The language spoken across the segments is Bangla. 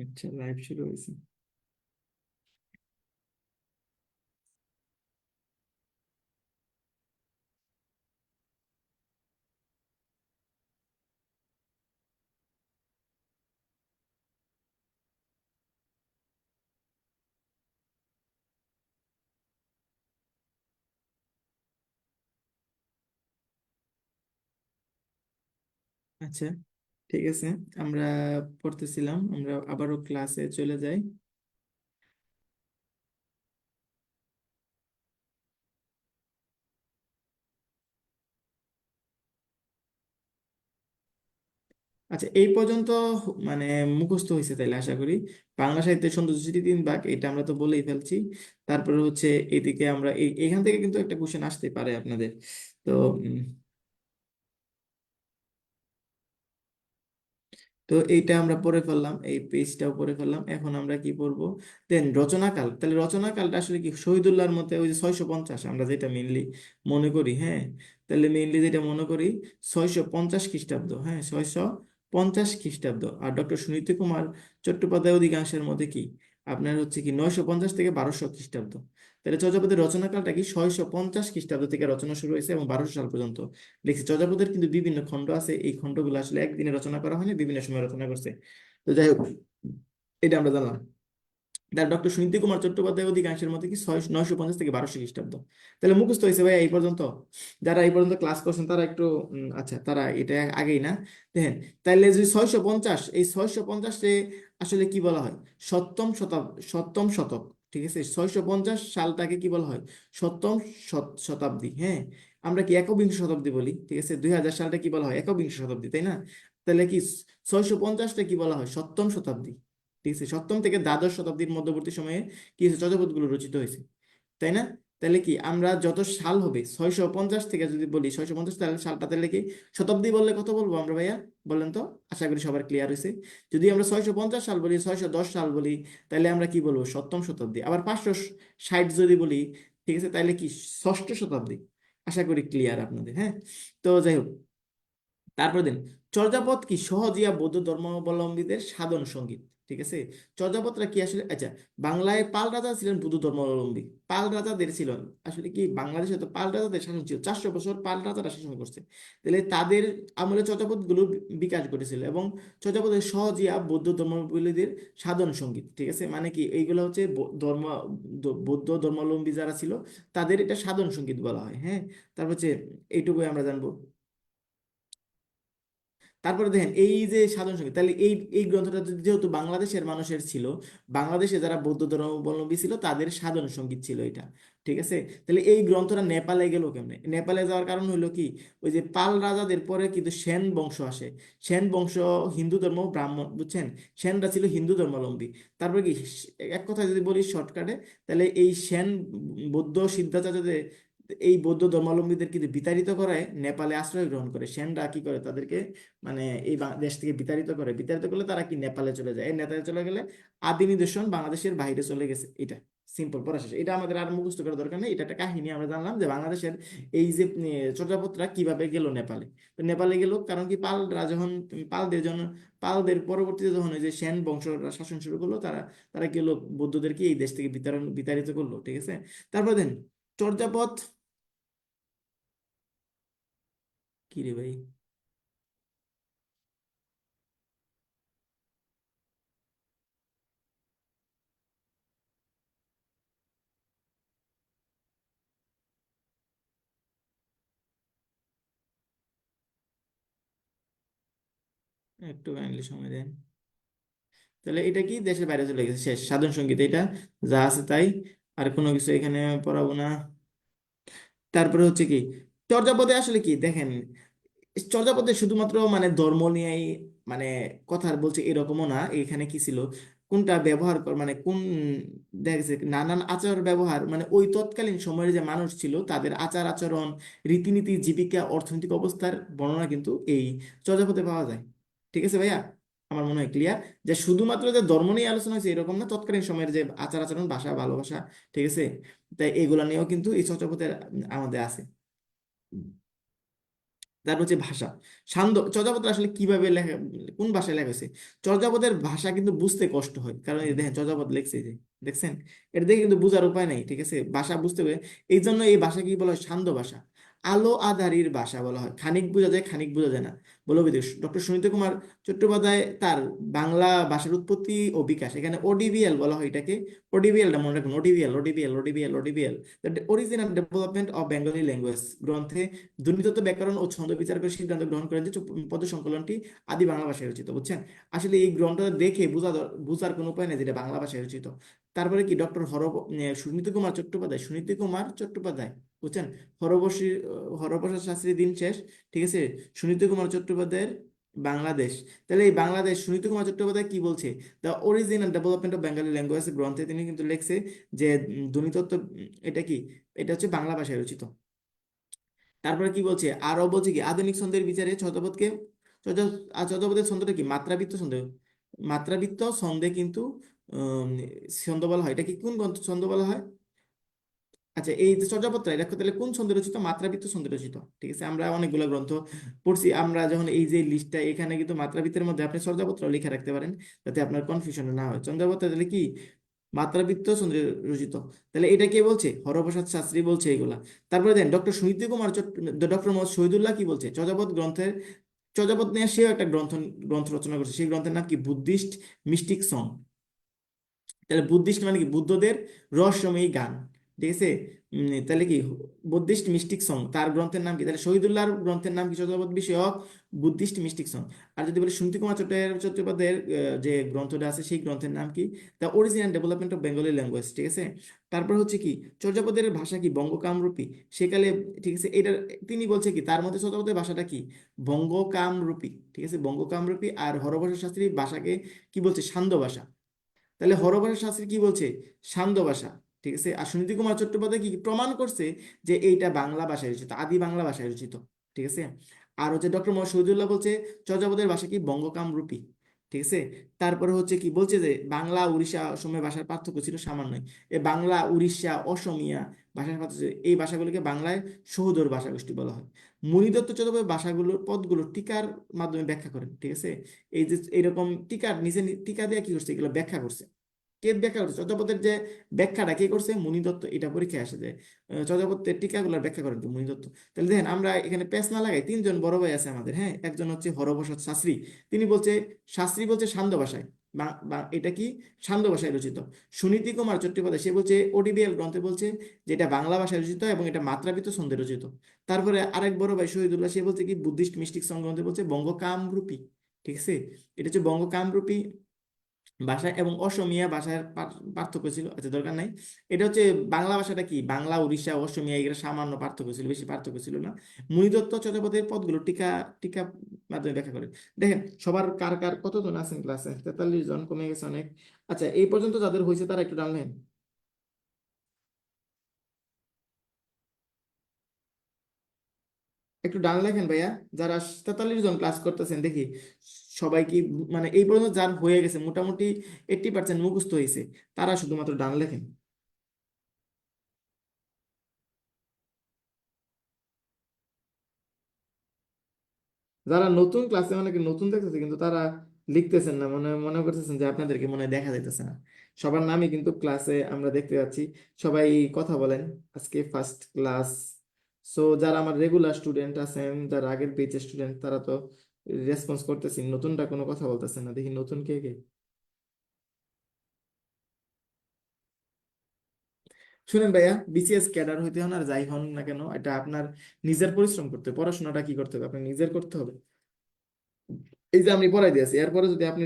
আচ্ছা, লাইভ শুরু হয়েছে। আচ্ছা, ঠিক আছে। আমরা পড়তেছিলাম, আমরা আবারও ক্লাসে চলে যাই। আচ্ছা, এই পর্যন্ত মানে মুখস্থ হয়েছে তাইলে আশা করি। বাংলা সাহিত্যের সৌন্দর্য স্মৃতি 3 ভাগ, এটা আমরা তো বলেই ফেলছি। তারপরে হচ্ছে এদিকে আমরা এখান থেকে কিন্তু একটা কোশ্চেন আসতে পারে আপনাদের। তো এইটা আমরা পড়ে ফেললাম, এই পেজটাও পড়ে ফেললাম। এখন আমরা কি পড়বো? দেন রচনাকাল, তাহলে রচনাকালটা আসলে কি শহীদুল্লাহর মতে ওই যে 650 আমরা যেটা মেইনলি মনে করি, হ্যাঁ। তাহলে মেইনলি যেটা মনে করি 650 খ্রিস্টাব্দ, হ্যাঁ, 650 খ্রিস্টাব্দ। আর ডক্টর সুনীতি কুমার চট্টোপাধ্যায় অধিকাংশের মধ্যে কি আপনার হচ্ছে কি 950 থেকে 1200 খ্রিস্টাব্দ। তাহলে চর্যাপদের রচনাকালটা কি 650 খ্রিস্টাব্দ থেকে রচনা শুরু হয়েছে এবং 1200 সাল পর্যন্ত লিখছে। চর্যাপদের কিন্তু বিভিন্ন খণ্ড আছে, এই খণ্ডগুলো আসলে একদিনে রচনা করা হয়নি, বিভিন্ন সময় রচনা করছে। তো যাই হোক, এটা আমরা জানলাম। তার ডক্টর সুনীতি কুমার চট্টোপাধ্যায় অধিকাংশের মধ্যে কি 950 থেকে 1200 খ্রিস্টাব্দ। তাহলে মুখস্থ হয়েছে ভাই এই পর্যন্ত? যারা এই পর্যন্ত ক্লাস করছেন তারা একটু আচ্ছা, তারা এটা আগেই না দেখেন। তাহলে যে 650, এই 650 আসলে কি বলা হয়? সপ্তম শতাব্দী, সপ্তম শতক। ঠিক আছে, 650 সালটাকে কি বলা হয়? সপ্তম শতাব্দী, হ্যাঁ। আমরা কি একবিংশ শতাব্দী বলি, ঠিক আছে। 2000 সালটা কি বলা হয়? একবিংশ শতাব্দী, তাই না? তাহলে কি 650টা কি বলা হয়? সপ্তম শতাব্দী। ঠিক আছে, সপ্তম থেকে দ্বাদশ শতাব্দীর মধ্যবর্তী সময়ে কি হয়েছে? চর্যাপদগুলো রচিত হয়েছে, তাই না? তাহলে কি আমরা যত সাল হবে 650 থেকে যদি বলি 650, তাহলে সালটা তাহলে কি শতাব্দী বললে কত বলবো আমরা ভাইয়া? বলেন তো। আশা করি সবার ক্লিয়ার হয়েছে। যদি আমরা 650 সাল বলি, 610 সাল বলি, তাহলে আমরা কি বলবো? সপ্তম শতাব্দী। আবার 560 যদি বলি, ঠিক আছে, তাহলে কি ষষ্ঠ শতাব্দী। আশা করি ক্লিয়ার আপনাদের, হ্যাঁ। তো যাই হোক, তারপর দিন চর্যাপদ কি সহজিয়া বৌদ্ধ ধর্মাবলম্বীদের সাধন সঙ্গীত। ঠিক আছে, চর্যাপদরা কি আসলে আচ্ছা, বাংলায় পাল রাজা ছিলেন বৌদ্ধ ধর্মাবলম্বী। পাল রাজাদের ছিল আসলে কি, বাংলাদেশে তো পাল রাজাদের শাসন ছিল, 400 বছর পাল রাজারা শাসন করছে। তাহলে তাদের আমলে চর্যাপদ গুলো বিকাশ ঘটেছিল এবং চর্যাপদের সহজিয়া বৌদ্ধ ধর্মাবলম্বীদের সাধন সঙ্গীত। ঠিক আছে, মানে কি এইগুলো হচ্ছে বৌদ্ধ ধর্মাবলম্বী যারা ছিল তাদের এটা সাধন সঙ্গীত বলা হয়, হ্যাঁ। তারপর হচ্ছে এইটুকুই আমরা জানবো। তারপরে দেখেন এই যে সাধন সঙ্গীত, তাহলে এই এই গ্রন্থটা যেহেতু বাংলাদেশের মানুষের ছিল, বাংলাদেশে যারা বৌদ্ধ ধর্মাবলম্বী ছিল তাদের সাধন সঙ্গীত ছিল এটা। ঠিক আছে, তাহলে এই গ্রন্থটা নেপালে গেল কেমনে? নেপালে যাওয়ার কারণ হলো কি, ওই যে পাল রাজাদের পরে কিন্তু সেন বংশ আসে। সেন বংশ হিন্দু ধর্ম ব্রাহ্মণ, বুঝছেন? সেনরা ছিল হিন্দু ধর্মাবলম্বী। তারপরে কি এক কথা যদি বলি শর্টকাটে, তাহলে এই সেন বৌদ্ধ সিদ্ধাচার্যদের, এই বৌদ্ধ ধর্মাবলম্বীদের কিন্তু বিতাড়িত করায় নেপালে আশ্রয় গ্রহণ করে। সেনরা কি করে তাদেরকে, মানে এই দেশ থেকে বিতাড়িত করে। বিতাড়িত করলে তারা কি নেপালে চলে যায়, এই নেপালে চলে গেলে আদি নিদর্শন বাংলাদেশের বাইরে চলে গেছে। এটা সিম্পল পড়া শেষ। এটা আমাদের আর মুখস্থ করার দরকার নেই, এটা একটা কাহিনী। আমরা জানলাম যে বাংলাদেশের এই যে চর্যাপদরা কিভাবে গেল নেপালে। তো নেপালে গেল কারণ কি, পালরা যখন পালদের জন্য পালদের পরবর্তীতে যখন ওই যে সেন বংশ শাসন শুরু করলো, তারা তারা গেল বৌদ্ধদেরকে এই দেশ থেকে বিতাড়িত করলো। ঠিক আছে, তারপর দেন চর্যাপদ কি রে ভাই? একটু কাইন্ডলি সময় দেন। তাহলে এটা কি দেশের বাইরে চলে গেছে, শেষ সাধন সঙ্গীত এটা, যা আছে তাই। আর কোনো কিছু এখানে পড়াবো না। তারপরে হচ্ছে কি, চর্যাপদে আসলে কি দেখেন, চর্যাপদে শুধুমাত্র মানে ধর্ম নিয়েই মানে কথা বলছে এরকমও না। এখানে কি ছিল, কোনটা ব্যবহার কর মানে কোন, দেখা গেছে নানান আচার ব্যবহার, মানে ওই তৎকালীন সময়ের যে মানুষ ছিল তাদের আচার আচরণ, রীতিনীতি, জীবিকা, অর্থনৈতিক অবস্থার বর্ণনা কিন্তু এই চর্যাপদে পাওয়া যায়। ঠিক আছে ভাইয়া, আমার মনে হয় ক্লিয়ার। যে শুধুমাত্র যে ধর্ম নিয়ে আলোচনা হয়েছে এরকম না, তৎকালীন সময়ের যে আচার আচরণ, ভাষা, ভালোবাসা, ঠিক আছে, তাই এগুলা নিয়েও কিন্তু এই চর্যাপদের আমাদের আছে। তারপর হচ্ছে ভাষা। চর্যাপদ আসলে কিভাবে লেখা, কোন ভাষায় লেখা হয়েছে? চর্যাপদের ভাষা কিন্তু বুঝতে কষ্ট হয়, কারণ এই দেখেন চর্যাপদ লেখছে এই যে, দেখছেন? এটা দেখে কিন্তু বোঝার উপায় নাই, ঠিক আছে? ভাষা বুঝতে হবে। এই জন্য এই ভাষা কি বলা হয়? সান্ধ্য ভাষা। আলো আঁধারির ভাষা বলা হয়, খানিক বোঝা যায় খানিক বোঝা যায় না। বলো বিদেশ ডক্টর সুনীত কুমার চট্টোপাধ্যায় তার বাংলা ভাষার উৎপত্তি ও বিকাশ, এখানে ওডিবিএল বলা হয় এটাকে। ওডিবিএলটা মনে রাখুন, ওডিবিএল ওডিবিএল ওডিবিএল ওডিবিএল, the original development of Bengali language গ্রন্থে ধ্বনিতত্ত্ব, ব্যাকরণ ও ছন্দ বিচার করে সিদ্ধান্ত গ্রহণ করেন যে পদ্য সংকলনটি আদি বাংলা ভাষায় রচিত, বুঝছেন? আসলে এই গ্রন্থটা দেখে বোঝার কোনো উপায় নেই যেটা বাংলা ভাষায় রচিত। তারপরে কি ডক্টর সুনীতি কুমার চট্টোপাধ্যায়, সুনীতি কুমার চট্টোপাধ্যায়, বুঝছেন? হরবর্ষী হরপ্রসাদ শাস্ত্রী দিন শেষ, ঠিক আছে? সুনীতি কুমার চট্টোপাধ্যায়ের বাংলাদেশ। তাহলে এই বাংলাদেশ সুনীতি কুমার চট্টোপাধ্যায় কি বলছে? The original development of Bengali language গ্রন্থে তিনি কিন্তু লিখছে যে ধ্বনিতত্ত্ব, এটা কি, এটা হচ্ছে বাংলা ভাষায় রচিত। তারপরে কি বলছে, আরো বলছে কি আধুনিক ছন্দের বিচারে ছদ্মপদকে ছদ্মপদের ছন্দটা কি মাত্রাবৃত্ত ছন্দ। মাত্রাবৃত্ত ছন্দে কিন্তু উম, ছন্দ বলা হয়, এটা কি কোন গ্রন্থ ছন্দ বলা হয়? আচ্ছা, এই যে চর্যাপদটা এটা তাহলে কোন ছন্দে রচিত? মাত্রাবৃত্ত ছন্দে রচিত, ঠিক আছে? আমরা অনেকগুলো গ্রন্থ পড়ছি, আমরা যখন এই যে লিস্টটা এখানে কিন্তু মাত্রাবৃত্তের মধ্যে আপনি চর্যাপদটা লিখে রাখতে পারেন, যাতে আপনার কনফিউশন না হয়। চর্যাপদ তাহলে কি মাত্রাবৃত্ত ছন্দে রচিত। তাহলে এটা কে বলছে? হরপ্রসাদ শাস্ত্রী বলছে এগুলা। তারপরে দেন ডক্টর সুনীতি কুমার ডক্টর মোহাম্মদ শহীদুল্লাহ কি বলছে চর্যাপদ গ্রন্থের, চর্যাপদ নিয়ে সেও একটা গ্রন্থ গ্রন্থ রচনা করছে, সেই গ্রন্থের নাম কি বুদ্ধিস্ট মিস্টিক সং। তাহলে বুদ্ধিস্ট মানে কি? বুদ্ধদের রহস্যময়ী গান, ঠিক আছে? তাহলে কি বুদ্ধিস্ট মিস্টিক সং, তার গ্রন্থের নাম কি? তাহলে শহীদুল্লাহর গ্রন্থের নাম কি চর্যাপদ বিষয়ক? Buddhist mystic song. আর যদি বলি সুনীতি কুমার চট্টোপাধ্যায়ের যে গ্রন্থটা আছে সেই গ্রন্থের নাম কি? The original development of Bengali language, ঠিক আছে? তারপর হচ্ছে কি চর্যাপদের ভাষা কি বঙ্গকামরূপী সেকালে, ঠিক আছে? এটা তিনি বলছে কি তার মধ্যে চর্যাপদের ভাষাটা কি বঙ্গকামরূপী, ঠিক আছে? বঙ্গকামরূপী। আর হরপ্রসাদ শাস্ত্রী ভাষাকে কি বলছে? সান্ধ্য ভাষা। তাহলে হরপ্রসাদ শাস্ত্রী কি বলছে? সান্ধ্য ভাষা, ঠিক আছে? আর সুনীতি কুমার চট্টোপাধ্যায় কি প্রমাণ করছে যে এইটা বাংলা ভাষায় রচিত, আদি বাংলা ভাষায় রচিত, ঠিক আছে? আর হচ্ছে ডক্টর মোহাম্মদ শহীদুল্লাহ বলছে চর্যাপদের ভাষা কি বঙ্গকামরূপী, ঠিক আছে? তারপরে হচ্ছে কি বলছে যে বাংলা উড়িষ্যা অসমীয়া ভাষার পার্থক্য ছিল সামান্যই। এই বাংলা উড়িষ্যা অসমীয়া ভাষার পার্থক্য, এই ভাষাগুলোকে বাংলায় সহোদর ভাষাগোষ্ঠী বলা হয়। মণিদত্ত চট্টোপাধ্যায় ভাষাগুলোর পদগুলো টিকার মাধ্যমে ব্যাখ্যা করেন, ঠিক আছে? এই যে এরকম টিকার নিচে টিকা দিয়ে কি করছে? এগুলো ব্যাখ্যা করছে। কে ব্যাখ্যা করছে? চর্যাপদের যে ব্যাখ্যাটা কে করছে? মুনি দত্ত। এটা পরীক্ষায় আসে যে চর্যাপদের টিকাগুলোর ব্যাখ্যা করেন তো মুনি দত্ত। তাহলে দেখেন আমরা এখানে পেশ না লাগাই, তিনজন বড় ভাই আছে আমাদের, হ্যাঁ? একজন হচ্ছে হরপ্রসাদ শাস্ত্রী, তিনি বলছে, শাস্ত্রী বলছে সান্ধ্য ভাষায়, এটা কি সান্ধ্য ভাষায় রচিত। সুনীতি কুমার চট্টোপাধ্যায় সে বলছে ওডিবিএল গ্রন্থে বলছে যে এটা বাংলা ভাষায় রচিত এবং এটা মাত্রাবৃত্ত ছন্দে রচিত। তারপরে আরেক বড় ভাই শহীদুল্লাহ সে বলছে কি বুদ্ধিস্ট মিস্টিক সং গ্রন্থে বলছে বঙ্গকামরূপী, ঠিক আছে? এটা হচ্ছে বঙ্গকামরূপী ভাষা এবং অসমীয়া ভাষার পার্থক্য ছিল, আচ্ছা দরকার নাই। এটা হচ্ছে বাংলা ভাষাটা কি বাংলা উড়িষ্যা অসমীয়া, এগুলো সামান্য পার্থক্য ছিল, বেশি পার্থক্য ছিল না। মণিদত্ত চট্টোপাধ্যায়ের পদগুলো টিকা টিকা মাধ্যমে ব্যাখ্যা করে। দেখেন সবার কার কার কতজন আছেন ক্লাসে? 43 জন, কমে গেছে অনেক। আচ্ছা, এই পর্যন্ত যাদের হয়েছে তারা একটু জানলেন, একটু ডান লেখেন ভাইয়া। যারা 43 জন ক্লাস করতেছেন দেখি সবাই কি, মানে এই পর্যন্ত যার হয়ে গেছে মোটামুটি 80% মুখস্থ হয়েছে, তারা শুধুমাত্র ডান লেখেন। যারা নতুন ক্লাসে অনেকে নতুন দেখতেছে কিন্তু তারা লিখতেছেন না, মনে মনে করতেছেন যে আপনাদেরকে মনে হয় দেখা যাইতেছে না। সবার নামই কিন্তু ক্লাসে আমরা দেখতে পাচ্ছি। সবাই কথা বলেন, আজকে ফার্স্ট ক্লাস। সো যারা আমার রেগুলার স্টুডেন্ট আছেন, যারা আগের বেচের স্টুডেন্ট, তারা তো রেসপন্স করতেছি, নতুনটা কোনো কথা বলতেছে না। দেখি নতুন কে কে। শুনেন ভাইয়া, বিসিএস ক্যাডার হইতে হন আর যাই হন না কেন, এটা আপনার নিজের পরিশ্রম করতে হবে। পড়াশোনাটা কি করতে হবে? আপনার নিজের করতে হবে। এই যে আমি পড়াই দিয়েছি, এরপরে যদি আপনি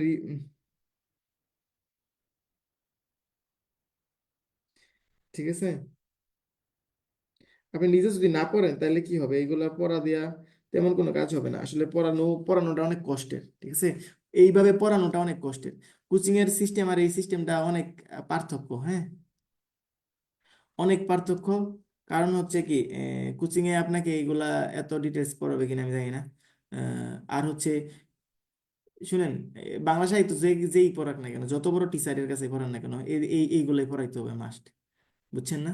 ঠিক আছে, আপনি নিজে যদি না পড়েন তাহলে কি হবে? এইগুলা পড়া দিয়া তেমন কোনো কাজ হবে না। আসলে পড়ানোটা অনেক কষ্টের, ঠিক আছে? এইভাবে পড়ানোটা অনেক কষ্টের। কোচিং এর সিস্টেম আর এই সিস্টেমটা অনেক পার্থক্য, হ্যাঁ, অনেক পার্থক্য। কারণ হচ্ছে কি কোচিং এ আপনাকে এইগুলা এত ডিটেলস পড়াবে কিনা আমি জানি না। আর হচ্ছে শুনেন, বাংলা সাহিত্য যেই পড়াক না কেন, যত বড় টিচারের কাছে পড়ান না কেন, এইগুলাই পড়াইতে হবে মাস্ট, বুঝছেন না?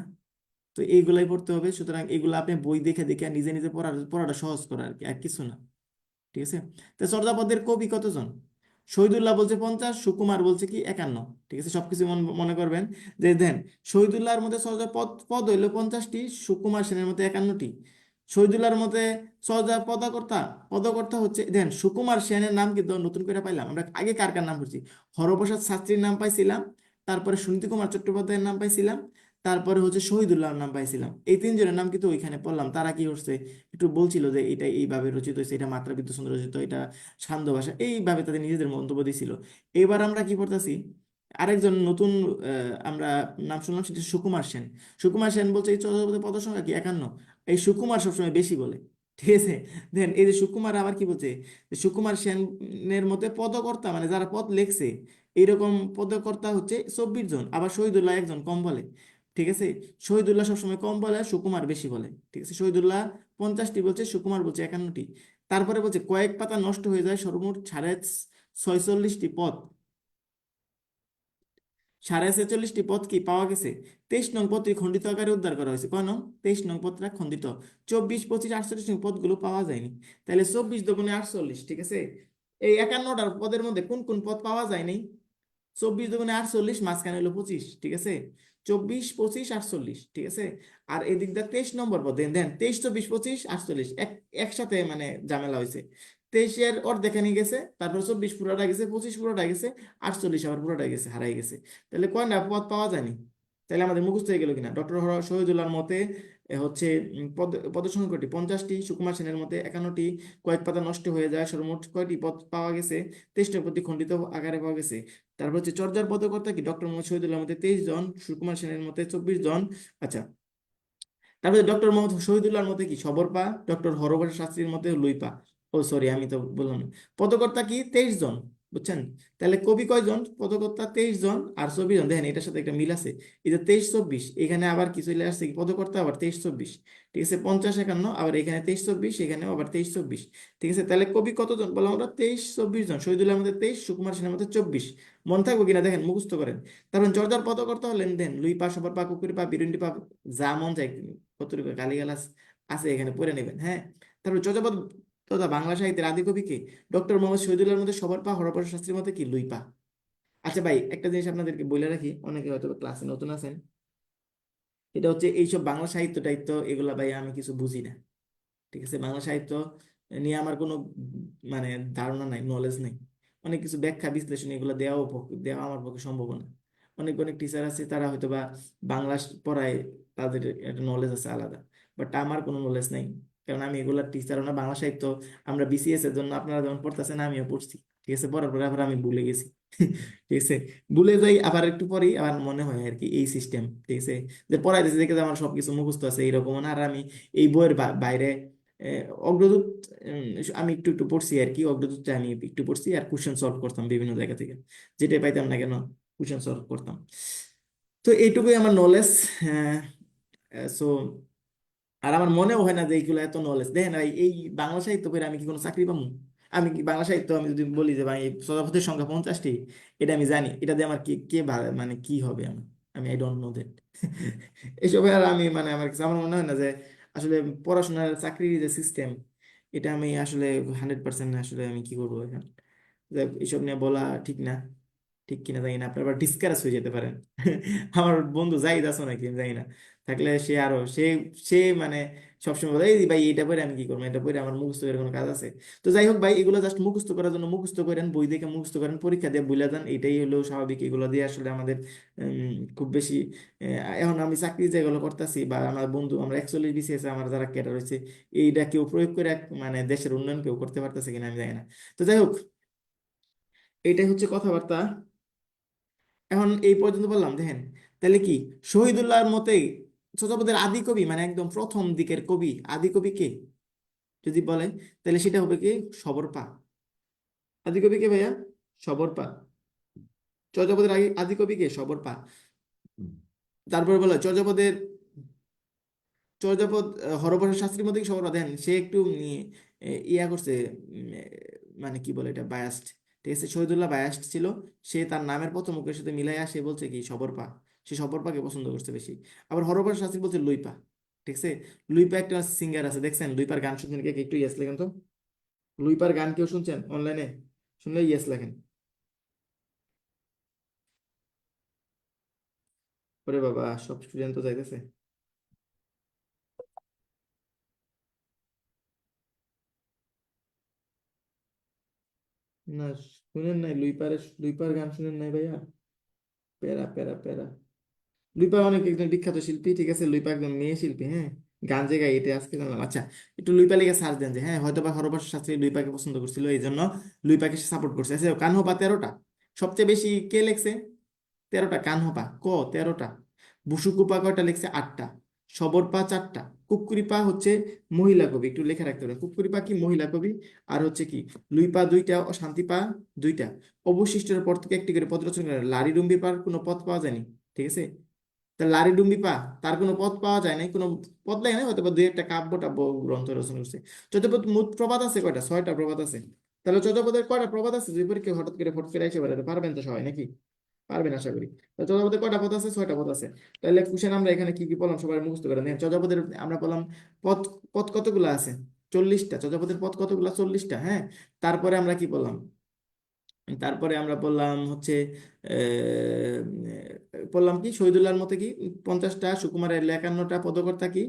তো এইগুলাই পড়তে হবে, সুতরাং এগুলো আপনি বই দেখে দেখে নিজে নিজে পড়াটা সহজ করা আর কি, আর কিছু না। ঠিক আছে। তো চর্যাপদের কবি কতজন? শহীদুল্লাহ বলছে 50, সুকুমার বলছে কি 51। ঠিক আছে, সবকিছু মনে করবেন যে দেন, শহীদুল্লাহর মধ্যে চর্যাপদ পদ হইলো 50টি, সুকুমার সেনের মধ্যে 51টি। শহীদুল্লাহর মধ্যে চর্যা পদকর্তা, পদকর্তা হচ্ছে দেন সুকুমার সেনের নাম কিন্তু নতুন করে পাইলাম আমরা, আগে কার কার নাম পড়ছি, হরপ্রসাদ শাস্ত্রীর নাম পাইছিলাম, তারপরে সুনীতি কুমার চট্টোপাধ্যায়ের নাম পাইছিলাম, তারপরে হচ্ছে শহীদুল্লাহর নাম পাইছিলাম। এই তিনজনের নাম কিন্তু ওইখানে পড়লাম। তারা কি করছে, একটু বলছিল যে এটা এইভাবে রচিত হয়েছে, এটা মাত্রাবৃত্ত ছন্দে রচিত, এটা সান্ধ্য ভাষা, এইভাবে তাদের নিজেদের মন্তব্য দিছিল। এবার আমরা কি করতেছি, আরেকজন নতুন আমরা নাম শুনলাম, সেটা সুকুমার সেন। সুকুমার সেন বলছে এই চর্যাপদের পদ সংখ্যা কি 51। এই সুকুমার সবসময় বেশি বলে। ঠিক আছে। দেন এই যে সুকুমার আবার কি বলছে, যে সুকুমার সেনের মধ্যে পদকর্তা মানে যারা পদ লেখছে, এইরকম পদকর্তা হচ্ছে 24 জন, আবার শহীদুল্লাহ একজন কম বলে। ঠিক আছে। শহীদুল্লাহ সবসময় কম বলে, সুকুমার বেশি বলে। ঠিক আছে, শহীদুল্লাহ 50টি বলছে, সুকুমার বলছে 51টি। তারপরে বলছে কয়েক পাতা নষ্ট হয়ে যায়, সর্বমোট 46.5টি পদ, 46.5টি পদ কি পাওয়া গেছে। 23 নং পত্রে খণ্ডিত আকারে উদ্ধার করা হয়েছে, কয় নং, 23 নং পত্রে খণ্ডিত। 24, 25, 48 নং পদগুলো পাওয়া যায়নি। তাহলে 24 দোগুণে 48। ঠিক আছে, এই 51টার পদের মধ্যে কোন কোন পদ পাওয়া যায়নি, 24 দোগুণে 48, মাঝখানে হলো 25। ঠিক আছে, 24, 25, 48। ঠিক আছে। আর এদিক দিয়ে 23 নম্বর পদ দেন দেন, 23, 24, 25, 48 একসাথে মানে ঝামেলা হয়েছে। 23-এর অর্ধেক নিয়ে গেছে, তারপর 24 পুরোটা গেছে, 25 পুরোটা গেছে, 48 আবার পুরোটা গেছে, হারাই গেছে। তাহলে কয়টা পদ পাওয়া যায়নি? তাহলে আমাদের মুখস্থ হয়ে গেল কিনা, ডক্টর শহীদুল্লাহর মতে হচ্ছে পদ সংখ্যাটি 50টি, সুকুমার সেনের মতে 51টি, কয়েক পাতা নষ্ট হয়ে যায়, সর্বমোট কয়টি পদ পাওয়া গেছে, 23টা প্রতি খণ্ডিত আকারে পাওয়া গেছে। তারপর হচ্ছে চর্যার পদকর্তা কি, ডক্টর মোহাম্মদ শহীদুল্লাহর মতে 23 জন, সুকুমার সেনের মতে 24 জন। আচ্ছা, তারপরে ডক্টর মোহাম্মদ শহীদুল্লাহর মতে কি সবরপা, ডক্টর হরপ্রসাদ শাস্ত্রীর মতে লুইপা। ও সরি, আমি তো বললাম না। পদকর্তা কি 23 জন, বুঝছেন? তাহলে কবি কয়জন, পদকর্তা 23 জন, আর 24 জন। দেখেন এটার সাথে একটা মিল আছে, এই যে 23, 24, এখানে আবার কি চলে আসছে কি, পদকর্তা আবার 23, 24। ঠিক আছে, 50, 51, আবার এখানে 23, 24, এখানেও আবার 23, 24। ঠিক আছে, তাহলে কবি কতজন বললাম আমরা, 23, 24 জন। শহীদুল্লাহর মধ্যে 23, সুকুমার সেনের মধ্যে 24। মনে থাকবো কিনা দেখেন, মুখস্থ করেন। তারপর চর্যার পদকর্তা হলেন দেন লুইপা, সবরপা, কুকুরিপা, বিরুন্ডিপা, যা মন চাই কতটুকু গালিগালাজ আছে এখানে পড়ে নেবেন, হ্যাঁ। তারপর চর্যাপদ তথা বাংলা সাহিত্যের আদি কবি কে, ডক্টর মোহাম্মদ শহীদুল্লাহর মধ্যে সবরপা, হরপ্রসাদ শাস্ত্রীর মধ্যে কি লুইপা। আচ্ছা ভাই, একটা জিনিস আপনাদেরকে বলে রাখি, অনেকে হয়তো ক্লাসে নতুন আছেন, এটা হচ্ছে এইসব বাংলা সাহিত্য টাইত্য এগুলা ভাই আমি কিছু বুঝি না। ঠিক আছে, বাংলা সাহিত্য নিয়ে আমার কোনো মানে ধারণা নাই, নলেজ নেই। অনেক কিছু ব্যাখ্যা বিশ্লেষণ এগুলো দেওয়া আমার পক্ষে সম্ভব না। অনেক অনেক টিচার আছে, তারা হয়তো বা বাংলা পড়ায়, তাদের একটা নলেজ আছে আলাদা, বাট আমার কোনো নলেজ নাই। কারণ আমি এগুলার টিচারও না। বাংলা সাহিত্য আমরা বিসিএস এর জন্য আপনারা যখন পড়তেছেন আমিও পড়ছি। ঠিক আছে, পড়ার পরে আবার আমি ভুলে গেছি। ঠিক আছে, ভুলে যাই, আবার একটু পরেই আবার মনে হয় আর কি, এই সিস্টেম। ঠিক আছে, যে পড়াইতেছে দেখে যে আমার সবকিছু মুখস্থ আছে এইরকম না। আর আমি এই বইয়ের বাইরে অগ্রদূত, উম, আমি একটু একটু পড়ছি আর কি, অগ্রদূতটা আমি একটু পড়ছি, আর কোশ্চেন সলভ করতাম বিভিন্ন জায়গা থেকে, যেটাই পাইতাম না কেন কোশ্চেন সলভ করতাম। তো এইটুকুই আমার নলেজ। সো আর আমার মনেও হয় না যে এইগুলো এত নলেজ। দেখেন ভাই, এই বাংলা সাহিত্য পড়ে আমি কি কোনো চাকরি পাবো? আমি কি বাংলা সাহিত্য, আমি যদি বলি যে ভাই শতাব্দীর সংখ্যা 50টি, এটা আমি জানি, এটা দিয়ে আমার মানে কি হবে আমার, আমি আই ডোন্ট নো দ্যাট। এসবে আর আমি মানে আমার কাছে আমার মনে হয় না যে আসলে পড়াশোনার চাকরির যে সিস্টেম, এটা আমি আসলে 100% আসলে আমি কি করবো এখন, যাক, এসব নিয়ে বলা ঠিক না। ঠিক কিনা জানি না, আপনার আবার ডিসকারেজ হয়ে যেতে পারেন। আমার বন্ধু জাহিদ আছে নাকি আমি জানি না, থাকলে সে আরো সে মানে সবসময় বলে এই ভাই এটা পড়ে আমি কি করবো, এটা পড়ে আমার মুখস্থ করে কোনো কাজ আছে? তো যাই হোক ভাই, এগুলো জাস্ট মুখস্থ করার জন্য মুখস্থ করেন, বই দেখে মুখস্থ করেন, পরীক্ষা দিয়ে ভুলে যান, এটাই হলো স্বাভাবিক। এগুলো দিয়ে আসলে আমাদের খুব বেশি এখন আমি চাকরি যেগুলো করতেছি, বা আমার বন্ধু আমরা 41 বিসিএস আমার যারা ক্যাডার হয়েছে, এইটা কেউ প্রয়োগ করে মানে দেশের উন্নয়ন কেউ করতে পারতেছে কিনা আমি জানি না। তো যাই হোক, এইটাই হচ্ছে কথাবার্তা। এখন এই পর্যন্ত বললাম, দেখেন তাহলে কি, শহীদুল্লাহর মতে ছোটপদের আদি কবি মানে একদম প্রথম দিকের কবি, আদি কবি কে যদি বলেন, তাহলে সেটা হবে কি, সবরপা। আদি কবি কে ভাইয়া? সবরপা। চর্যাপদের আদি কবি কে? সবরপা। তারপরে বলা চর্যাপদের, চর্যাপদ হরপ্রসাদ শাস্ত্রীর মধ্যে কি সবরপা? দেন সে একটু ইয়া করছে, মানে কি বলে এটা, বায়াস্ট। ঠিক আছে, শহীদুল্লাহ বায়াস্ট ছিল। সে তার নামের প্রথম মুখের সাথে মিলাইয়া সে বলছে কি সবরপা। সে সবরপাকে পছন্দ করছে বেশি। আবার হরপ্রসাদ শাস্ত্রী বলছে লুইপা। ঠিক আছে, লুইপা একটা সিঙ্গার আছে, দেখছেন লুইপার গান শুনছেন কে? একটু ইয়েস লেখেন তো। লুইপার গান কেউ শুনছেন অনলাইনে? শুনলে ইয়েস লেখেন। ওরে বাবা, সব স্টুডেন্ট তো যাইতেছে। না, শুনেন নাই লুইপারের, লুইপার গান শুনেন নাই ভাইয়া? প্যারা প্যারা প্যারা। লুইপা অনেক একজন বিখ্যাত শিল্পী, ঠিক আছে, লুইপা একজন মেয়ে শিল্পী, হ্যাঁ। গান যে গাই এটা আজকে জানলাম। আচ্ছা, একটু লুইপা লিখে সার্চ দেন যে হ্যাঁ হয়তো বা হরপ্রসাদ শাস্ত্রী লুইপাকে পছন্দ করছিল, এই জন্য লুইপাকে সাপোর্ট করছে। আচ্ছা, কানহপা 13টা, সবচেয়ে বেশি কে লেখছে? 13টা। কানহপা 13টা। বুসুকুপা কয়টা লিখছে? 8টা। সবরপা 4টা। কুক্কুরিপা হচ্ছে মহিলা কবি, একটু লেখা রাখতে হবে, কুক্কুরিপা কি মহিলা কবি। আর হচ্ছে কি, লুইপা 2টা ও শান্তিপা 2টা। অবশিষ্টের পর থেকে একটি করে পদ রচনা করে। লারি ডুম্বিপার কোনো পদ পাওয়া যায়নি, ঠিক আছে। তা লারি ডুম্বিপা, তার কোনো পদ পাওয়া যায় নাই, কোনো পদ দেয় নাই, হয়তো বা দুই একটা কাব্য টাব্য গ্রন্থ রচনা করছে। চতুর্পদ মোট প্রবাদ আছে কয়টা? 6টা প্রবাদ আছে। তাহলে চতুর্পদের কয়টা প্রবাদ আছে? যদি পরীক্ষা হঠাৎ করে ফট করে এসে পারে, পারবেন তো সবাই নাকি? পারবেন আশা করি। তো চর্যাপদের কয়টা পদ আছে? 6টা পদ আছে। তাহলে কোশ্চেন আমরা এখানে কি কি বললাম সবাই মুখস্থ করে নেন। চর্যাপদের আমরা বললাম পদ, পদ কতগুলো আছে? 40টা। চর্যাপদের পদ কতগুলো? 40টা, হ্যাঁ। তারপরে আমরা কি বললাম? তারপরে আমরা বললাম হচ্ছে বললাম কি শহীদুল্লাহর মতে কি 50টা, সুকুমারের 51টা, পদকর্তা কি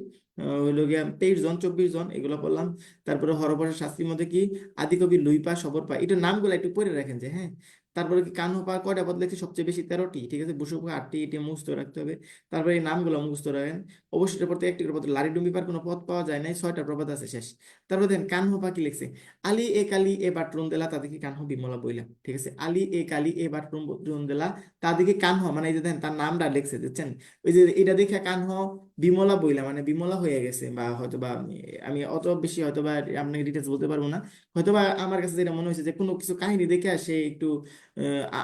হইল গিয়া 23 জন, 24 জন, এগুলো বললাম। তারপরে হরপ্রসাদ শাস্ত্রীর মধ্যে কি আদিকবি লুইপা সবরপা, এটা নামগুলো একটু পড়ে রাখেন যে হ্যাঁ। তারপরে কি কানহপা কয়টা পদ লেখছে? সবচেয়ে বেশি 13টি, ঠিক আছে। বুসুপা 8টি, এটি মুখস্থ রাখতে হবে। তারপরে এই নামগুলো মুখস্থ রাখেন। অবশ্যই পড়তে একটি করে পদ। লারি ডুম্বিপার কোনো পদ পাওয়া যায় নাই, 6টা প্রবাদ আছে, শেষ। তারপরে দেখেন কানহপা কি লিখছে? আলী এ কালি এ বাটরুম দেলা তাদেরকে কানহ বিমলা বইলা, ঠিক আছে। আলী এ কালি এ বাটরুম দেলা তাদেরকে কানহ, মানে এই যে দেখেন তার নামটা লিখছে, দেখছেন? ওই যে এটা দেখে কানহ বিমলা বইলা, মানে বিমলা হয়ে গেছে, বা হয়তো বা আমি অত বেশি হয়তো বা আপনাকে ডিটেলস বলতে পারবো না। হয়তো বা আমার কাছে যেটা মনে হয়েছে যে কোনো কিছু কাহিনী দেখে সে একটু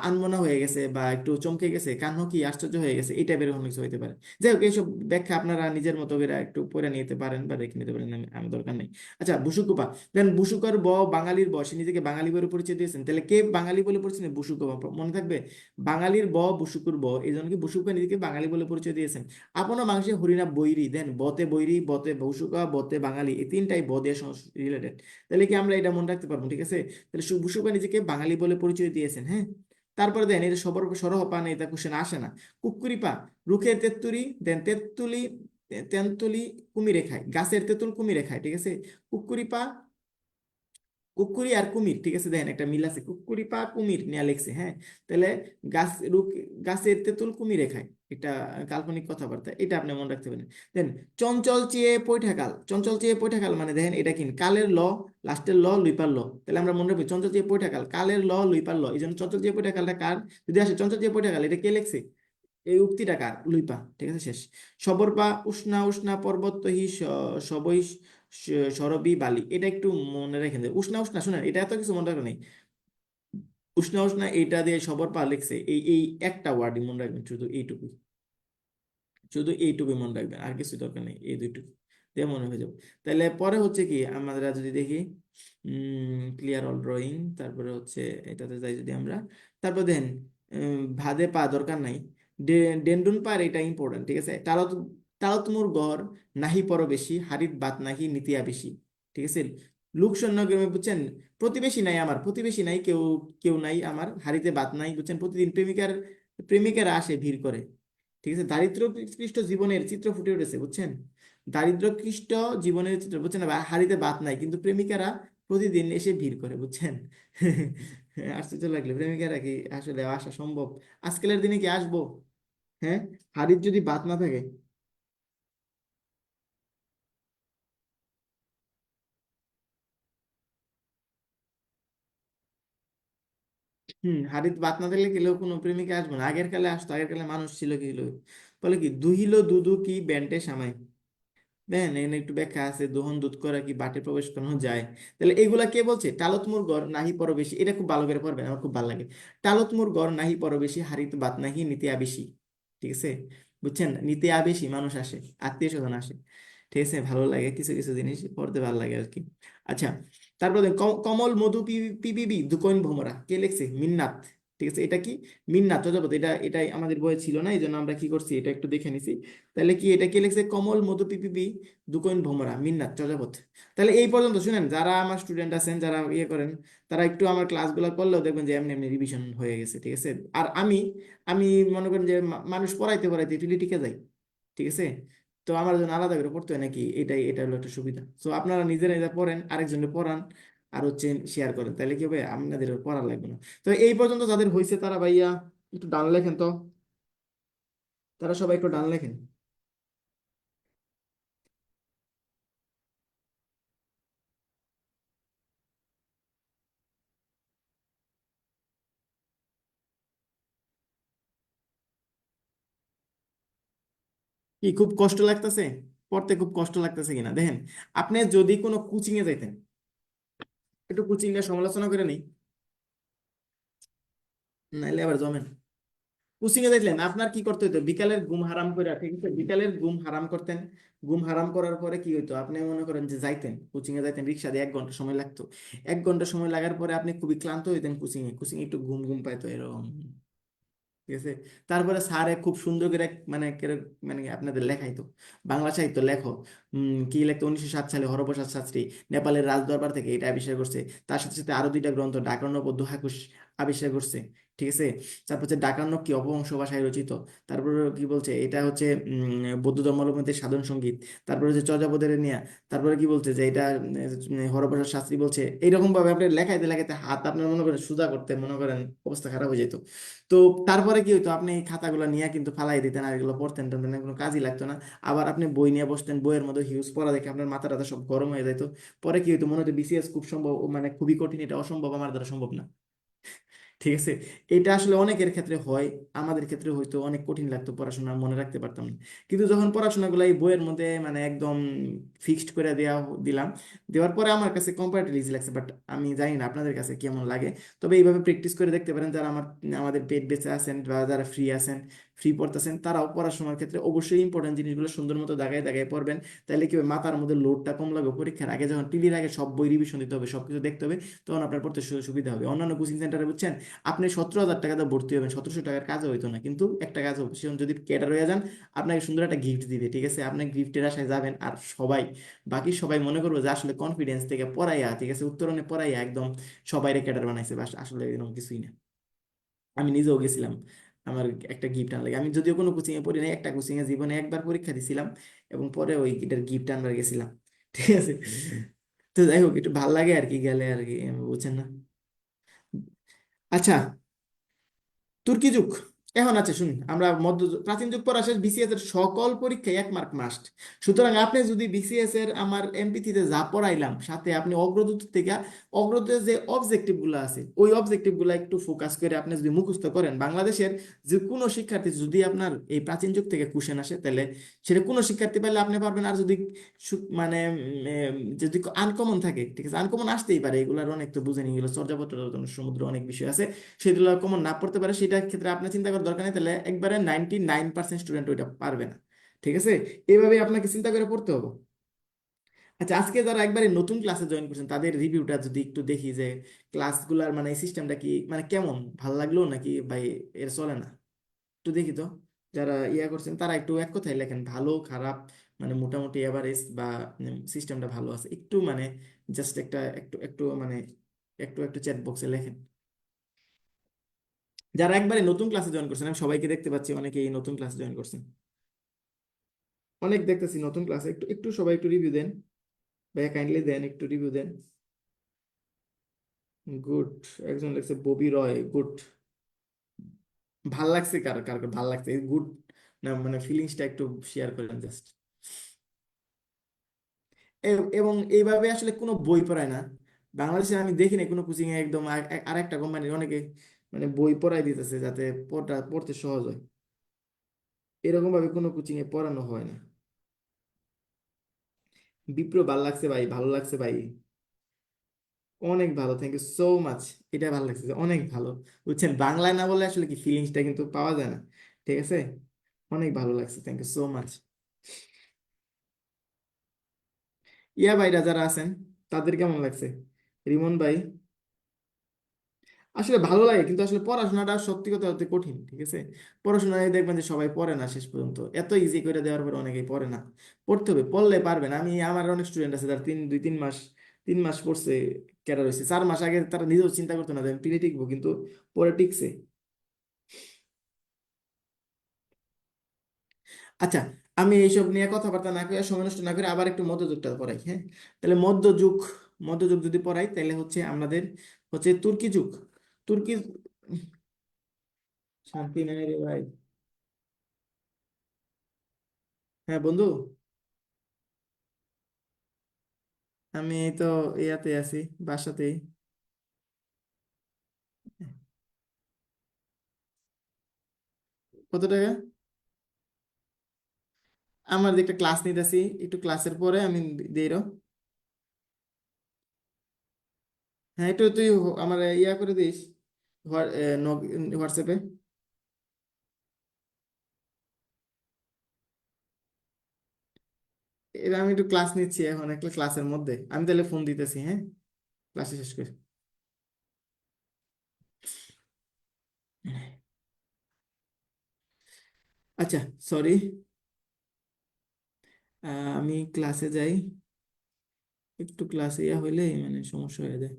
আনমনা হয়ে গেছে বা একটু চমকে গেছে, কানহ কি আশ্চর্য হয়ে গেছে, এই টাইপের কোনো কিছু হইতে পারে। যাই হোক, এইসব ব্যাখ্যা আপনারা নিজের মতো করে একটু পড়ে নিতে পারেন বা রেখে নিতে পারেন, আমি দরকার নেই। আচ্ছা, বুসুকুপা। দেন বুসুকার বাঙালির সে নিজেকে বাঙালি বলে পরিচয় দিয়েছেন, তাহলে কে বাঙালি বলে পরিচয়? বুসুকুপা, মনে থাকবে। বাঙালির বুসুকুর এই জন্য কি বুসুকুপা নিজেকে বাঙালি বলে পরিচয় দিয়েছেন। আপনা মাংসে হরিণা বৈরি, দেন বতে বৈরি, বতে বসুকা, বতে বাঙালি, এই তিনটাই ব দিয়ে রিলেটেড। তাহলে কি আমরা এটা মনে রাখতে পারবো, ঠিক আছে। তাহলে বুসুকা নিজেকে বাঙালি বলে পরিচয় দিয়েছেন, হ্যাঁ। তারপরে দেন এটা সবর সরহ পান, এটা কোশ্চেন আসে না। কুকুরিপা, রুখের তেত্তুরি, দেন তেঁতুলি, তেন্তুলি কুমিরে খায়, গাছের তেঁতুল কুমিরে খায়, ঠিক আছে। কুকুরিপা, কুকুরি আর কুমির, ঠিক আছে, দেখেন একটা মিল আছে, কুকুরি পা কুমির নিয়ে লেখছে, হ্যাঁ। তাহলে গাছ গাছের তেঁতুল কুমিরে খায়, এটা কাল্পনিক কথাবার্তা, এটা আপনি মনে রাখতে পারেন। দেন চঞ্চল চেয়ে পৈঠাকাল, চঞ্চল চেয়ে পৈঠাকাল মানে দেখেন এটা কি কালের ল, লাস্টের ল লুইপার ল। তাহলে আমরা মনে রাখবো চঞ্চল চেয়ে পৈঠাকাল কালের ল লুইপার ল, এই জন্য চঞ্চল চেয়ে পৈঠাকালটা কার? যদি আসে চঞ্চল চেয়ে পৈঠাকাল, এটা কে লেখছে? এই উক্তিটা কার? লুইপা, ঠিক আছে, শেষ। সবরপা উষ্ণা উষ্ণা পর্বত হি সবই সরবি বালি, এটা একটু মনে রেখে দেয়। উষ্ণা উষ্ণা শুনেন, এটা এত কিছু মনে রাখা নেই। উষ্ণা উষ্ণা এটা দিয়ে সবরপা লিখছে, এই এই একটা ওয়ার্ডই মনে রাখবেন, শুধু এইটুকু, শুধু এইটুকুই মনে রাখবেন, আর কিছু দরকার নেই, এই দুইটুকু দিয়ে মনে হয়ে যাবে। তাহলে পরে হচ্ছে কি আমরা যদি দেখি ক্লিয়ার অল ড্রয়িং, তারপরে হচ্ছে এটাতে যাই যদি আমরা, তারপর দেখেন ভাদে পা দরকার নাই, ডেন্ডুন পার, এটা ইম্পর্টেন্ট, ঠিক আছে। তালত, তালত মোর গড় নাহি পর বেশি, হারিত বাত নাহি নিতিয়া বেশি, ঠিক আছে। লোক সৈন্য গ্রামে, বুঝছেন, প্রতিবেশী নাই আমার, প্রতিবেশী নাই, কেউ কেউ নাই আমার, হারিতে বাত নাই, বুঝছেন, প্রতিদিন প্রেমিকারা আসে ভিড় করে, ঠিক আছে। দারিদ্র ক্লিষ্ট জীবনের চিত্র ফুটে উঠেছে, বুঝছেন। দারিদ্র ক্লিষ্ট জীবনের চিত্র, বুঝছেন, হাড়িতে ভাত নাই কিন্তু প্রেমিকারা প্রতিদিন এসে ভিড় করে, বুঝছেন। আশ্চর্য লাগলো, প্রেমিকারা কি আসলে আসা সম্ভব? আজকালের দিনে কি আসবো? হ্যাঁ, হাড়ির যদি ভাত না থাকে। হাড়িতে ভাত না থাকলে কেউ কোনো প্রেমিকা আসবো না। আগের কালে আসতো, আগের কালে মানুষ ছিল কি হলো, বলে কি দুহিল দুদু কি ব্যান্টে সামাই। দেখেন এখানে একটু ব্যাখ্যা আছে, দোহন দুধ করা কি বাটে প্রবেশ করানো যায়। তাহলে এগুলা কে বলছে? টালত মোর গড় নাহি পরবেশী, এটা খুব ভালো করে পড়বেন, আমার খুব ভালো লাগে। টালত মোর গড় নাহি পরবেশী, হারিত বাত নাহি নিতে আবেশী, ঠিক আছে। বুঝছেন, নিতে আবেশী মানুষ আসে, আত্মীয় স্বজন আসে, ঠিক আছে। ভালো লাগে কিছু কিছু জিনিস পড়তে, ভালো লাগে আর কি। আচ্ছা, তারপর দেখেন, কমল মধু পিবিবি দুকৈন ভোমরা, কে লিখছে? মিন্নাত, ঠিক আছে, এটা কি মিন্নাত চর্যাপদ, এটাই আমাদের বইয়ে ছিল না, এই জন্য আমরা কি করছি এটা একটু দেখে নিছি। তাহলে কি এটা কি লিখছে, কমল মধু পিপিপি দুকোন ভোমরা মিন্নাত চর্যাপদ। তাহলে এই পর্যন্ত শুনেন, যারা আমার স্টুডেন্ট আছেন যারা ইয়ে করেন, তারা একটু আমার ক্লাসগুলো করলেও দেখবেন যে এমনি এমনি রিভিশন হয়ে গেছে, ঠিক আছে। আর আমি আমি মনে করেন যে মানুষ পড়াইতে পড়াইতে একটু টিকে যাই, ঠিক আছে। তো আমার জন্য আলাদা করে পড়তে হয় নাকি, এটা হলো একটা সুবিধা। তো আপনারা নিজেরা নিজেরা পড়েন, আরেকজনকে পড়ান, আর হচ্ছে শেয়ার করেন, তাহলে কি হবে, আপনাদের আর পড়া লাগবে না। তো এই পর্যন্ত যাদের হয়েছে তারা ভাইয়া একটু ডান লেখেন তো, তারা সবাই একটু ডান লেখেন। কি খুব কষ্ট লাগতেছে, পড়তে খুব কষ্ট লাগতেছে কিনা দেখেন। আপনি যদি কোনো কোচিং এ যাইতেন, একটু কোচিং নিয়ে সমালোচনা করে নেই, নাইলে আবার জমেন। কোচিং এ দেখলেন আপনার কি করতে হতো, বিকালের ঘুম হারাম করে, ঠিক আছে, বিকালের ঘুম হারাম করতেন। ঘুম হারাম করার পরে কি হইতো, আপনি মনে করেন যে যাইতেন কোচিং এ, যাইতেন রিক্সা দিয়ে 1 ঘন্টা সময় লাগতো। 1 ঘন্টা সময় লাগার পরে আপনি খুবই ক্লান্ত হইতেন, কোচিং এ একটু ঘুম ঘুম পাইতো এরকম, ঠিক আছে। তারপরে স্যারে খুব সুন্দর করে মানে কি আপনাদের লেখাইতো, বাংলা সাহিত্য লেখো। কি লিখতো, 1907 সালে হরপ্রসাদ শাস্ত্রী নেপালের রাজদরবার থেকে এটা আবিষ্কার করছে। তার সাথে সাথে আরো 2টা গ্রন্থ ডাকর্ণব ও দোহাকুশ আবিষ্কার করছে, ঠিক আছে। তারপর হচ্ছে ডাকর্ণব কি অপভ্রংশ ভাষায় রচিত। তারপর কি বলছে, এটা হচ্ছে বৌদ্ধ ধর্মাবলম্বীদের সাধন সঙ্গীত। তারপর হচ্ছে চর্যাপদের নিয়া। তারপরে কি বলছে যে এটা হরপ্রসাদ শাস্ত্রী বলছে, এইরকম ভাবে আপনি লেখাইতে লেখাইতে হাত আপনার মনে করেন সোজা করতে মনে করেন অবস্থা খারাপ হয়ে যেত। তো তারপরে কি হইতো, আপনি এই খাতাগুলো নিয়ে কিন্তু ফালাই দিতেন, আর এগুলো পড়তেন টড়তেন না, কোনো কাজই লাগতো না। আবার আপনি বই নিয়ে বসতেন, বইয়ের মধ্যে হিউজ পড়া দেখে আপনার মাথা টাথা সব গরম হয়ে যেত। পরে কি হইতো, মনে হতো বিসিএস খুব সম্ভব, মানে খুবই কঠিন, এটা অসম্ভব, আমার দ্বারা সম্ভব না, ঠিক আছে। এটা আসলে অনেকের ক্ষেত্রে হয়, আমাদের ক্ষেত্রে হয়তো অনেক কঠিন লাগতো, পড়াশোনা মনে রাখতে পারতাম না। কিন্তু যখন পড়াশোনাগুলো এই বইয়ের মধ্যে মানে একদম ফিক্সড করে দিলাম, দেওয়ার পরে আমার কাছে কম্পারেটিভলি ইজি লাগছে। বাট আমি জানি না আপনাদের কাছে কেমন লাগে। তবে এইভাবে প্র্যাকটিস করে দেখতে পারেন, যারা আমাদের পেড বেঁচে আছেন বা যারা ফ্রি আছেন, ফ্রি পড়তেছেন, তারাও পড়াশোনার ক্ষেত্রে অবশ্যই ইম্পর্টেন্ট জিনিসগুলো সুন্দর মতো দাগায় দাগায় পড়বেন। তাহলে কি হবে, মাথার মধ্যে লোডটা কম লাগবে। পরীক্ষার আগে যখন টিভির আগে সব বই রিভিশন দিতে হবে, সবকিছু দেখতে হবে, তখন আপনার পড়তে সুবিধা হবে। অন্যান্য কোচিং সেন্টারে বুঝছেন, আপনি 17,000 টাকাতে ভর্তি হবেন, 1700 টাকার কাজও হইতো না, কিন্তু একটা কাজ হবে, সে যদি ক্যাডার হয়ে যান, আপনাকে সুন্দর একটা গিফট দিবে, ঠিক আছে। আপনি গিফটের আশায় যাবেন, আর বাকি সবাই মনে করবে যে আসলে কনফিডেন্স থেকে পড়াইয়া, ঠিক আছে, উত্তরণে পড়াইয়া একদম সবাই ক্যাডার বানাইছে, বাস আসলে এরকম কিছুই না। আমি নিজেও গেছিলাম, আমার একটা গিফট আনলাম। আমি যদিও কোনো কোচিং এ পড়ি নাই, একটা কোচিং এ জীবনে একবার পরীক্ষা দিছিলাম, এবং পরে ওই এটার গিফট আনবার গেছিলাম, ঠিক আছে। তো যাই হোক, একটু ভাল লাগে আর কি, গেলে আর কি, বুঝছেন না। আচ্ছা, তুর্কি যুগ এখন আছে, শুনুন, আমরা প্রাচীন যুগ পর আসে, বিসিএস এর সকল পরীক্ষায় 1 মার্ক মাস্ট। সুতরাং আপনি যদি বিসিএস এর আমার এমপিথিতে যা পড়াইলাম, সাথে আপনি অগ্রদূত থেকে অগ্রদূতের যে অবজেক্টিভ গুলো আছে, ওই অবজেক্টিভ গুলো একটু ফোকাস করে আপনি যদি মুখস্থ করেন, বাংলাদেশের যে কোনো শিক্ষার্থী যদি আপনার এই প্রাচীন যুগ থেকে কোশ্চেন আসে, তাহলে সেটা কোনো শিক্ষার্থী পারলে আপনি পারবেন। আর যদি মানে যদি আনকমন থাকে, ঠিক আছে, আনকমন আসতেই পারে, এগুলার অনেক তো বুঝে নিয়ে গেলো, চর্যাপত্র সমুদ্র অনেক বিষয় আছে, সেগুলো কমন না পড়তে পারে, সেটার ক্ষেত্রে আপনার চিন্তা করার দরকার নেই, তাহলে একবারে 99% স্টুডেন্ট ওইটা পারবে না, ঠিক আছে। এইভাবে আপনাকে চিন্তা করে পড়তে হবে। আচ্ছা, আজকে যারা একবারে নতুন ক্লাসে জয়েন করছেন, তাদের রিভিউটা যদি একটু দেখি যে ক্লাসগুলার মানে সিস্টেমটা কি, মানে কেমন, ভাল লাগলো নাকি ভাই এর চলে না, একটু দেখি তো। যারা ইয়া করছেন তারা একটু এক কথায় লেখেন, ভালো খারাপ, মানে মোটামুটি এভারেজ, বা সিস্টেমটা ভালো আছে একটু, মানে জাস্ট একটা একটু একটু মানে একটু একটু চ্যাট বক্সে লেখেন। যারা একবারে নতুন ক্লাসে জয়েন করছেন, আমি সবাইকে দেখতে পাচ্ছি, অনেকেই নতুন ক্লাসে জয়েন করছেন, অনেক দেখতেছি নতুন ক্লাসে, একটু একটু সবাই একটু রিভিউ দেন, ভাইয়া কাইন্ডলি দেন, একটু রিভিউ দেন। গুড, একজন লিখছে ববি রয়, গুড। ভাল লাগছে, কার কার কার ভাল লাগছে গুড, না মানে ফিলিংসটা একটু শেয়ার করেন জাস্ট। এবং এইভাবে আসলে কোনো বই পড়ায় না বাংলাদেশে, আমি দেখি না কোনো কোচিং এ একদম আর একটা কোম্পানির অনেকে মানে বই পড়াই দিতেছে যাতে পড়তে সহজ হয়, এরকম ভাবে কোনো কোচিং এ পড়ানো হয় না। বিপ্র ভাল লাগছে ভাই, ভালো লাগছে ভাই, অনেক ভালো, থ্যাংক ইউ সো মাচ। এটা ভালো লাগছে যে অনেক ভালো, বুঝছেন, বাংলায় না বলে আসলে কি ফিলিংসটা কিন্তু পাওয়া যায় না, ঠিক আছে। অনেক ভালো লাগছে, থ্যাংক ইউ সো মাচ। ইয়া ভাইরা যারা আছেন, তাদের কেমন লাগছে, রিমন ভাই? আসলে ভালো লাগে, কিন্তু আসলে পড়াশোনাটা সত্যি কথা বলতে কঠিন, ঠিক আছে। পড়াশোনায় দেখবেন যে সবাই পড়ে না শেষ পর্যন্ত, এত ইজি করে দেওয়ার পর অনেকেই পড়ে না। পড়তে হবে, পড়লে পারবেন। আমি আমার অনেক স্টুডেন্ট আছে যারা 3 2 3 মাস 3 মাস পড়ছে, ক্যাডার হয়েছে 4 মাস আগে, তারা নিজেও চিন্তা করতো না যে আমি পিড়ে টিকবো, কিন্তু পরে টিকছে। আচ্ছা, আমি এইসব নিয়ে কথাবার্তা না করে, সময় নষ্ট না করে আবার একটু মধ্যযুগটা পড়াই, হ্যাঁ। তাহলে মধ্যযুগ, মধ্যযুগ যদি পড়াই তাহলে হচ্ছে আমাদের হচ্ছে তুর্কি যুগ। তুর্কি, শান্তি নাই রে ভাই। হ্যাঁ বন্ধু, আমি এই তো ইয়াতে আছি, বাসাতেই। কত টাকা? আমার যে একটা ক্লাস নিতেছি, একটু ক্লাসের পরে আমি দিয়ে দাও। হ্যাঁ, একটু তুই আমার ইয়া করে দিস, হোয়াটসঅ্যাপে। এবার আমি একটু ক্লাস নিচ্ছি এখন, একটা ক্লাসের মধ্যে আমি তাহলে ফোন দিতেছি, হ্যাঁ, ক্লাসে শেষ করে। আচ্ছা, সরি, আমি ক্লাসে যাই, একটু ক্লাসে ইয়া হইলে মানে সমস্যা হয়ে যায়।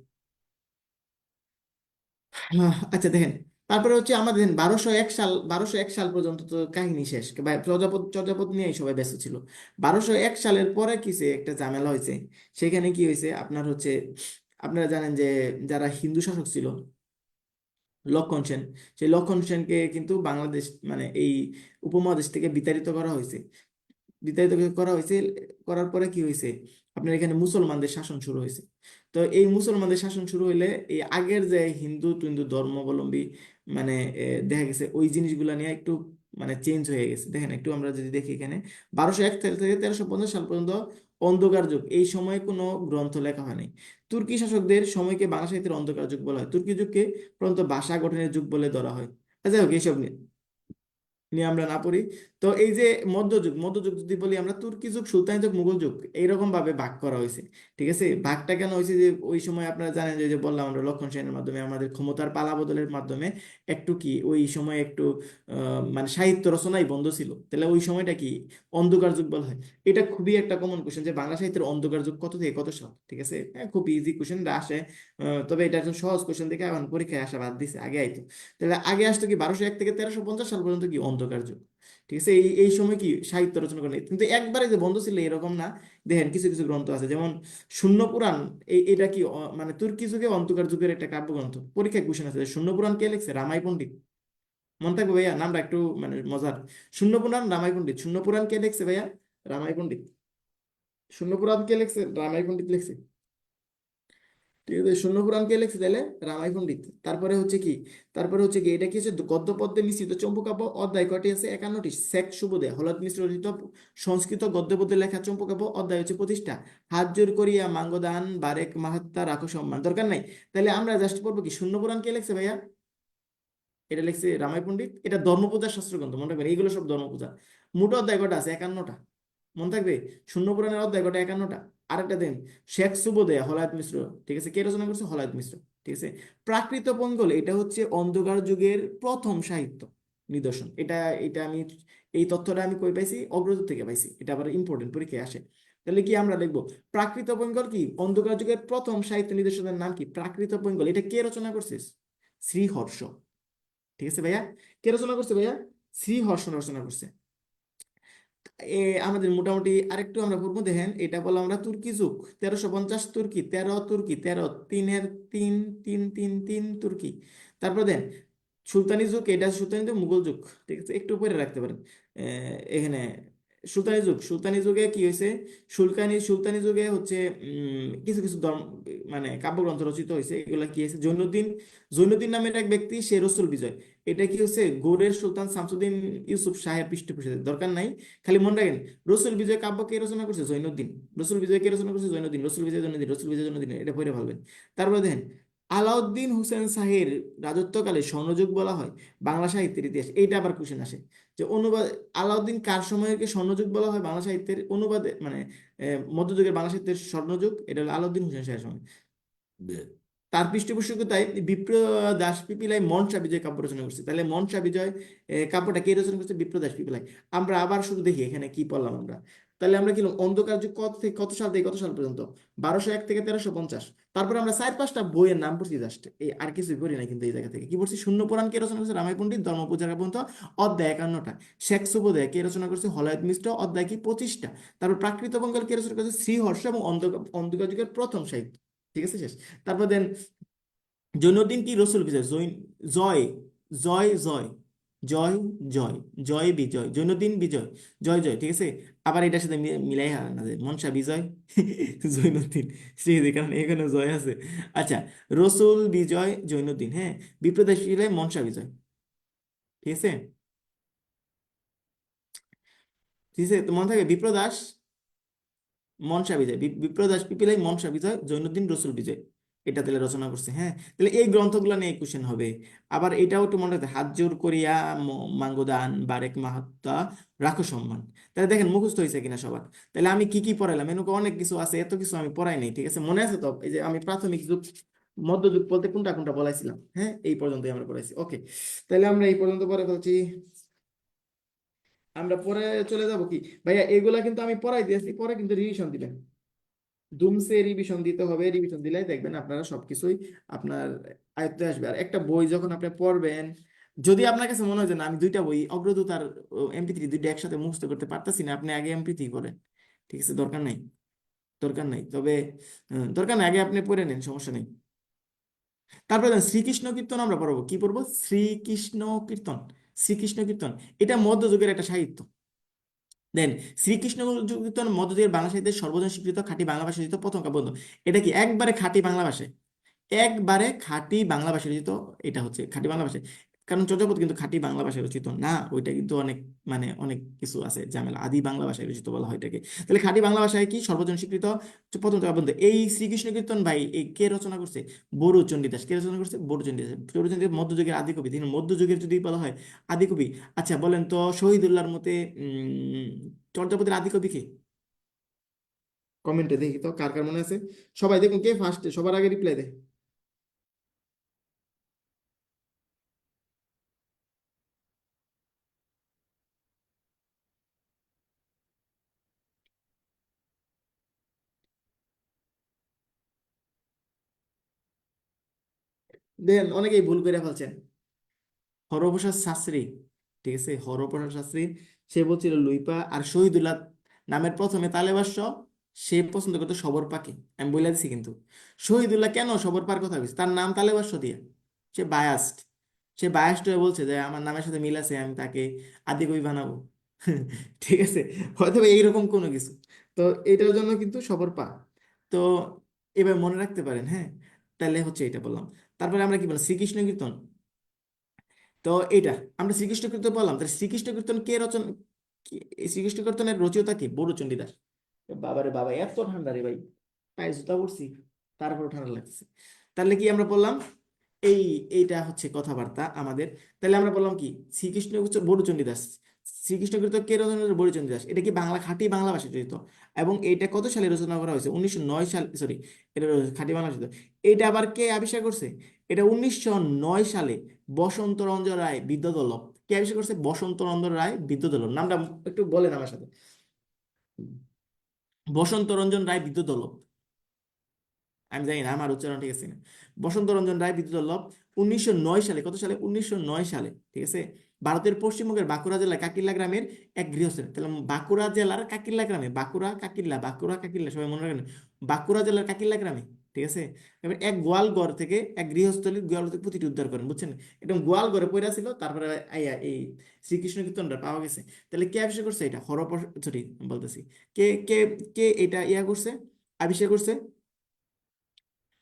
আচ্ছা দেখেন, তারপরে হচ্ছে আমাদের দেখেন 1201 সাল, 1201 সাল পর্যন্ত তো কাহিনী শেষ, বা চর্যাপদ চর্যাপদ নিয়েই সবাই ব্যস্ত ছিল। 1201 সালের পরে কিছু একটা ঝামেলা হয়েছে। সেখানে কি হয়েছে আপনার হচ্ছে, আপনারা জানেন যে যারা হিন্দু শাসক ছিল, লক্ষণ সেন, সেই লক্ষণ সেনকে কিন্তু বাংলাদেশ মানে এই উপমহাদেশ থেকে বিতাড়িত করা হয়েছে। বিতাড়িত করা হয়েছে, করার পরে কি হয়েছে, আপনার এখানে মুসলমানদের শাসন শুরু হয়েছে। তো এই মুসলমানদের শাসন শুরু হইলে এই আগের যে হিন্দু হিন্দু ধর্মাবলম্বী মানে দেখা গেছে ওই জিনিসগুলো নিয়ে একটু মানে চেঞ্জ হয়ে গেছে। দেখেন একটু আমরা যদি দেখি এখানে 1201 সাল থেকে 1350 সাল পর্যন্ত অন্ধকার যুগ, এই সময়ে কোনো গ্রন্থ লেখা হয়নি। তুর্কি শাসকদের সময়কে বাংলা সাহিত্যের অন্ধকার যুগ বলা হয়, তুর্কি যুগকে প্রধানত ভাষা গঠনের যুগ বলে ধরা হয়। যাই হোক, এইসব নিয়ে নিয়ে আমরা না পড়ি। তো এই যে মধ্যযুগ, মধ্যযুগ যদি বলি আমরা, তুর্কি যুগ, সুলতানি যুগ, মুঘল যুগ, এইরকম ভাবে ভাগ করা হয়েছে। ঠিক আছে, ভাগটা কেন হয়েছে যে ওই সময় আপনারা জানেন যে, যে বললাম আমরা লক্ষণ সেনের মাধ্যমে আমাদের ক্ষমতার পালা বদলের মাধ্যমে একটু কি ওই সময় একটু মানে সাহিত্য রচনাই বন্ধ ছিল, তাহলে ওই সময়টা কি অন্ধকার যুগ বলা হয়। এটা খুবই একটা কমন কোশ্চেন যে বাংলা সাহিত্যের অন্ধকার যুগ কত থেকে কত সাল, ঠিক আছে। হ্যাঁ, খুব ইজি কোশ্চেন আসে। তবে এটা একজন সহজ কোশ্চেন দেখে এখন পরীক্ষায় আসা বাদ দিছে, আগে আইতো। তাহলে আগে আসতো কি 1201 থেকে 1350 সাল পর্যন্ত কি অন্ধকার যুগ। ঠিক আছে, এই এই সময় কি সাহিত্য রচনা করেন, কিন্তু একবারে যে বন্ধ ছিল এরকম না। দেখেন কিছু কিছু গ্রন্থ আছে, যেমন শূন্য পুরাণ। এটা কি মানে তুর্কি যুগে অন্ধকার যুগের একটা কাব্যগ্রন্থ। পরীক্ষায় কোশ্চেন আছে যে শূন্য পুরাণ কে লিখছে, রামাই পণ্ডিত। মনে থাকবে ভাইয়া, নামটা একটু মানে মজার। শূন্য পুরাণ রামাই পণ্ডিত, শূন্য পুরাণ কে লিখছে ভাইয়া, রামাই পণ্ডিত। শূন্য পুরাণ কে লিখছে, রামাই পণ্ডিত লিখছে। ঠিক আছে, শূন্য পুরাণ কে লিখছে তাহলে, রামাই পণ্ডিত। তারপরে হচ্ছে কি, তারপরে হচ্ছে কি, এটা কি হচ্ছে গদ্য পদ্যে মিশ্রিত চম্পকাব্য, অধ্যায় কয়টি আছে, 51টি। শেখ সুবোধে হলদ মিশ্র রচিত সংস্কৃত গদ্য পদ্যে লেখা চম্পকাব্য, অধ্যায় হচ্ছে 25টা। হাত জোর করিয়া মাঙ্গদান বারেক মাহাত্মা রাখো সম্মান, দরকার নাই। তাহলে আমরা জাস্ট পড়বো কি, শূন্য পুরাণ কে লিখছে ভাইয়া, এটা লিখছে রামাই পণ্ডিত। এটা ধর্মপূজার শাস্ত্রগ্রন্থ, মনে রাখবেন এইগুলো সব ধর্মপূজা। মোট অধ্যায় কয়টা আছে, 51টা। মনে থাকবে, শূন্য পুরাণের অধ্যায় কয়টা, 51টা। আরেকটা দেন, শেখ সুবোধে হলায়ত মিশ্র, ঠিক আছে, কে রচনা করছে, হলায়ত মিশ্র। ঠিক আছে, প্রাকৃত পঙ্গল, এটা হচ্ছে অন্ধকার যুগের প্রথম সাহিত্য নিদর্শন। এটা এটা আমি, এই তথ্যটা আমি কই পাইছি, অগ্রদূত থেকে পাইছি। এটা আবার ইম্পর্টেন্ট, পরীক্ষায় আসে। তাহলে কি আমরা লিখবো, প্রাকৃত পঙ্গল কি অন্ধকার যুগের প্রথম সাহিত্য নিদর্শনের নাম কি, প্রাকৃত পঙ্গল। এটা কে রচনা করছে, শ্রীহর্ষ। ঠিক আছে ভাইয়া, কে রচনা করছে ভাইয়া, শ্রীহর্ষ রচনা করছে। আমাদের মোটামুটি আরেকটু আমরা পড়বো, দেখেন এটা বললাম আমরা তুর্কি যুগ, 1350 তুর্কি, 13 তুর্কি, 13 3-এর 3, 3 3 3 তুর্কি। তারপর দেন সুলতানি যুগ, এটা সুলতানি যুগ, মুঘল যুগ। ঠিক আছে, একটু উপরে রাখতে পারেন এখানে। সুলতানি যুগ, সুলতানি যুগে কি হয়েছে, সুলতানি যুগে হচ্ছে কিছু কিছু ধর্ম মানে কাব্যগ্রন্থ রচিত হয়েছে। এগুলা কি হয়েছে, জৈনুদ্দিন, জৈনুদ্দিন নামের এক ব্যক্তি, সে রসুল বিজয়। এটা কি হচ্ছে, গোরের সুলতান শামসুদ্দিন ইউসুফ শাহের পৃষ্ঠপোষকতা, দরকার নাই। খালি মনে রাখেন, রসুল বিজয় কাব্য কে রচনা করছে, জৈনুদ্দিন। রসুল বিজয় কে রচনা করছে, জৈনুদ্দিন। রসুল বিজয় জৈনুদ্দিন, রসুল বিজয় জৈনুদ্দিন, এটা পড়ে ভাববেন। তারপরে দেখেন, আলাউদ্দিন হুসেন শাহের রাজত্বকালে স্বর্ণযুগ বলা হয় বাংলা সাহিত্যের ইতিহাস। এইটা আবার কোশ্চেন আসে যে অনুবাদ, আলাউদ্দিন কার সময়কে স্বর্ণযুগ বলা হয় বাংলা সাহিত্যের অনুবাদে, মানে মধ্যযুগের বাংলা সাহিত্যের স্বর্ণযুগ, এটা হলো আলাউদ্দিন হুসেন শাহের সময়। তার পৃষ্ঠপোষকতায় বিপ্রদাস পিপিলাই মনসা বিজয় কাব্য রচনা করছে। তাহলে মনসা বিজয় কাব্যটা কে রচনা করছে? বিপ্রদাস পিপিলাই। আমরা আবার শুরু দেখি এখানে কি পড়লাম আমরা। তাহলে আমরা কি লিখলাম? অন্ধকার যুগ কত থেকে কত সাল থেকে কত সাল পর্যন্ত? 1201 থেকে 1350। তারপরে আমরা 4-5টা বইয়ের নাম পড়ছি জাস্ট, এই আর কিছুই পড়ি না। কিন্তু এই জায়গা থেকে কি পড়ছি? শূন্য পুরাণ কে রচনা করছে? রামায় পণ্ডিত, ধর্মপূজার পর্যন্ত, অধ্যায় 51টা। শেখ সুবোধে কে রচনা করছে? হলায়ত মিশ্র, অধ্যায় কি? 25টা। তারপর প্রাকৃত বঙ্গাল কে রচনা করছে? শ্রীহর্ষ এবং অন্ধকার যুগের প্রথম সাহিত্য। ঠিক আছে, শেষ। তারপর দেন জৈনুদ্দিন কি রসুল বিজয়? জয় জয় জয় জয় জয় জয় বিজয়, জৈনুদ্দিন বিজয়, জয় জয়। ঠিক আছে। আবার এটার সাথে মিলাই হয় না যে মনসা বিজয় জৈনুদ্দিন স্মৃতি, কারণ এখানে জয় আছে। আচ্ছা, রসুল বিজয় জৈনুদ্দিন, হ্যাঁ। বিপ্রদাস বিজয় মনসা বিজয়। ঠিক আছে, ঠিক আছে, তো মনে থাকে বিপ্রদাস মনসা বিজয়, বিপ্রদাস পিপিলাই মনসা বিজয়, জৈনুদ্দিন রসুল বিজয়। এটা তাহলে রচনা করছে, হ্যাঁ। তাহলে এই গ্রন্থগুলো নিয়ে কোশ্চেন হবে। আবার এটাও একটু মনে রাখতে, হাত জোর করিয়া মাঙ্গদান বারেক মাহাত্মা রাখো সম্মান। তাহলে দেখেন মুখস্থ হয়েছে কিনা সবার। তাহলে আমি কি কি পড়াইলাম? এরকম অনেক কিছু আছে, এত কিছু আমি পড়াই নাই। ঠিক আছে, মনে আছে তো? এই যে আমি প্রাথমিক যুগ, মধ্যযুগ বলতে কোনটা কোনটা বলাইছিলাম, হ্যাঁ, এই পর্যন্তই আমরা পড়াইছি। ওকে, তাহলে আমরা এই পর্যন্ত পড়ে ফেলছি। আমরা পরে চলে যাব কি ভাইয়া, এগুলা কিন্তু আমি পড়াই দিয়েছি, পরে কিন্তু রিভিশন দিবেন। দুমসে রিভিশন দিতে হবে, রিভিশন দিলে দেখবেন আপনারা সবকিছুই আপনার আয়ত্তে আসবে। আর একটা বই যখন আপনি পড়বেন, যদি আপনার কাছে মনে হয় যে না, আমি দুইটা বই অগ্রদূত আর MP3 দুইটা একসাথে মুখস্থ করতে পারতেছি না, আপনি আগে MP3 করেন। ঠিক আছে, দরকার নাই, দরকার নাই। তবে দরকার নাই, আগে আপনি পড়ে নেন, সমস্যা নেই। তারপরে দেখেন, শ্রীকৃষ্ণ কীর্তন আমরা পড়বো। কি পড়বো? শ্রীকৃষ্ণ কীর্তন। শ্রীকৃষ্ণ কীর্তন এটা মধ্যযুগের একটা সাহিত্য। দেন শ্রীকৃষ্ণ কীর্তন মধ্যযুগের বাংলা সাহিত্যের সর্বজন স্বীকৃত খাঁটি বাংলা ভাষায় রচিত প্রথম কাব্য। এটা কি একবারে খাঁটি বাংলা ভাষায়? একবারে খাঁটি বাংলা ভাষায় রচিত। এটা হচ্ছে খাঁটি বাংলা ভাষায়। কারণ চর্যাপদ কিন্তু খাঁটি বাংলা ভাষায় রচিত না, ওইটা কিন্তু অনেক, মানে অনেক কিছু আছে ঝামেলা। আদি বাংলা ভাষায় রচিত বলা হয় এটাকে। তাহলে খাঁটি বাংলা ভাষায় কি সর্বজন স্বীকৃত প্রথম কাব্য। এই শ্রীকৃষ্ণ কীর্তন ভাই, এই কে রচনা করছে? বড়ু চণ্ডীদাস। কে রচনা করছে? বড়ু চণ্ডীদাস। বড়ু চণ্ডীদাস মধ্যযুগের আদি কবি, তিনি মধ্যযুগের যদি বলা হয় আদি কবি। আচ্ছা বলেন তো, শহীদুল্লাহর মতে চর্যাপদের আদি কবি কে? কমেন্টে দেখি তো কার কার মনে আছে। সবাই দেখুন কে ফার্স্টে, সবার আগে রিপ্লাই দেয়। দেন অনেকেই ভুল করে ফেলছেন। হরপ্রসাদ শাস্ত্রী। ঠিক আছে, হরপ্রসাদ শাস্ত্রী। সে বলছিল লুইপা। আর শহীদুল্লাহ নামের প্রথমে তালেবাস সে পছন্দ করতো সবর পাকে। আমি বলে দিছি কিন্তু। শহীদুল্লাহ কেন সবর পার কথা বলছি? তার নাম তালেবাস দিয়ে। সে বায়াস্ট। সে বায়াস্ট হয়ে বলছে যে আমার নামের সাথে মিল আছে, আমি তাকে আদি কবি বানাবো। ঠিক আছে, হয়তো বা এইরকম কোনো কিছু। তো এটার জন্য কিন্তু সবর পা। তো এবার মনে রাখতে পারেন, হ্যাঁ। তাহলে হচ্ছে এটা বললাম। তারপরে আমরা কি বললাম? শ্রীকৃষ্ণ কীর্তন। তো এইটা আমরা শ্রীকৃষ্ণ কীর্তন বললাম, তাহলে শ্রীকৃষ্ণ কীর্তন কে রচনা? এই শ্রীকৃষ্ণ কীর্তনের রচয়িতা কে? বড়ু চণ্ডীদাস। বাবারে বাবা, এত ঠান্ডা রে ভাই, পায়ে জুতা পরছি, তারপর ঠান্ডা লাগতেছে। তাহলে কি আমরা বললাম? এই এইটা হচ্ছে কথাবার্তা আমাদের। তাহলে আমরা বললাম কি, শ্রীকৃষ্ণ হচ্ছে বড়ু চণ্ডীদাস। শ্রীকৃষ্ণ কীর্তন কে রচনা করেছে? বড়ু চণ্ডীদাস। এটা কি বাংলা, খাঁটি বাংলা ভাষায় রচিত। এবং এটা কত সালে রচনা করা হয়েছে? 1909 সাল, সরি, এটা খাঁটি বাংলা রচিত। এটা আবার কে আবিষ্কার করছে? এটা 1909 সালে বসন্ত রঞ্জন রায় বিদ্যাধর। কে আবিষ্কার করছে? বসন্ত রঞ্জন রায় বিদ্যাধর। নামটা একটু বলেন আমার সাথে। বসন্ত রঞ্জন রায় বিদ্যাধর। আমি জানি না আমার উচ্চারণ ঠিক আছে না। বসন্ত রঞ্জন রায় বিদ্যুৎ 1909 সালে, কত সালে? 1909 সালে। ঠিক আছে। ভারতের পশ্চিমবঙ্গের বাঁকুড়া জেলার কাকিল্লা গ্রামের এক গৃহস্থের। তাহলে বাঁকুড়া জেলার কাকিল্লা গ্রামে, বাঁকুড়া কাকিল্লা, বাঁকুড়া কাকিল্লা, সবাই মনে রাখবেন। বাঁকুড়া জেলার কাকিল্লা গ্রামে। ঠিক আছে। এবার এক গোয়াল ঘর থেকে, এক গৃহস্থলীর গোয়াল থেকে পুঁথিটি উদ্ধার করেন, বুঝছেন? একদম গোয়াল ঘরে পড়ে ছিল, তারপরে আইয়া এই শ্রীকৃষ্ণ কীর্তনটা পাওয়া গেছে। তাহলে কে আবিষ্কার করছে এটা? সরি, বলতেছি, কে কে কে এটা ইয়া করছে, আবিষ্কার করছে?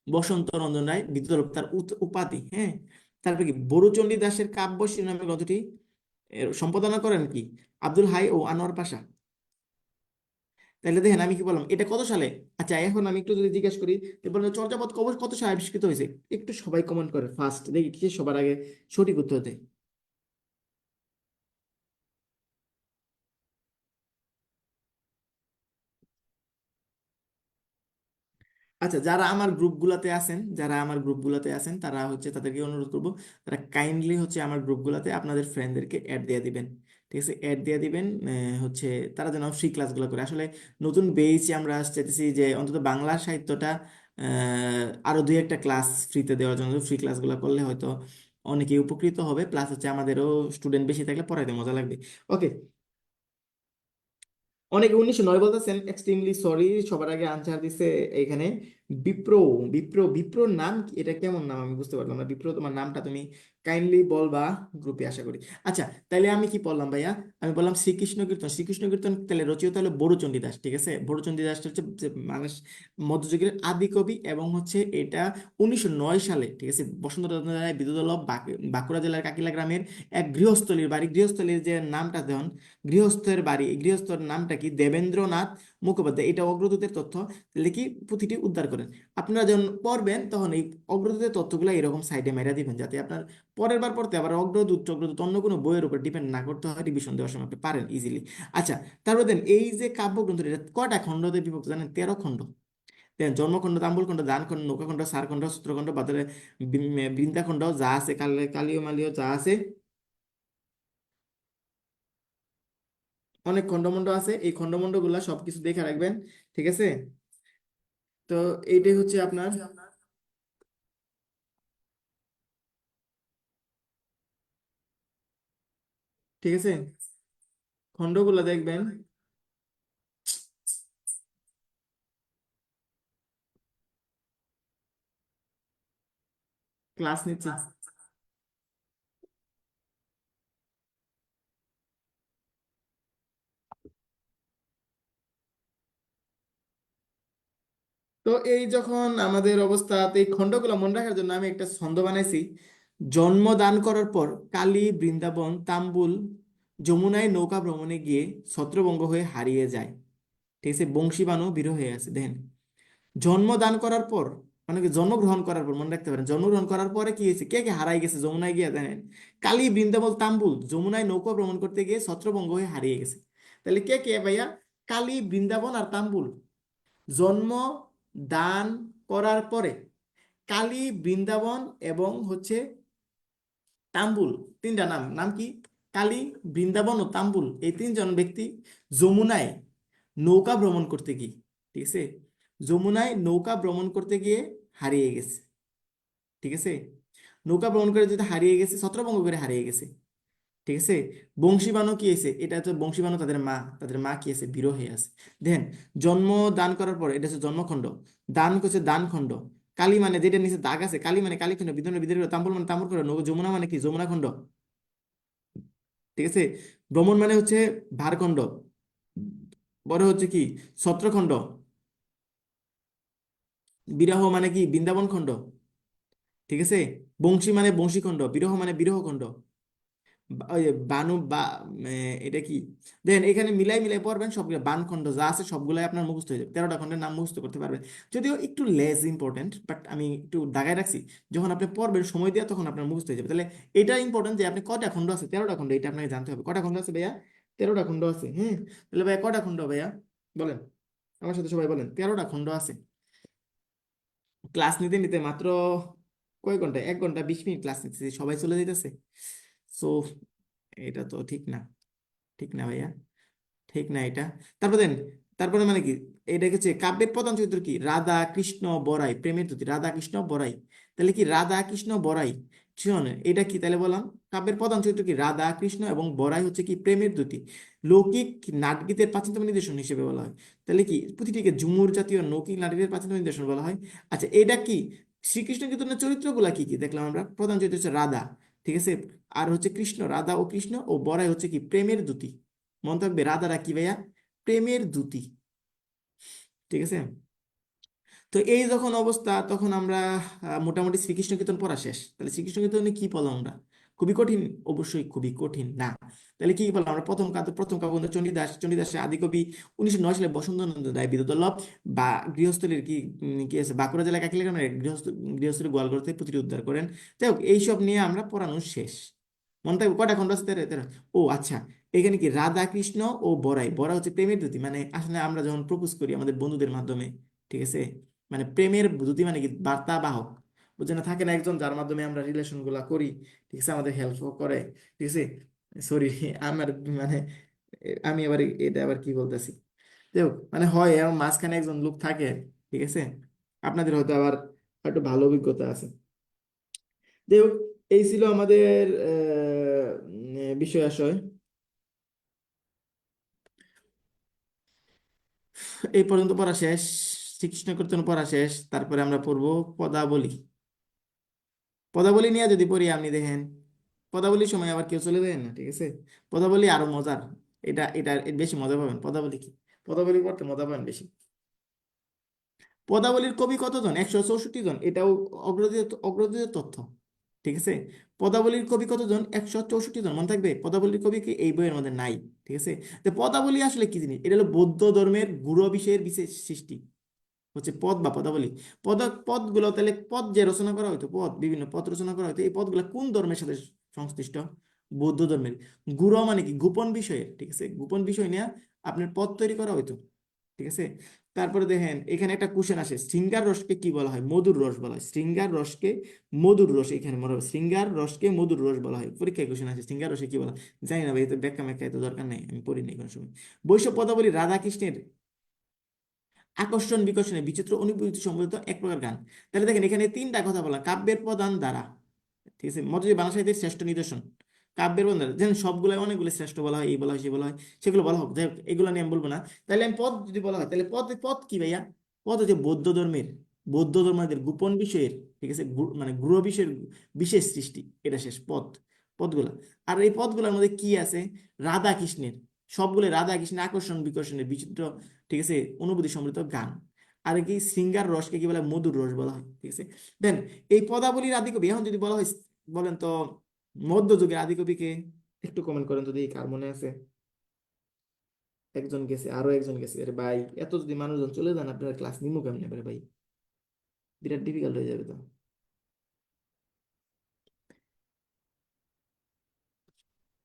বসন্ত রঞ্জন রায় বিদ্যাধর, তার উপাধি, হ্যাঁ। তারপরে কি, বড়ুচণ্ডী দাসের কাব্য শিরোনামে গ্রন্থটি সম্পাদনা করেন কি? আব্দুল হাই ও আনোয়ার পাশা। তাহলে দেখেন আমি কি বললাম, এটা কত সালে? আচ্ছা এখন আমি একটু যদি জিজ্ঞেস করি, বলুন চর্যাপদ কব কত সালে আবিষ্কৃত হয়েছে? একটু সবাই কমেন্ট করে ফার্স্ট দেখি কে সবার আগে সঠিক উত্তর দেয়। আচ্ছা, যারা আমার গ্রুপগুলোতে আছেন তারা হচ্ছে তাদেরকে অনুরোধ করব, তারা কাইন্ডলি হচ্ছে আমার গ্রুপগুলোতে আপনাদের ফ্রেন্ডদেরকে অ্যাড দিয়ে দিবেন। ঠিক আছে, অ্যাড দিয়ে দিবেন। হচ্ছে তারা যেন ফ্রি ক্লাসগুলো করে। আসলে নতুন বেইছে আমরা চাইতেছি যে অন্তত বাংলা সাহিত্যটা আরো দুই একটা ক্লাস ফ্রিতে দেওয়ার জন্য। ফ্রি ক্লাসগুলো করলে হয়তো অনেকেই উপকৃত হবে, প্লাস হচ্ছে আমাদেরও স্টুডেন্ট বেশি থাকলে পড়াইতে মজা লাগবে। ওকে। অনেকে 1909 বলতেছেন, এক্সট্রিমলি সরি। সবার আগে আনসার দিছে এখানে বিপ্র। বিপ্রর নাম কি? এটা কেমন নাম আমি বুঝতে পারলাম না। বিপ্র, তোমার নামটা তুমি কাইন্ডলি বলবা গ্রুপে, আশা করি। আচ্ছা, তাইলে আমি কি পড়লাম ভাইয়া? আমি বললাম শ্রীকৃষ্ণ কীর্তন। শ্রীকৃষ্ণ কীর্তন তাহলে রচিত হলো বড়ুচণ্ডী দাস। ঠিক আছে, বড়ুচণ্ডী দাস হচ্ছে যে মানুষ মধ্যযুগের আদি কবি, এবং হচ্ছে এটা 1909 সালে, ঠিক আছে, বসন্তচন্দ্র রায় বিদ্যুৎ বাঁকুড়া জেলার কাকিলা গ্রামের এক গৃহস্থলীর বাড়ি। গৃহস্থলীর যে নামটা দেন, গৃহস্থের বাড়ি, এই গৃহস্থর নামটা কি? দেবেন্দ্রনাথ মুখোপাধ্যায়। এটা অগ্রদূতের তথ্য। তাহলে কি পুঁথিটি উদ্ধার করেন। আপনারা যখন পড়বেন তখন এই অগ্রদূতের তথ্যগুলো এরকম সাইডে মেরে দিবেন, যাতে আপনার পরের বার পড়তে আবার অগ্রদূত চগ্রদূত অন্য কোনো বইয়ের উপর ডিপেন্ড না করতে হয়, রিভিশন দেওয়ার সময় আপনি পারেন ইজিলি। আচ্ছা, তারপর দেন এই যে কাব্যগ্রন্থ, এটা কয়টা খণ্ডতে বিভক্ত জানেন? 13 খণ্ড। দেন জন্মখণ্ড, তাম্বুলখণ্ড, দানখণ্ড, নৌকাখণ্ড, সারখণ্ড, সূত্রখণ্ড, বাদরে বৃন্দাখণ্ড যা আছে, কালীয় মালীয় যা আছে, অনেক খণ্ডমণ্ড আছে। এই খণ্ডমণ্ড গুলা সবকিছু দেখে রাখবেন। ঠিক আছে। তো এইটাই হচ্ছে আপনার, ঠিক আছে, খণ্ডগুলা দেখবেন। ক্লাস নিচ্ছি। তো এই যখন আমাদের অবস্থা, তো এই খণ্ডগুলো মনে রাখার জন্য আমি একটা ছন্দ বানাইছি। জন্ম দান করার পর কালী বৃন্দাবন তাম্বুল যমুনায় নৌকা ভ্রমণে গিয়ে ছত্রভঙ্গ হয়ে হারিয়ে যায়। ঠিক আছে, বংশী বানু বিরহ হয়ে আছে। দেখেন, জন্মদান করার পর, মানে কি জন্মগ্রহণ করার পর, মনে রাখতে পারেন, জন্মগ্রহণ করার পরে কি হয়েছে? কে কে হারাই গেছে যমুনায় গিয়ে? জানেন, কালী বৃন্দাবন তাম্বুল যমুনায় নৌকা ভ্রমণ করতে গিয়ে ছত্রভঙ্গ হয়ে হারিয়ে গেছে। তাহলে কে কে ভাইয়া? কালী, বৃন্দাবন আর তাম্বুল। জন্ম দান করার পরে কালী, বৃন্দাবন এবং হচ্ছে তাম্বুল, তিনটা নাম। নাম কি? কালী, বৃন্দাবন ও তাম্বুল, এই তিনজন ব্যক্তি যমুনায় নৌকা ভ্রমণ করতে গিয়ে, ঠিক আছে, যমুনায় নৌকা ভ্রমণ করতে গিয়ে হারিয়ে গেছে। ঠিক আছে, নৌকা ভ্রমণ করে যেটা হারিয়ে গেছে, ছত্রভঙ্গ করে হারিয়ে গেছে। ঠিক আছে। বংশীবানও কি আছে? এটা হচ্ছে বংশীবানও তাদের মা কি আছে? বিরহে আছে। দেখেন, জন্ম দান করার পর এটা হচ্ছে জন্মখণ্ড। দান হচ্ছে দানখণ্ড। কালী মানে যেটা নিচে দাগ আছে, কালী মানে কালীখণ্ড, বিধান বিধান, তাম্বুল মানে তাম্বুল খণ্ড, যমুনা মানে কি? যমুনা খণ্ড। ঠিক আছে। ভ্রমণ মানে হচ্ছে ভারখণ্ড। বড় হচ্ছে কি? ছত্রখণ্ড। বিরহ মানে কি? বৃন্দাবন খণ্ড। ঠিক আছে। বংশী মানে বংশীখণ্ড, বিরহ মানে বিরহখণ্ড। ওই যে বানু বা এটা কি? দেন এখানে মিলাই মিলাই পড়বেন সবগুলো, বানখণ্ড যা আছে সবগুলাই আপনার মুখস্থ হয়ে যাবে। 13টা খণ্ডের নাম মুখস্থ করতে পারবেন। যদিও একটু লেস ইম্পর্টেন্ট, বাট আমি একটু দাগায় রাখছি। যখন আপনি পড়বেন সময় দিয়ে, তখন আপনার মুখস্থ হয়ে যাবে। তাহলে এটা ইম্পর্টেন্ট যে আপনি কয়টা খণ্ড আছে? 13টা খণ্ড, এটা আপনাকে জানতে হবে। কয়টা খণ্ড আছে ভাইয়া? 13টা খণ্ড আছে। হ্যাঁ, তাহলে ভাইয়া কয়টা খণ্ড ভাইয়া? বলেন, আমার সাথে সবাই বলেন। 13টা খণ্ড আছে। ক্লাস নিতে নিতে মাত্র কয় ঘন্টা? 1 ঘন্টা 20 মিনিট ক্লাস নিতেছি, সবাই চলে যেতেছে। সো এটা তো ঠিক না। ঠিক না ভাইয়া, ঠিক না এটা। তারপর দেন, তারপরে মানে কি? এটা হচ্ছে কাব্যের প্রধান চরিত্র কি? রাধা কৃষ্ণ বড়াই, প্রেমের দ্যুতি, রাধা কৃষ্ণ বড়াই। তাহলে কি রাধা কৃষ্ণ বড়াই? শুনুন, এটা কি তাহলে বললাম? কাব্যের প্রধান চরিত্র কি? রাধা কৃষ্ণ, এবং বড়াই হচ্ছে কি? প্রেমের দ্যুতি। লৌকিক নাটগীতের প্রাচীনতম নিদর্শন হিসেবে বলা হয়। তাহলে কি পুঁথিটিকে ঝুমুর জাতীয় লৌকিক নাটকের প্রাচীনতম নিদর্শন বলা হয়। আচ্ছা, এটা কি? শ্রীকৃষ্ণ কীর্তনের চরিত্রগুলা কি কি দেখলাম আমরা? প্রধান চরিত্র হচ্ছে রাধা। ঠিক আছে। আর হচ্ছে কৃষ্ণ, রাধা ও কৃষ্ণ, ও বড়াই হচ্ছে কি? প্রেমের দ্যুতি। মনে থাকবে, রাধারা কি ভাইয়া? প্রেমের দ্যুতি। ঠিক আছে। তো এই যখন অবস্থা, তখন আমরা মোটামুটি শ্রীকৃষ্ণ কীর্তন পড়া শেষ। তাহলে শ্রীকৃষ্ণ কীর্তনে কি পড়লাম আমরা? খুবই কঠিন? অবশ্যই খুবই কঠিন না। তাহলে কি বললাম আমরা? প্রথম কাব্য চণ্ডীদাস। চণ্ডীদাসের আদিকবি 1909 সালে বসন্তনন্দ রায় বিদ্যুৎ বা গৃহস্থলীর কি কি আছে, বাঁকুড়া জেলায় কাকিলা গ্রামের গৃহস্থলী গোয়ালঘর থেকে পুঁথিটি উদ্ধার করেন। যাই হোক, এইসব নিয়ে আমরা পড়ানো শেষ। মনে থাকবে কয়টা খন্ড আছে? তেরো তেরো। ও আচ্ছা, এখানে কি রাধা কৃষ্ণ ও বড়াই, বড়া হচ্ছে প্রেমের দ্যুতি। মানে আসলে আমরা যখন প্রপোজ করি আমাদের বন্ধুদের মাধ্যমে, ঠিক আছে, মানে প্রেমের দ্যুতি মানে কি বার্তা বাহক, বুঝছেন না? থাকে না একজন যার মাধ্যমে আমরা রিলেশন গুলা করি, ঠিক আছে, আমাদের হেল্প করে, ঠিক আছে। সরি, আমার মানে আমি আবার এটা আবার কি বলতেছি, যাই হোক, মানে হয় এরকম মাঝখানে একজন লোক থাকে, ঠিক আছে। আপনাদের হয়তো আবার একটু ভালো অভিজ্ঞতা আছে। যাই হোক, এই ছিল আমাদের বিষয় আশয়। এই পর্যন্ত পড়া শেষ, শ্রীকৃষ্ণ কীর্তন পড়া শেষ, তারপরে আমরা পড়বো পদাবলী। পদাবলী নিয়ে যদি পড়ি, আপনি দেখেন পদাবলীর সময় আবার কেউ চলে যায় না, ঠিক আছে। পদাবলী আরো মজার, এটা এর বেশি মজা পাবেন। পদাবলী কি, পদাবলী পড়তে মজা পাবেন বেশি। পদাবলীর কবি কতজন? 164 জন, এটাও অগ্রগতির অগ্রগতির তথ্য, ঠিক আছে। পদাবলীর কবি কতজন? 164 জন, মনে থাকবে। পদাবলীর কবি কি এই বইয়ের মধ্যে নাই, ঠিক আছে। তো পদাবলী আসলে কি জিনিস? এটা হলো বৌদ্ধ ধর্মের গুরু বিষয়ের বিশেষ সৃষ্টি, হচ্ছে পদ বা পদাবলী। পদগুলো তাহলে, পদ যে রচনা করা হয়তো, পদ বিভিন্ন পদ রচনা করা হয়তো, এই পদগুলো কোন ধর্মের সাথে সংশ্লিষ্ট? বৌদ্ধ ধর্মের। গুরু মানে কি? গোপন বিষয়ে, ঠিক আছে, গোপন বিষয় নিয়ে আপনার পদ তৈরি করা হয়তো, ঠিক আছে। তারপরে দেখেন এখানে একটা কোশ্চেন আসে, শৃঙ্গার রসকে কি বলা হয়? মধুর রস বলা হয়। শৃঙ্গার রসকে মধুর রস, এখানে মনে হবে শৃঙ্গার রসকে মধুর রস বলা হয়। পরীক্ষায় কোশ্চেন আসে শৃঙ্গার রসে কি বলা হয়? জানি না ভাই, এত ব্যাখ্যা ম্যাখ্যা এত দরকার নেই, আমি পড়িনি কোনো সময়। বৈশ্ব পদাবলী রাধা কৃষ্ণের আকর্ষণ বিকর্ষণে বিচিত্র অনুভূতি সম্বলিত এক প্রকার গান। তাহলে দেখেন এখানে তিনটা কথা বলা, কাব্যের প্রধান ধারা, ঠিক আছে, মধ্যযুগীয় বাংলা সাহিত্যের শ্রেষ্ঠ নিদর্শন। কাব্যের প্রধান ধারা, যেন সবগুলো অনেকগুলো শ্রেষ্ঠ বলা হয়, এই বলা হয়, সে বলা হয়, সেগুলো বলা হোক, যাই হোক, এগুলো নিয়ে আমি বলবো না। তাহলে আমি পদ যদি বলা হয়, তাহলে পদ পদ কি ভাইয়া? পদ হচ্ছে বৌদ্ধ ধর্মের, বৌদ্ধ ধর্মের গোপন বিষয়ের, ঠিক আছে, মানে গ্রহ বিষয়ের বিশেষ সৃষ্টি, এটা শেষ পদ, পদগুলা। আর এই পদগুলোর মধ্যে কি আছে? রাধা কৃষ্ণের, সবগুলো রাধা কৃষ্ণের আকর্ষণ বিকর্ষণের বিচিত্র, ঠিক আছে, অনুভূতি সমৃদ্ধ গান। আর কি শৃঙ্গার রসকে কি বলে? মধুর রস বলা হয়, ঠিক আছে। দেন এই পদাবলীর আদিকবি, এখন যদি বলা হয়, বলেন তো মধ্যযুগের আদিকবিকে, একটু কমেন্ট করেন যদি কার মনে আছে। একজন গেছে, আরো একজন গেছে, আরে ভাই, এত যদি মানুষজন চলে যান, আপনারা ক্লাস নিমু কেমনে পারে ভাই? বিরাট ডিফিকাল্ট হয়ে যাবে তো।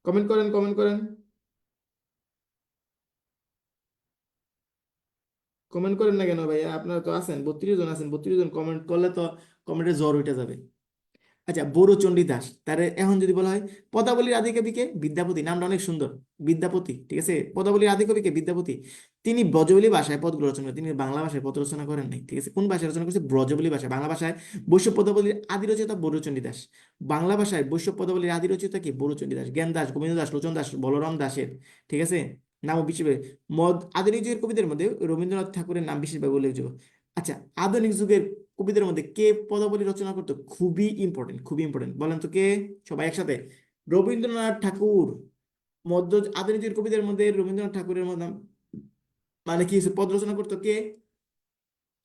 কমেন্ট করেন, কমেন্ট করেন, কমেন্ট করেন না কেন ভাইয়া? আপনারা তো আছেন, 32 জন আছেন, 32 জন কমেন্ট করলে তো কমেন্টে জ্বর উঠে যাবে। আচ্ছা, বড়ুচণ্ডী দাস, তার এখন যদি বলা হয় পদাবলীর আদিকবিকে, বিদ্যাপতি, নামটা অনেক সুন্দর, বিদ্যাপতি, ঠিক আছে। পদাবলীর আদিকবিকে বিদ্যাপতি, তিনি ব্রজবুলি ভাষায় পদগুলো রচনা করেন, তিনি বাংলা ভাষায় পদ রচনা করেন নাই, ঠিক আছে। কোন ভাষায় রচনা করেছে? ব্রজবুলি ভাষায়। বাংলা ভাষায় বৈশ্ব পদাবলীর আদি রচয়িতা বড়ুচণ্ডী দাস। বাংলা ভাষায় বৈশ্ব পদাবলীর আদি রচয়িতা কি? বড়ুচণ্ডী দাস। জ্ঞান দাস, গোবিন্দ দাস, লোচন দাস, বলরাম দাসের, ঠিক আছে, নাম বিশেষ। আধুনিক যুগের কবিদের মধ্যে রবীন্দ্রনাথ ঠাকুরের নাম বিশেষভাবে উল্লেখযোগ্য। আচ্ছা, আধুনিক যুগের কবিদের মধ্যে কে পদাবলী রচনা করতো? খুবই ইম্পর্টেন্ট, খুবই ইম্পর্টেন্ট, বলেন তো কে? সবাই একসাথে। রবীন্দ্রনাথ ঠাকুর। মধ্য আধুনিক যুগের কবিদের মধ্যে রবীন্দ্রনাথ ঠাকুরের মধ্যে মানে কি হচ্ছে, পদ রচনা করতো কে?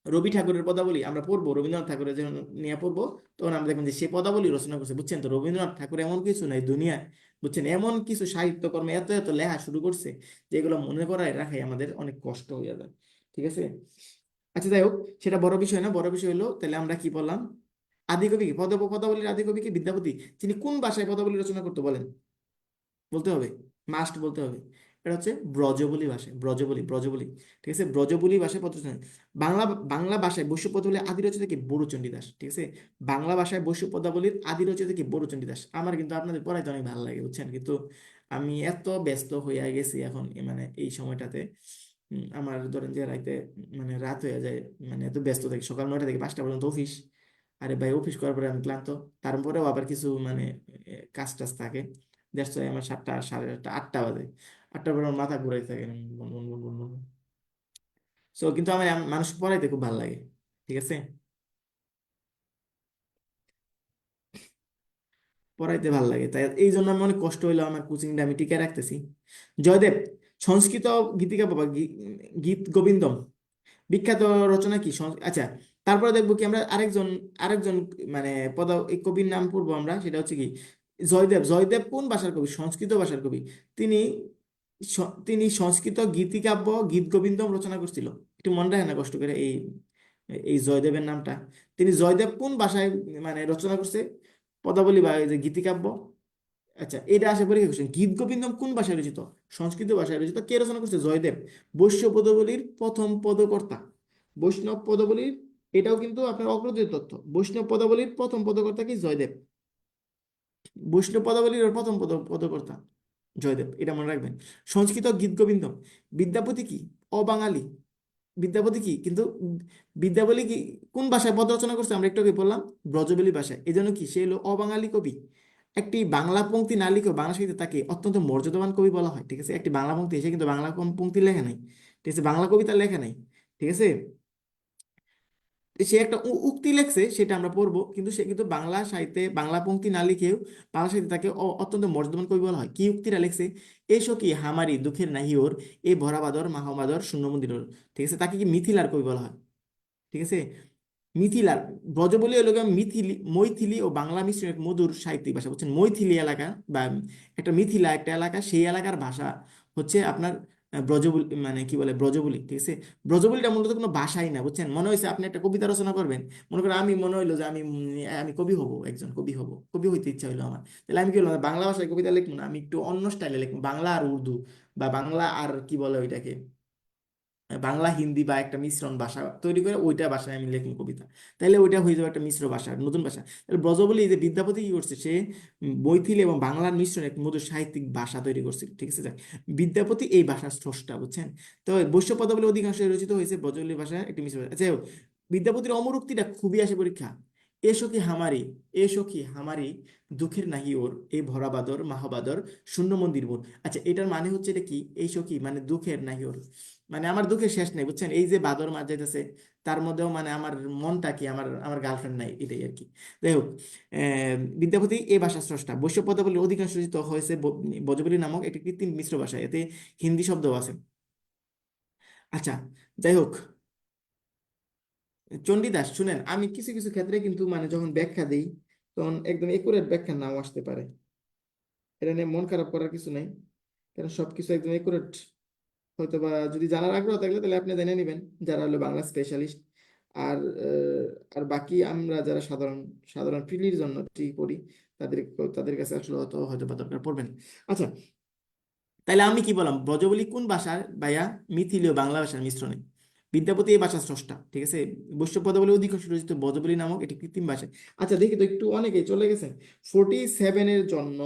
রবি ঠাকুরের পদাবলী আমরা পড়বো, রবীন্দ্রনাথ ঠাকুরের যখন নিয়ে পড়বো, তখন আমরা দেখবেন যে সে পদাবলী রচনা করছে, বুঝছেন তো। রবীন্দ্রনাথ ঠাকুর এমন কিছু নাই দুনিয়ায়, বুঝছেন, এমন কিছু সাহিত্যকর্মে এত এত লেখা শুরু করছে, যেগুলো মনে করায় রাখাই আমাদের অনেক কষ্ট হয়ে যায়, ঠিক আছে। আচ্ছা, যাই হোক, সেটা বড় বিষয় না, বড় বিষয় হলো তাহলে আমরা কি বললাম? আদিকবি কি? পদাবলীর আদিকবি কি? বিদ্যাপতি। তিনি কোন ভাষায় পদাবলী রচনা করতে বলেন? বলতে হবে, মাস্ট বলতে হবে। এটা হচ্ছে ব্রজবুলি ভাষায়, ব্রজবুলি, ব্রজবুলি, ঠিক আছে, ব্রজবুলি ভাষায় পদ রচনা। বাংলা বাংলা ভাষায় বৈশ্য পদাবলীর আদি রচয়িতা কি? বড়ুচণ্ডী দাস, ঠিক আছে। বাংলা ভাষায় বৈশ্য পদাবলীর আদি রচয়িতা কি? বড়ুচণ্ডী দাস। আমার কিন্তু আপনাদের পড়াইতে অনেক ভালো লাগে, বুঝছেন, কিন্তু আমি এত ব্যস্ত হয়ে গেছি এখন, মানে এই সময়টাতে, আমার ধরেন যে রাইতে, মানে রাত হয়ে যায়, মানে এত ব্যস্ত থাকি, সকাল 9টা থেকে 5টা পর্যন্ত অফিস। আরে ভাই, অফিস করার পরে আমি ক্লান্ত, তারপরেও আবার কিছু মানে কাজ টাজ থাকে, দ্যাটস ওয়াই আমার 7টা, সাড়ে 8টা, 8টা বাজে। 8টার পরে আমার মাথা ঘুরাই থাকে, বন বন বন বন বন। সো কিন্তু আমার মানুষ পড়াইতে খুব ভালো লাগে, ঠিক আছে, পড়াইতে ভালো লাগে, তাই এই জন্য আমি অনেক কষ্ট হইলো আমার কোচিংটা আমি টিকে রাখতেছি। জয়দেব, সংস্কৃত গীতিকা বাবা, গীত গোবিন্দম, বিখ্যাত রচনা কি? আচ্ছা, তারপরে দেখবো কি আমরা আরেকজন, আরেকজন মানে এই কবির নাম পড়বো আমরা, সেটা হচ্ছে কি জয়দেব। জয়দেব কোন ভাষার কবি? সংস্কৃত ভাষার কবি। তিনি তিনি সংস্কৃত গীতিকাব্য গীত গোবিন্দম রচনা করছিল। একটু মনে রাখেন না কষ্ট করে এই এই জয়দেবের নামটা। তিনি জয়দেব কোন ভাষায় মানে রচনা করছে পদাবলী বা এই যে গীতিকাব্য? আচ্ছা, এটা আসে পরীক্ষা কোশ্চেন। গীত গোবিন্দম কোন ভাষায় রচিত? সংস্কৃত ভাষায় রচিত। কে রচনা করছে? জয়দেব। বৈশ্য পদাবলীর প্রথম পদকর্তা, বৈষ্ণব পদাবলীর এটাও কিন্তু আপনার অগ্রজ তথ্য। বৈষ্ণব পদাবলীর প্রথম পদকর্তা কি? জয়দেব। বৈষ্ণব পদাবলীর ওর প্রথম পদকর্তা জয়দেব, এটা মনে রাখবেন। সংস্কৃত গীত গোবিন্দ, বিদ্যাপতি কি? অবাঙালি। বিদ্যাপতি কি কিন্তু, বিদ্যাবলী কি কোন ভাষায় পদ রচনা করছে? আমরা একটু আগে বললাম ব্রজবুলি ভাষায়। এই জন্য কি সে হলো অবাঙালি কবি। একটি বাংলা পংক্তি না লিখেও বাংলা সাহিত্যে তাকে অত্যন্ত মর্যাদাবান কবি বলা হয়, ঠিক আছে? একটি বাংলা পংক্তি, এসে কিন্তু বাংলা পংক্তি লেখা নাই, ঠিক আছে, বাংলা কবিতা লেখা নাই, ঠিক আছে। সে একটা উক্তি লেখছে, সেটা আমরা পড়বো, কিন্তু সে কিন্তু বাংলা সাহিত্যে বাংলা পংক্তি না লিখেও বাংলা সাহিত্যে তাকে অত্যন্ত মর্যাদাবান কবি বলা হয়। কি উক্তিটা লেখছে? এসো কি হামারি দুঃখের নাহি ওর, এ ভরা বাদর মাহবাদর শূন্য মন্দির ওর। ঠিক আছে, তাকে কি মিথিলার কবি বলা হয়, ঠিক আছে। মিথিলার, ব্রজবুলি হলো গিয়ে মিথিলি, মৈথিলি ও বাংলা মিশ্রিত এক মধুর সাহিত্যিক ভাষা, বুঝছেন? মৈথিলি এলাকা বা একটা মিথিলা একটা এলাকা, সেই এলাকার ভাষা হচ্ছে আপনার ব্রজবুলি, মানে কি বলে ব্রজবুলি, ঠিক আছে। ব্রজবুলিটা মূলত কোনো ভাষাই না, বুঝছেন? মনে হয়েছে আপনি একটা কবিতা রচনা করবেন, মনে করেন আমি মনে হইলো যে আমি আমি কবি হব, একজন কবি হব, কবি হইতে ইচ্ছা হইলো আমার, তাহলে আমি কি হলো বাংলা ভাষায় কবিতা লিখবো না, আমি একটু অন্য স্টাইলে লিখবো, বাংলা আর উর্দু, বা বাংলা আর কি বলে ওইটাকে, বাংলা হিন্দি বা একটা মিশ্রণ ভাষা তৈরি করে ওইটা ভাষায় আমি লিখি কবিতা, তাহলে ওইটা হয়ে যাবে একটা মিশ্র ভাষা, নতুন ভাষা। তাহলে ব্রজবলি, এই যে বিদ্যাপতি কি করছে, সে মৈথিলি এবং বাংলার মিশ্রণে এক মধুর সাহিত্যিক ভাষা তৈরি করছে, ঠিক আছে। যাক, বিদ্যাপতি এই ভাষার স্রষ্টা, বুঝছেন? তো বৈশ্য পদাবলী অধিকাংশ রচিত হয়েছে ব্রজবলি ভাষায় একটি মিশ্র ভাষা। আচ্ছা, বিদ্যাপতির অমর উক্তিটা খুবই আসে পরীক্ষা। এ সখী হামারি, এ সখী হামারি দুঃখের নাহি ওর, এ ভরা বাদর মাহবাদর শূন্য মন্দির মোর। আচ্ছা, এটার মানে হচ্ছে এটা কি? এই সখী মানে দুঃখের নাহি ওর, মানে আমার দুঃখের শেষ নেই, বুঝছেন? এই যে বাদর মাস যাইতেছে, তার মধ্যেও মানে আমার মনটা কি, আমার আমার গার্লফ্রেন্ড নাই, এটাই আর কি। যাই হোক, বিদ্যাপতি এই ভাষা স্রষ্টা। বৈশ্য পদাবলীর অধিকাংশ রচিত হয়েছে ব্রজবুলি নামক একটি কৃত্রিম মিশ্র ভাষা, এতে হিন্দি শব্দও আছে। আচ্ছা, যাই হোক, চণ্ডীদাস শুনেন, আমি কিছু কিছু ক্ষেত্রে কিন্তু মানে যখন ব্যাখ্যা দিই, তখন একদম একুরেট ব্যাখ্যা নাও আসতে পারে। এটা নিয়ে মন খারাপ করার কিছু নাই, কারণ সবকিছু একদম একুরেট হয়তো বা, যদি জানার আগ্রহ থাকলে তাহলে আপনি জেনে নেবেন, যারা হলো বাংলা স্পেশালিস্ট। আর আর বাকি আমরা যারা সাধারণ সাধারণ প্রিলির জন্য ঠিক পড়ি, তাদের তাদের কাছে আসলে অত হয়তো বা দরকার পড়বে না। আচ্ছা, তাইলে আমি কি বললাম, ব্রজবুলি কোন ভাষার ভাইয়া? মিথিলীয় বাংলা ভাষার মিশ্রণে। বিদ্যাপতি এই ভাষার স্রষ্টা, ঠিক আছে। বৈশ্য পদাবলী অধিকাংশ রচিত ব্রজবুলি নামক একটি কৃত্রিম ভাষায়। আচ্ছা, দেখি তো একটু, অনেকেই চলে গেছেন। 47-এর জন্য,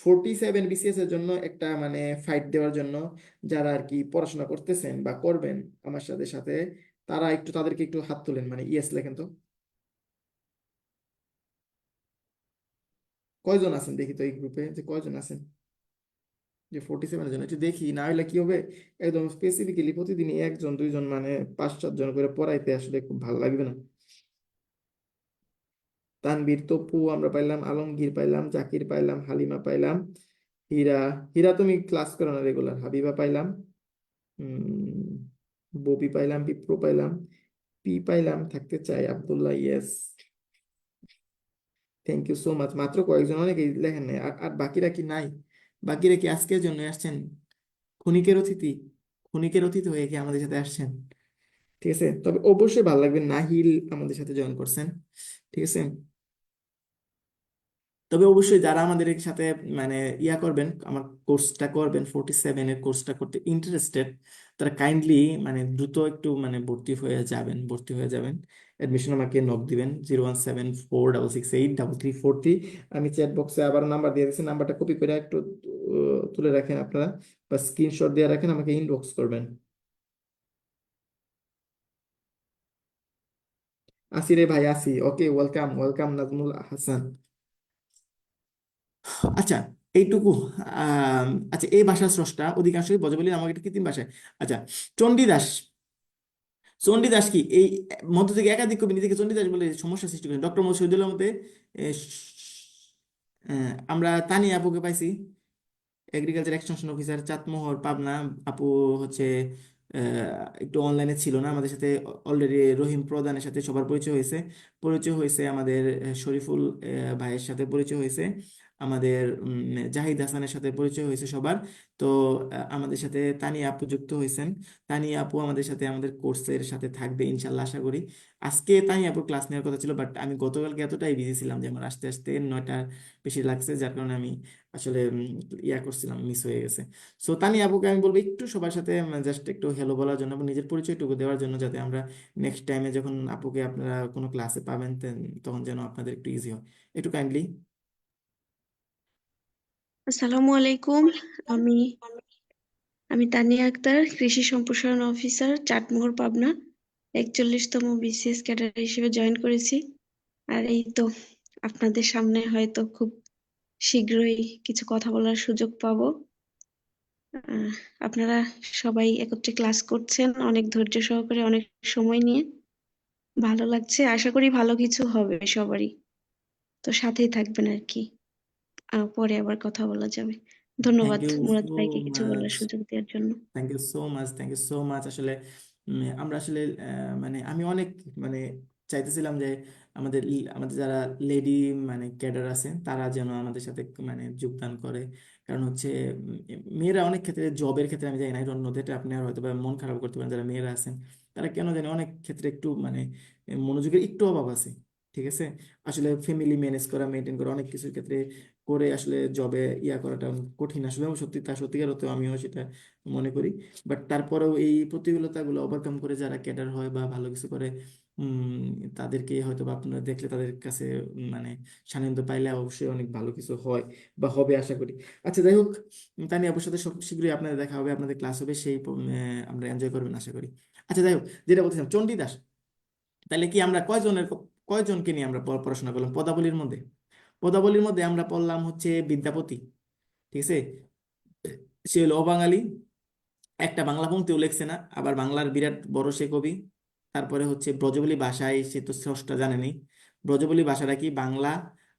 47 BCS এর জন্য একটা মানে ফাইট দেওয়ার জন্য, যারা আর কি পড়াশোনা করতেছেন বা করবেন আমার সাথে সাথে, তারা একটু, তাদেরকে একটু হাত তোলেন, মানে ইয়েস লেখেন তো। কয়জন আছেন দেখি তো এই গ্রুপে, যে কয়জন আছেন যে 47-এর জন্য, একটু দেখি, না হলে কি হবে, একদম স্পেসিফিক্যালি প্রতিদিনই একজন দুইজন মানে 5-7 জন করে পড়াইতে আসলে খুব ভালো লাগবে না। তানবীর, তপু আমরা পাইলাম, আলমগীর পাইলাম, জাকির পাইলাম, হালিমা পাইলাম, হীরা। হীরা তুমি ক্লাস করো না রেগুলার। হাবিবা পাইলাম, উম ববি পাইলাম, বিপ্র পাইলাম, পি পাইলাম, থাকতে চাই, Abdullah, yes, thank you so much. মাত্র কয়েকজন, অনেকেই লেখেন নাই। আর আর বাকিরা কি নাই? বাকিরা কি আজকের জন্য আসছেন? ক্ষণিকের অতিথি, ক্ষণিকের অতিথি হয়ে কি আমাদের সাথে আসছেন? ঠিক আছে, তবে অবশ্যই ভালো লাগবে, নাহিল আমাদের সাথে জয়েন করছেন, ঠিক আছে। তবে অবশ্যই যারা আমাদের এর সাথে মানে ইয়া করবেন, আমার কোর্সটা করবেন, 47-এর কোর্সটা করতে ইন্টারেস্টেড, তারা কাইন্ডলি মানে দ্রুত একটু মানে ভর্তি হয়ে যাবেন। অ্যাডমিশন আমাকে নক দিবেন, 01746683343। আমি চ্যাট বক্সে আবার নাম্বার দিয়ে দিচ্ছি, নাম্বারটা কপি করে একটু তুলে রাখেন আপনারা, বা স্ক্রিনশট দিয়ে রাখেন, আমাকে ইনবক্স করবেন। আসি রে ভাই, আসি, ওকে, ওয়েলকাম ওয়েলকাম নাজমুল হাসান। আচ্ছা, এইটুকু। আচ্ছা, এই ভাষার স্রষ্টা অধিকাংশই ব্রজবুলি নামক একটি কৃত্রিম ভাষায়। আচ্ছা, চণ্ডীদাস, চণ্ডীদাস কি এই মধ্য থেকে একাধিক কবি নিজেকে চণ্ডীদাস বলে সমস্যা সৃষ্টি করেন? ডক্টর মোহাম্মদ শহীদুল্লাহ মতে আমরা তানিয়া আপুকে পাইছি, agriculture extension officer, Chatmohar, Pabna. আপু হচ্ছে একটু অনলাইনে ছিল না আমাদের সাথে। অলরেডি রহিম প্রধানের সাথে সবার পরিচয় হয়েছে, আমাদের শরীফুল ভাইয়ের সাথে পরিচয় হয়েছে। আমাদের জাহিদ হাসানের সাথে পরিচয় হয়েছে সবার। তো আমাদের সাথে তানিয়া আপু যুক্ত হয়েছেন। তানিয়া আপু আমাদের সাথে আমাদের কোর্সের সাথে থাকবে ইনশাল্লাহ, আশা করি। আজকে তানিয়া আপুর ক্লাস নেওয়ার কথা ছিল, বাট আমি গতকালকে এতটাই বিজি ছিলাম যে আমার আসতে আসতে 9টা বেশি লাগছে, যার কারণে আমি আসলে করছিলাম, মিস হয়ে গেছে। সো তানিয়া আপুকে আমি বলবো একটু সবার সাথে জাস্ট একটু হ্যালো বলার জন্য এবং নিজের পরিচয়টুকু দেওয়ার জন্য, যাতে আমরা নেক্সট টাইমে যখন আপুকে আপনারা কোনো ক্লাসে পাবেন তখন যেন আপনাদের একটু ইজি হয়। একটু কাইন্ডলি। আসসালামু আলাইকুম। আমি আমি তানিয়া আক্তার, কৃষি সম্প্রসারণ অফিসার, চাটমোহর, পাবনা। 41তম বিসিএস ক্যাডার হিসেবে জয়েন করেছি। আর এই তো আপনাদের সামনে হয়তো খুব শীঘ্রই কিছু কথা বলার সুযোগ পাবো। আহ, আপনারা সবাই একত্রে ক্লাস করছেন অনেক ধৈর্য সহকারে, অনেক সময় নিয়ে। ভালো লাগছে, আশা করি ভালো কিছু হবে সবারই। তো সাথেই থাকবেন আর কি। পরে আবার কথা বলা যাবে। থ্যাংক ধন্যবাদ ইউ মুরাদ সো ভাইকে কিছু বলার মাচ। সুযোগ দেওয়ার জন্য। Thank you so much, thank you so much. আসলে আমরা আসলে মানে আমি অনেক মানে চাইতেছিলাম যে আমাদের যারা লেডি মানে ক্যাডার আছে তারা যেন আমাদের সাথে মানে যোগদান করে। কারণ হচ্ছে মেয়েরা অনেক ক্ষেত্রে, জবের ক্ষেত্রে আমি জানি না, অন্য ক্ষেত্রে আপনি আর হয়তো বা মন খারাপ করতে পারেন, যারা মেয়েরা আছেন তারা কেন জানি অনেক ক্ষেত্রে একটু মানে মনোযোগের একটু অভাব আছে। ঠিক আছে। আসলে ফ্যামিলি ম্যানেজ করা, মেনটেন করা, অনেক কিছুর ক্ষেত্রে করে আসলে জবে করাটা কঠিন আসলে, এবং সত্যি তা সত্যিকার অর্থে আমিও সেটা মনে করি। বাট তারপরেও এই প্রতিকূলতাগুলো ওভারকাম করে যারা ক্যাডার হয় বা ভালো কিছু করে, তাদেরকে হয়তো বা আপনারা দেখলে তাদের কাছে মানে সান্নিধ্য পাইলে অবশ্যই অনেক ভালো কিছু হয় বা হবে আশা করি। আচ্ছা, যাই হোক, তানি আপুর সাথে শীঘ্রই আপনাদের দেখা হবে, আপনাদের ক্লাস হবে, সেই আমরা এনজয় করবেন আশা করি। আচ্ছা, যাই হোক, যেটা বলছিলাম চণ্ডীদাস, তাহলে কি আমরা কয়জনকে নিয়ে আমরা পড়াশোনা করলাম পদাবলীর মধ্যে? পদাবলীর মধ্যে আমরা পড়লাম হচ্ছে বিদ্যাপতি। ঠিক আছে। সে হলো অবাঙালি, একটা বাংলা পংক্তিও লেখছে না, আবার বাংলার বিরাট বড় সে কবি। তারপরে হচ্ছে ব্রজবুলি ভাষায় সে তো স্রষ্টা জানেনি। ব্রজবুলি ভাষাটা কি? বাংলা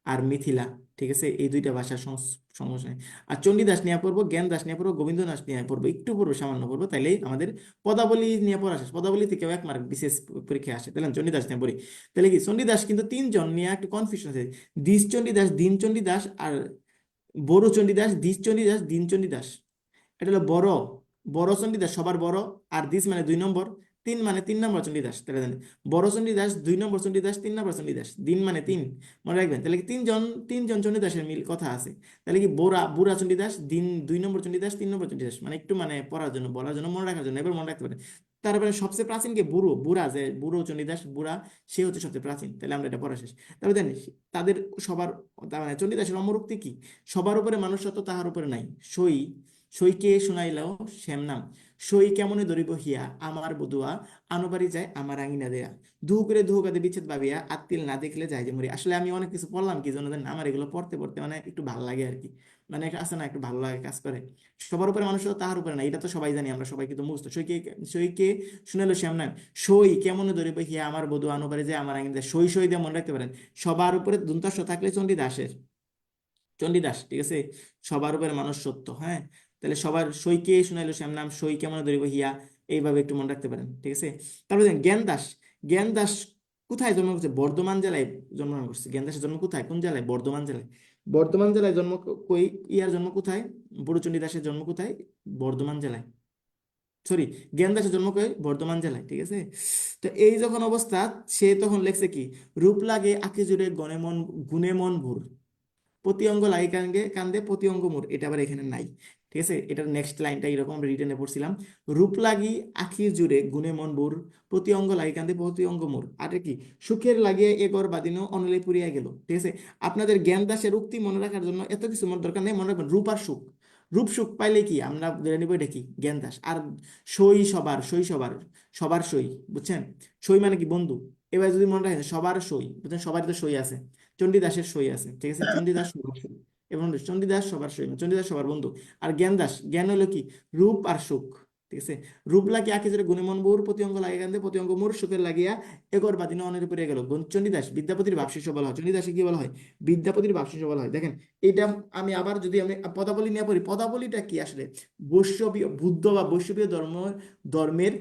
আর মিথিলা। ঠিক আছে, এই দুইটা ভাষার সমস্যা নেই। আর চণ্ডীদাস নিয়ে পড়বো, জ্ঞান দাস নিয়ে পড়বো, গোবিন্দদাস নিয়ে পড়বো, একটু পড়বো, সামান্য পড়বো, তাইলেই আমাদের পদাবলী নিয়ে পড়া শেষ। পদাবলী থেকেও 1 মার্ক বিশেষ পরীক্ষায় আসে, তাহলে আমি চণ্ডীদাস নিয়ে পড়ি। তাহলে কি চণ্ডীদাস কিন্তু 3 জন নিয়ে একটু কনফিউশন আছে। দ্বিজ চণ্ডীদাস, দীন চণ্ডীদাস, আর বড় চণ্ডীদাস, দ্বিজ চণ্ডীদাস, দীন চণ্ডীদাস। এটা হলো বড়, বড় চণ্ডীদাস সবার বড়, আর দিস মানে 2 নম্বর, তিন মানে 3 নম্বর চণ্ডীদাস, তাহলে জানেন। বড় চণ্ডীদাস, 2 নম্বর চণ্ডীদাস, 3 নম্বর চণ্ডীদাস, দিন মানে 3, মনে রাখবেন। তাহলে কি তিনজন চণ্ডীদাসের মিল কথা আছে। তাহলে কি বুড়া চণ্ডীদাস, দিন 2 নম্বর চণ্ডীদাস, 3 নম্বর চণ্ডীদাস, মানে একটু মানে পড়ার জন্য, বলার জন্য, মনে রাখার জন্য, এবার মনে রাখতে পারেন। তারপরে সবচেয়ে প্রাচীন কে? বুড়া, যে বুড়ো চণ্ডীদাস, বুড়া, সে হচ্ছে সবচেয়ে প্রাচীন। তাহলে আমরা এটা পড়া শেষ। তারপরে জানি তাদের সবার, তার মানে চণ্ডীদাসের অমরোক্তি কি? সবার উপরে মানুষত্ব, তাহার উপরে নাই। সই, সইকে শুনাইলাও শ্যাম নাম, সই কেমনে ধরিব হিয়া, আমার বধুয়া আনবাড়ি যায় আমার আঙিনা দেয়া, দুহু করে দুহু কাঁধে বিচ্ছেদ ভাবিয়া, আত্মিল না দেখলে যায় যে মরি। আসলে আমি অনেক কিছু পড়লাম কি জন্য জানেন? আমার এগুলো পড়তে পড়তে মানে একটু ভালো লাগে আর কি। মানে একটা আছে না, একটু ভালো লাগে কাজ করে। সবার উপরে মানুষ তো তাহার উপরে না, এটা তো সবাই জানি, আমরা সবাই কিন্তু মুখস্থ। সইকে শুনাইলো শ্যাম নাম, সই কেমনে ধরিব হিয়া, আমার বধু আনবাড়ি যায় আমার আঙিনা দেয়া। সই সই দিয়ে মনে রাখতে পারেন। সবার উপরে দন্তাস্ব থাকলে চণ্ডীদাসের, চণ্ডীদাস। ঠিক আছে। সবার উপরে মানুষ সত্য, হ্যাঁ। তাহলে সবার সইকে শুনাইলো শ্যাম নাম, সই কেমন ধরিব হিয়া, এইভাবে একটু মনে রাখতে পারেন। ঠিক আছে। তারপরে দেখেন জ্ঞান দাস। জ্ঞান দাস কোথায় জন্ম করছে? বর্ধমান জেলায় জন্মগ্রহণ করছে। জ্ঞান দাসের জন্ম কোথায়, কোন জেলায়? বর্ধমান জেলায়। বর্ধমান জেলায় জন্ম কই, ইয়ার জন্ম কোথায়? বুড়োচণ্ডী দাসের জন্ম কোথায়? বর্ধমান জেলায়। সরি, জ্ঞান দাসের জন্ম কই? বর্ধমান জেলায়। ঠিক আছে। তো এই যখন অবস্থা, সে তখন লেখছে কি? রূপ লাগে আঁখি জুড়ে গুণে মন ভোর, প্রতি অঙ্গ লাগে কান্দে কান্দে প্রতি অঙ্গ মোর। এটা আবার এখানে নাই। ঠিক আছে, এটার নেক্সট লাইনটা এরকম রিটেনে পড়ছিলাম। রূপ লাগি আখি জুড়ে গুণে মন ভোর, প্রতি অঙ্গ লাগে কান্দে প্রতি অঙ্গ মোর। আর কি? সুখের লাগিয়ে এগর বাদিনো অনলে পুরিয়া গেল। ঠিক আছে। আপনাদের জ্ঞান দাসের উক্তি মনে রাখার জন্য এত কিছু মনে দরকার নেই, মনে রাখবেন রূপ আর সুখ। রূপ সুখ পাইলে কি আমরা ধরে নিব এটা কি? জ্ঞান দাস। আর সই সবার, সবার সই, বুঝছেন? সই মানে কি? বন্ধু। এবার যদি মনে রাখেন সবার সই, বুঝছেন, সবারই তো সই আছে, চণ্ডীদাসের সই আছে। ঠিক আছে, চণ্ডীদাস সবার সই, এবং চণ্ডীদাস সবার সই, চণ্ডীদাস সবার বন্ধু। আর জ্ঞান দাস, জ্ঞান হলো কি? রূপ আর সুখ। ঠিক আছে। রূপ লাগিয়া আঁকি জোরে গুণে মন বহুর, প্রতি অঙ্গ লাগে কান্দে প্রতি অঙ্গ মোর, সুখের লাগিয়া একর বাদিন অনের উপরে গেল। চণ্ডীদাস বিদ্যাপতির ভাবশিষ্য বলা হয়। চণ্ডীদাসে কি বলা হয়? বিদ্যাপতির ভাবশিষ্য বলা হয়। দেখেন, এটা আমি আবার যদি আমি পদাবলী নিয়ে পড়ি, পদাবলীটা কি আসলে? বৈষ্ণবীয় বুদ্ধ বা বৈষ্ণবীয় ধর্মের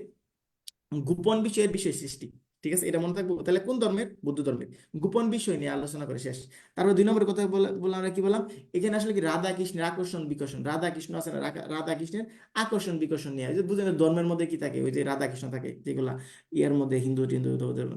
গোপন বিষয়ের বিষয় সৃষ্টি। ঠিক আছে, এটা মনে থাকবো। তাহলে কোন ধর্মের? বৌদ্ধ ধর্মের। গোপন বিষয় নিয়ে আলোচনা করে শেষ। তারপর 2 নম্বর কথা বললাম, আমরা কি বললাম? এখানে আসলে কি রাধা কৃষ্ণের আকর্ষণ বিকর্ষণ, রাধা কৃষ্ণ আছে না, রাধা কৃষ্ণের আকর্ষণ বিকর্ষণ নিয়ে, ওই যে বুঝেন ধর্মের মধ্যে কি থাকে, ওই যে রাধা কৃষ্ণ থাকে যেগুলা ইয়ার মধ্যে হিন্দু টিন্দু তো ওদের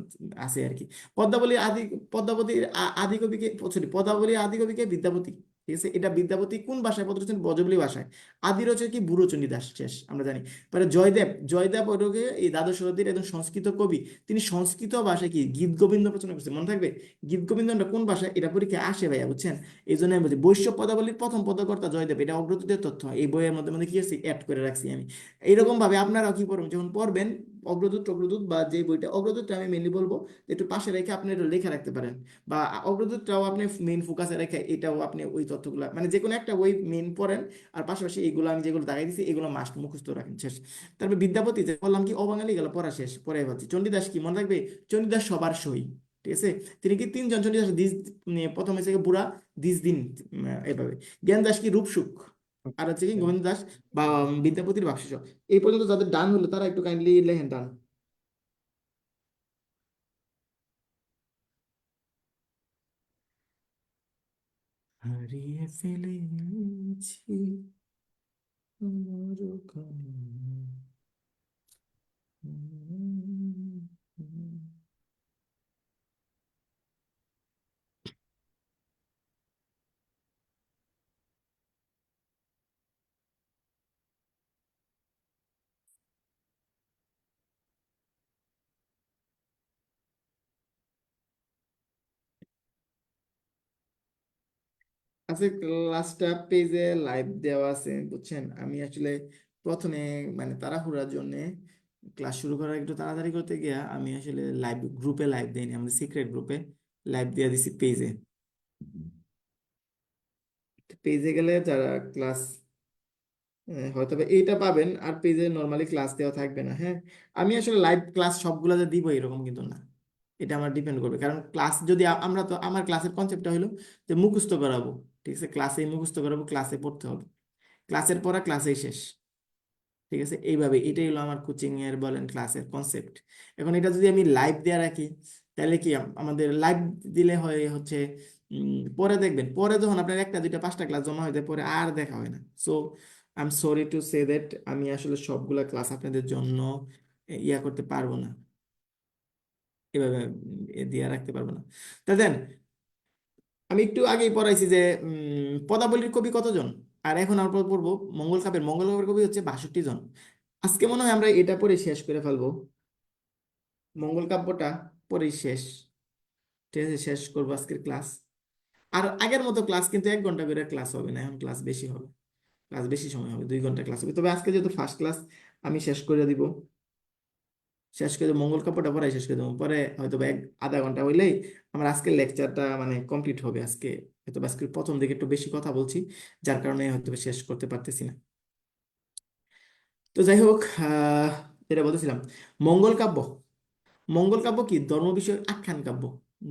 আছে আর কি। পদ্মাবলী আদি, পদ্মাবতীর আদি কবিকে, সরি, পদ্মাবলীর আদি কবিকে বিদ্যাপতি। ঠিক আছে, এটা বিদ্যাপতি কোন ভাষায় পদ রচনা? ব্রজবুলি ভাষায়। আদি রচনা কি? বুড়োচণ্ডী দাস, শেষ আমরা জানি। পরে জয়দেব, জয়দেব ওরকে এই দ্বাদশ শতাব্দীর একজন সংস্কৃত কবি। তিনি সংস্কৃত ভাষায় কি গীত গোবিন্দ রচনা করছে, মনে থাকবে? গীত গোবিন্দটা কোন ভাষায়? এটা পরীক্ষায় আসে ভাইয়া, বুঝছেন? এই জন্য আমি বলছি বৈশ্য পদাবলীর প্রথম পদকর্তা জয়দেব, এটা অগ্রদূতের তথ্য এই বইয়ের মধ্যে মধ্যে কি আছে অ্যাড করে রাখছি আমি। এইরকম ভাবে আপনারাও কি পড়বেন যখন পড়বেন, অগ্রদূত অগ্রদূত বা যে বইটা, অগ্রদূতটা আমি মেনলি বলবো যে একটু পাশে রেখে আপনি একটু লেখা রাখতে পারেন, বা অগ্রদূতটাও আপনি মেইন ফোকাসে রেখে এটাও আপনি ওই তথ্যগুলো মানে যে কোনো একটা বই মেইন পড়েন, আর পাশাপাশি এইগুলো আমি যেগুলো দেখাই দিচ্ছি এগুলো মাস্ট মুখস্থ রাখেন, শেষ। তারপর বিদ্যাপতি যে বললাম কি অবাঙালি গেল, পড়া শেষ, পরে ভাবছি চণ্ডীদাস কি মনে রাখবে? চণ্ডীদাস সবার সই। ঠিক আছে, তিনি কি তিনজন চণ্ডীদাস, দ্বিজ, প্রথম হয়েছে কি বুড়া, দ্বিজ দিন, এইভাবে। জ্ঞান দাস কি রূপসুখ, আর হচ্ছে কি গোবিন্দ দাস বা বিদ্যাপতির ভাবশেষ। এই পর্যন্ত যাদের ডান হলো তারা একটু কাইন্ডলি লেখেন ডান। হারিয়ে ফেলেছি আমার কাছে। আচ্ছা, ক্লাসটা পেজে লাইভ দেওয়া আছে, বুঝছেন? আমি আসলে প্রথমে মানে তাড়াহুড়ার জন্য ক্লাস শুরু করার একটু তাড়াতাড়ি করতে গিয়া আমি আসলে লাইভ গ্রুপে লাইভ দেইনি, আমাদের সিক্রেট গ্রুপে লাইভ দিয়ে দিছি পেজে। পেজে গেলে যারা ক্লাস হয়তো বা এইটা পাবেন, আর পেজে নর্মালি ক্লাস দেওয়া থাকবে না, হ্যাঁ। আমি আসলে লাইভ ক্লাস সবগুলা যে দিব এরকম কিন্তু না, এটা আমার ডিপেন্ড করবে। কারণ ক্লাস যদি আমরা তো, আমার ক্লাসের কনসেপ্টটা হলো যে মুখস্থ করাবো। ঠিক আছে, ক্লাসেই মুখস্থ করাবো, ক্লাসে পড়তে হবে, ক্লাসের পড়া ক্লাসেই শেষ। ঠিক আছে, এইভাবে এটাই হলো আমার কোচিং এর বলেন ক্লাসের কনসেপ্ট। এখন এটা যদি আমি লাইভ দিয়ে রাখি, তাহলে কি আমাদের লাইভ দিলে হয় হচ্ছে পরে দেখবেন, পরে যখন আপনার একটা দুইটা পাঁচটা ক্লাস জমা হয়ে যায় পরে আর দেখা হয় না। So I am sorry to say that আমি আসলে সবগুলা ক্লাস আপনাদের জন্য ইয়া করতে পারবো না, এভাবে দিয়ে রাখতে পারবো না। তা দেন, আমি একটু আগেই পড়াইছি যে পদাবলীর কবি কতজন, আর এখন আমরা পড়বো মঙ্গল কাব্যের। মঙ্গল কাব্যের কবি হচ্ছে 62 জন। আজকে মনে হয় আমরা এটা পড়ে শেষ করে ফেলবো, মঙ্গল কাব্যটা পড়েই শেষ। ঠিক আছে, শেষ করবো আজকের ক্লাস। আর আগের মতো ক্লাস কিন্তু 1 ঘন্টা করে ক্লাস হবে না, এখন ক্লাস বেশি হবে, ক্লাস বেশি সময় হবে, 2 ঘন্টা ক্লাস হবে। তবে আজকে যেহেতু ফার্স্ট ক্লাস, আমি শেষ করে দিব, শেষ করে মঙ্গল কাব্যটা পড়াই শেষ করে দেবো। পরে হয়তো বা আধা ঘন্টা হইলেই আমার আজকের লেকচারটা মানে কমপ্লিট হবে। আজকে হয়তো বা আজকে প্রথম দিকে একটু বেশি কথা বলছি, যার কারণে হয়তো বা শেষ করতে পারতেছি না। তো যাই হোক, যেটা বলতেছিলাম, মঙ্গল কাব্য। মঙ্গল কাব্য কি? ধর্ম বিষয়ক আখ্যান কাব্য।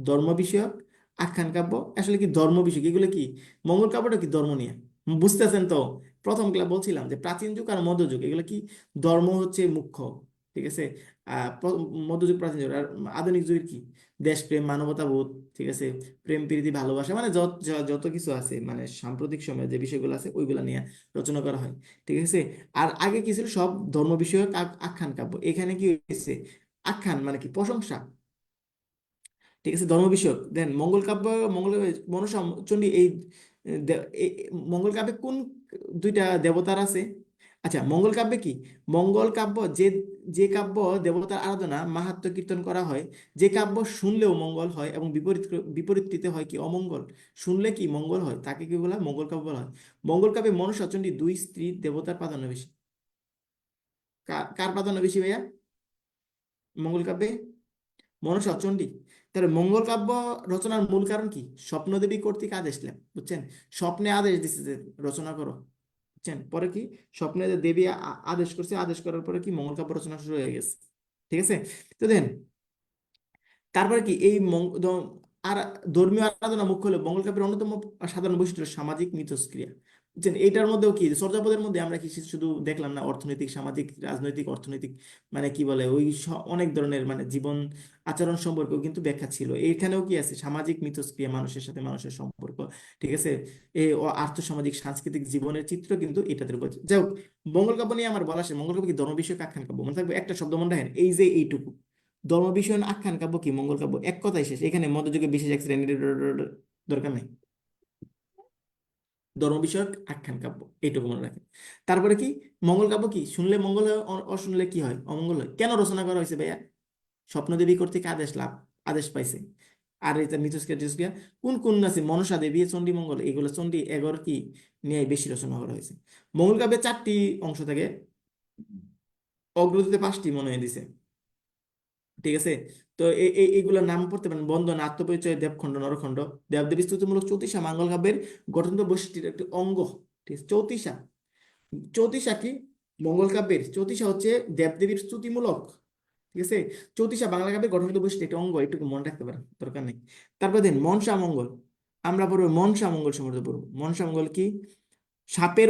ধর্ম বিষয়ক আখ্যান কাব্য, আসলে কি ধর্ম বিষয়ক, এগুলো কি? মঙ্গল কাব্যটা কি ধর্ম নিয়ে, বুঝতেছেন তো? প্রথম ক্লাস বলছিলাম যে প্রাচীন যুগ আর মধ্যযুগ এগুলো কি, ধর্ম হচ্ছে মুখ্য। ঠিক আছে, মধ্যযুগ প্রাচীন যুগ, আর আধুনিক যুগের কি, দেশপ্রেম, মানবতাবোধ। ঠিক আছে, প্রেম প্রীতি ভালোবাসা, মানে যত যত কিছু আছে মানে সাম্প্রতিক সময়ে যে বিষয়গুলো আছে ওইগুলা নিয়ে রচনা করা হয়। ঠিক আছে, আর আগে কি ছিল? সব ধর্ম বিষয়ক আখ্যান কাব্য। এখানে কি হয়েছে? আখ্যান মানে কি? প্রশংসা। ঠিক আছে, ধর্ম বিষয়ক। দেন মঙ্গল কাব্য, মঙ্গল, মনসা, চণ্ডী, মঙ্গল কাব্যে কোন দুইটা দেবতার আছে? আচ্ছা, মঙ্গল কাব্যে কি? মঙ্গল কাব্য যে, যে কাব্য দেবতার আরাধনা মাহাত্ম্য কীর্তন করা হয়, যে কাব্য শুনলেও মঙ্গল হয় এবং বিপরীতটিতে হয় কি অমঙ্গল। শুনলে কি মঙ্গল হয় তাকে কি বলা হয়? মঙ্গল কাব্য বলা হয়। মঙ্গল কাব্যে মনসা চণ্ডী দুই স্ত্রী দেবতার প্রাধান্য বেশি। কার প্রাধান্য বেশি ভাইয়া মঙ্গল কাব্যে? মনসা চণ্ডী। তাহলে মঙ্গল কাব্য রচনার মূল কারণ কি? স্বপ্নদেবী কর্তৃক আদেশ দিলেন, বুঝছেন? স্বপ্নে আদেশ দিচ্ছে যে রচনা করো, বুঝছেন? পরে কি স্বপ্নে যে দেবী আদেশ করছে, আদেশ করার পরে কি মঙ্গল কাব্য রচনা শুরু হয়ে গেছে। ঠিক আছে, তো দেন তারপরে কি এই আর ধর্মীয় আরাধনা মুখ্য হলো মঙ্গল কাব্যের অন্যতম সাধারণ বৈশিষ্ট্য হলো সামাজিক মিথস্ক্রিয়া। বুঝছেন? এইটার মধ্যেও কি চর্যাপদের মধ্যে আমরা কি শুধু দেখলাম না অর্থনৈতিক, সামাজিক, রাজনৈতিক, অর্থনৈতিক, মানে কি বলে ওই অনেক ধরনের মানে জীবন আচরণ সম্পর্কেও কিন্তু ব্যাখ্যা ছিল। এইখানেও কি আছে সামাজিক মিথস্ক্রিয়া, মানুষের সাথে মানুষের সম্পর্ক, ঠিক আছে, এই আর্থসামাজিক সাংস্কৃতিক জীবনের চিত্র কিন্তু এটাতে বলছে। যাই হোক, মঙ্গল কাব্য নিয়ে আমার বলা শেষ। মঙ্গল কাব্য কি ধর্ম বিষয়ক আখ্যান কাব্য? মনে থাকবে একটা শব্দ মনে রাখেন, এই যে এইটুকু, ধর্ম বিষয়ক আখ্যান কাব্য কি মঙ্গল কাব্য, এক কথাই শেষ। এখানে মধ্যযুগে বিশেষ এক শ্রেণীর দরকার নেই। ধর্ম বিষয়ক আখ্যান কাব্য, এইটুকু মনে রাখেন। তারপরে কি মঙ্গল কাব্য কি শুনলে মঙ্গল হয়, অশুনলে কি হয়, অমঙ্গল হয়। কেন রচনা করা হয়েছে ভাইয়া? স্বপ্নদেবী কর্তৃক আদেশ পাইছে। আর এটা মিথস্ক্রিয়া টিথস্ক্রিয়া কোন কোন আছে, মনসা দেবী, চণ্ডী মঙ্গল, এগুলো চণ্ডী এগর কি নিয়ে বেশি রচনা করা হয়েছে। মঙ্গল কাব্যে 4টি অংশ থাকে, অগ্রদূতে 5টি মনে হয় দিছে, ঠিক আছে। তো এইগুলোর নাম পড়তে পারেন: বন্দনা, আত্মপরিচয়, দেবখণ্ড, নরখণ্ড। দেবদেবী স্তুতিমূলক জ্যোতিষা মঙ্গল কাব্যের গঠনতন্ত্র বৈশিষ্ট্যের একটি অঙ্গ, ঠিক আছে। জ্যোতিষা, জ্যোতিষা কি মঙ্গল কাব্যের? জ্যোতিষা হচ্ছে দেবদেবীর স্তুতিমূলক, ঠিক আছে। জ্যোতিষা বাংলা কাব্যের গঠনতন্ত্র বৈশিষ্ট্য একটি অঙ্গ, একটু মনে রাখতে পারেন, দরকার নেই। তারপর দেন মনসা মঙ্গল, আমরা পড়বো মনসা মঙ্গল সম্বন্ধে পড়বো। মনসা মঙ্গল কি? সাপের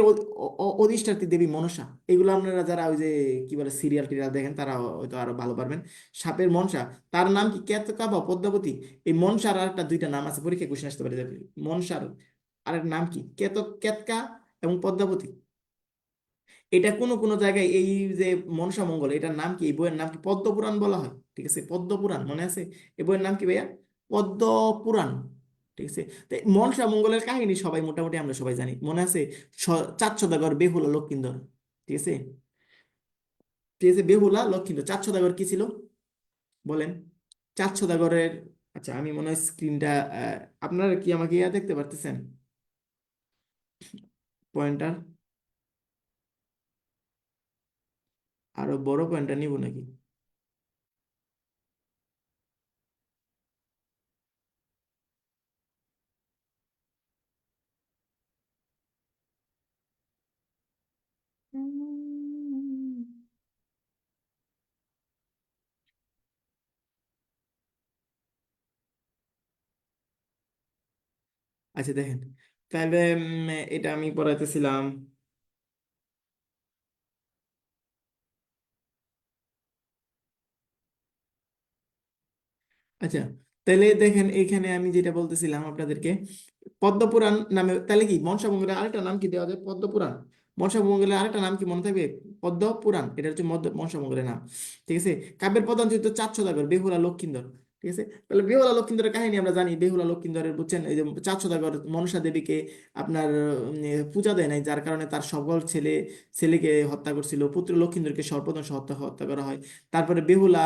অধিষ্ঠাত্রী দেবী মনসা। এগুলো আপনারা যারা ওই যে কি বলে সিরিয়াল টিরিয়াল দেখেন তারা হয়তো আরো ভালো পারবেন। সাপের মনসা, তার নাম কি কেতকা বা পদ্মাবতী? এই মনসার আর একটা দুইটা নাম আছে, পরীক্ষায় কোশ্চেন আসতে পারে যে মনসার আরেক নাম কি, কেতকা এবং পদ্মাবতী। এটা কোনো কোনো জায়গায় এই যে মনসা মঙ্গল, এটার নাম কি, এই বইয়ের নাম কি পদ্মপুরাণ বলা হয়, ঠিক আছে। পদ্মপুরাণ মনে আছে? এই বইয়ের নাম কি ভাইয়া? পদ্মপুরাণ, ঠিক আছে। তো এই মনসা মঙ্গলের কাহিনী সবাই মোটামুটি আমরা সবাই জানি, মনে আছে? চাঁদ সদাগর, বেহুলা, লক্ষিন্দর, ঠিক আছে, ঠিক আছে। বেহুলা, লক্ষিন্দর, চাঁদ সদাগর কি ছিল বলেন? চাঁদ সদাগরের, আচ্ছা আমি মনে হয় স্ক্রিনটা, আপনারা কি আমাকে ইয়া দেখতে পারতেছেন পয়েন্টার? আরো বড় পয়েন্টার নিব নাকি? আচ্ছা দেখেন, তাহলে এটা আমি পড়াইতেছিলাম। আচ্ছা, তাহলে দেখেন এইখানে আমি যেটা বলতেছিলাম আপনাদেরকে, পদ্মপুরাণ নামে, তাহলে কি মনসামঙ্গলের আরেকটা নাম কি দেওয়া যায়? পদ্মপুরাণ। মনসামঙ্গলের আরেকটা নাম কি মনে থাকবে? পদ্মপুরাণ, এটা হচ্ছে মনসামঙ্গলের নাম, ঠিক আছে। কাব্যের প্রধান চরিত্র চাঁদ সদাগর, বেহুলা, লক্ষিন্দর, ঠিক আছে। তাহলে বেহুলা লক্ষিন্দরের কাহিনী আমরা জানি। বেহুলা লক্ষিন্দরের বুঝছেন, এই যে চাঁদ সদাগর মনসা দেবীকে আপনার পূজা দেয় নাই, যার কারণে তার সকল ছেলেকে হত্যা করছিল। পুত্র লক্ষিন্দরকে সর্বনাশ হত্যা হত্যা করা হয়। তারপরে বেহুলা,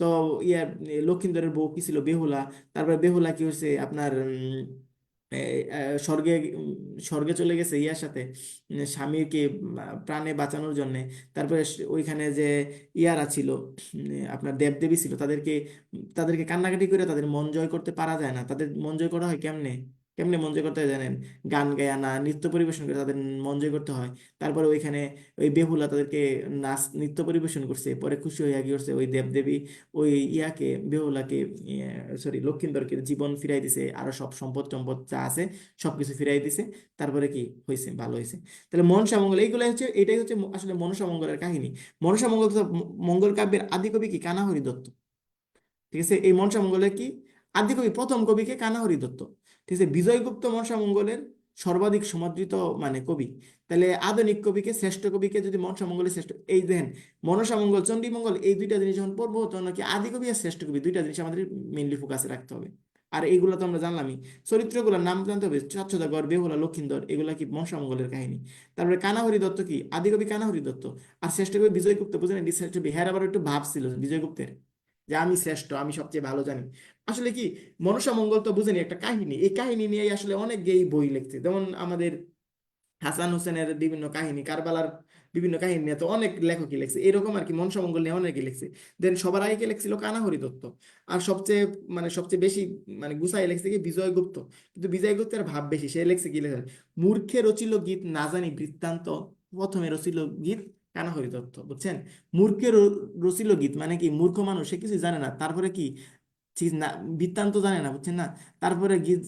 তো ইয়া লক্ষিন্দরের বউ কি ছিল? বেহুলা। তারপরে বেহুলা কি হয়েছে আপনার স্বর্গে, স্বর্গে চলে গেছে ইয়ার সাথে, স্বামীকে প্রাণে বাঁচানোর জন্য। তারপরে ওইখানে যে ইয়ারা ছিল, আপনার দেবদেবী ছিল, তাদেরকে তাদেরকে কান্নাকাটি করে তাদের মন জয় করতে পারা যায় না। তাদের মন জয় করা হয় কেমনে? কেমনে মন জয় করতে হয় জানেন? গান গায়া না, নৃত্য পরিবেশন করে তাদের মন জয় করতে হয়। তারপরে ওইখানে ওই বেহুলা তাদেরকে নৃত্য পরিবেশন করছে, পরে খুশি হইয়া কি করছে, ওই দেবদেবী ওই ইয়াকে, বেহুলাকে, সরি লক্ষিন্দরকে জীবন ফিরাই দিছে, আরো সব সম্পদ টম্পদ যা আছে সবকিছু ফিরাই দিছে। তারপরে কি হয়েছে? ভালো হয়েছে। তাহলে মনসা মঙ্গল এইগুলো হচ্ছে, এটাই হচ্ছে আসলে মনসা মঙ্গলের কাহিনী। মনসা মঙ্গল মঙ্গল কাব্যের আদি কবি কি? কানাহরি দত্ত, ঠিক আছে। এই মনসা মঙ্গলের কি আদি কবি, প্রথম কবিকে কানাহরি দত্ত, ঠিক আছে। বিজয়গুপ্ত মনসা মঙ্গলের সর্বাধিক সমাদৃত মানে কবি। তাহলে আধুনিক কবিকে, শ্রেষ্ঠ কবিকে যদি মনসা মঙ্গলের শ্রেষ্ঠ, এই দেখেন মনসা মঙ্গল, চণ্ডী মঙ্গল, এই দুইটা জিনিস যখন পড়বো তখন নাকি আদি কবি আর শ্রেষ্ঠ কবি দুইটা জিনিস আমাদের মেইনলি ফোকাসে রাখতে হবে। আর এইগুলো তো আমরা জানলামই। চরিত্রগুলোর নাম জানতে হবে: চাচ্ছদাগর, বেহুলা, লক্ষিন্দর, এগুলা কি মনসা মঙ্গলের কাহিনী। তারপরে কানাহরি দত্ত কি? আদি কবি কানাহরি দত্ত। আর শ্রেষ্ঠ কবি বিজয়গুপ্ত। বুঝলেন? শ্রেষ্ঠ কবি, হ্যাঁ আবার একটু ভাব ছিল বিজয়গুপ্তের যে আমি শ্রেষ্ঠ, আমি সবচেয়ে ভালো জানি। আসলে কি মনসা মঙ্গল তো বুঝেনি একটা কাহিনী, এই কাহিনী নিয়ে আসলে অনেক গেই বই লিখছে। যেমন আমাদের হাসান হোসেনের বিভিন্ন কাহিনী, কারবালার বিভিন্ন কাহিনী নিয়ে তো অনেক লেখকই লিখছে। এরকম আর কি মনসা মঙ্গল নিয়ে অনেকে লিখছে। দেন সবার আগে কে লিখছিল? কানাহরি দত্ত। আর সবচেয়ে মানে সবচেয়ে বেশি মানে গুছাই লিখছে কি? বিজয়গুপ্ত। কিন্তু বিজয়গুপ্তের ভাব বেশি, সে লিখছে কি লেখা, মূর্খে রচিল গীত না জানি বৃত্তান্ত, প্রথমে রচিল গীত কানাহরি দত্ত। বুঝছেন? মূর্খে রচিল গীত মানে কি? মূর্খ মানুষ, সে কিছু জানে না, তারপরে কি ঠিক না, বৃত্তান্ত জানে না, বুঝছেন না। তারপরে গীত,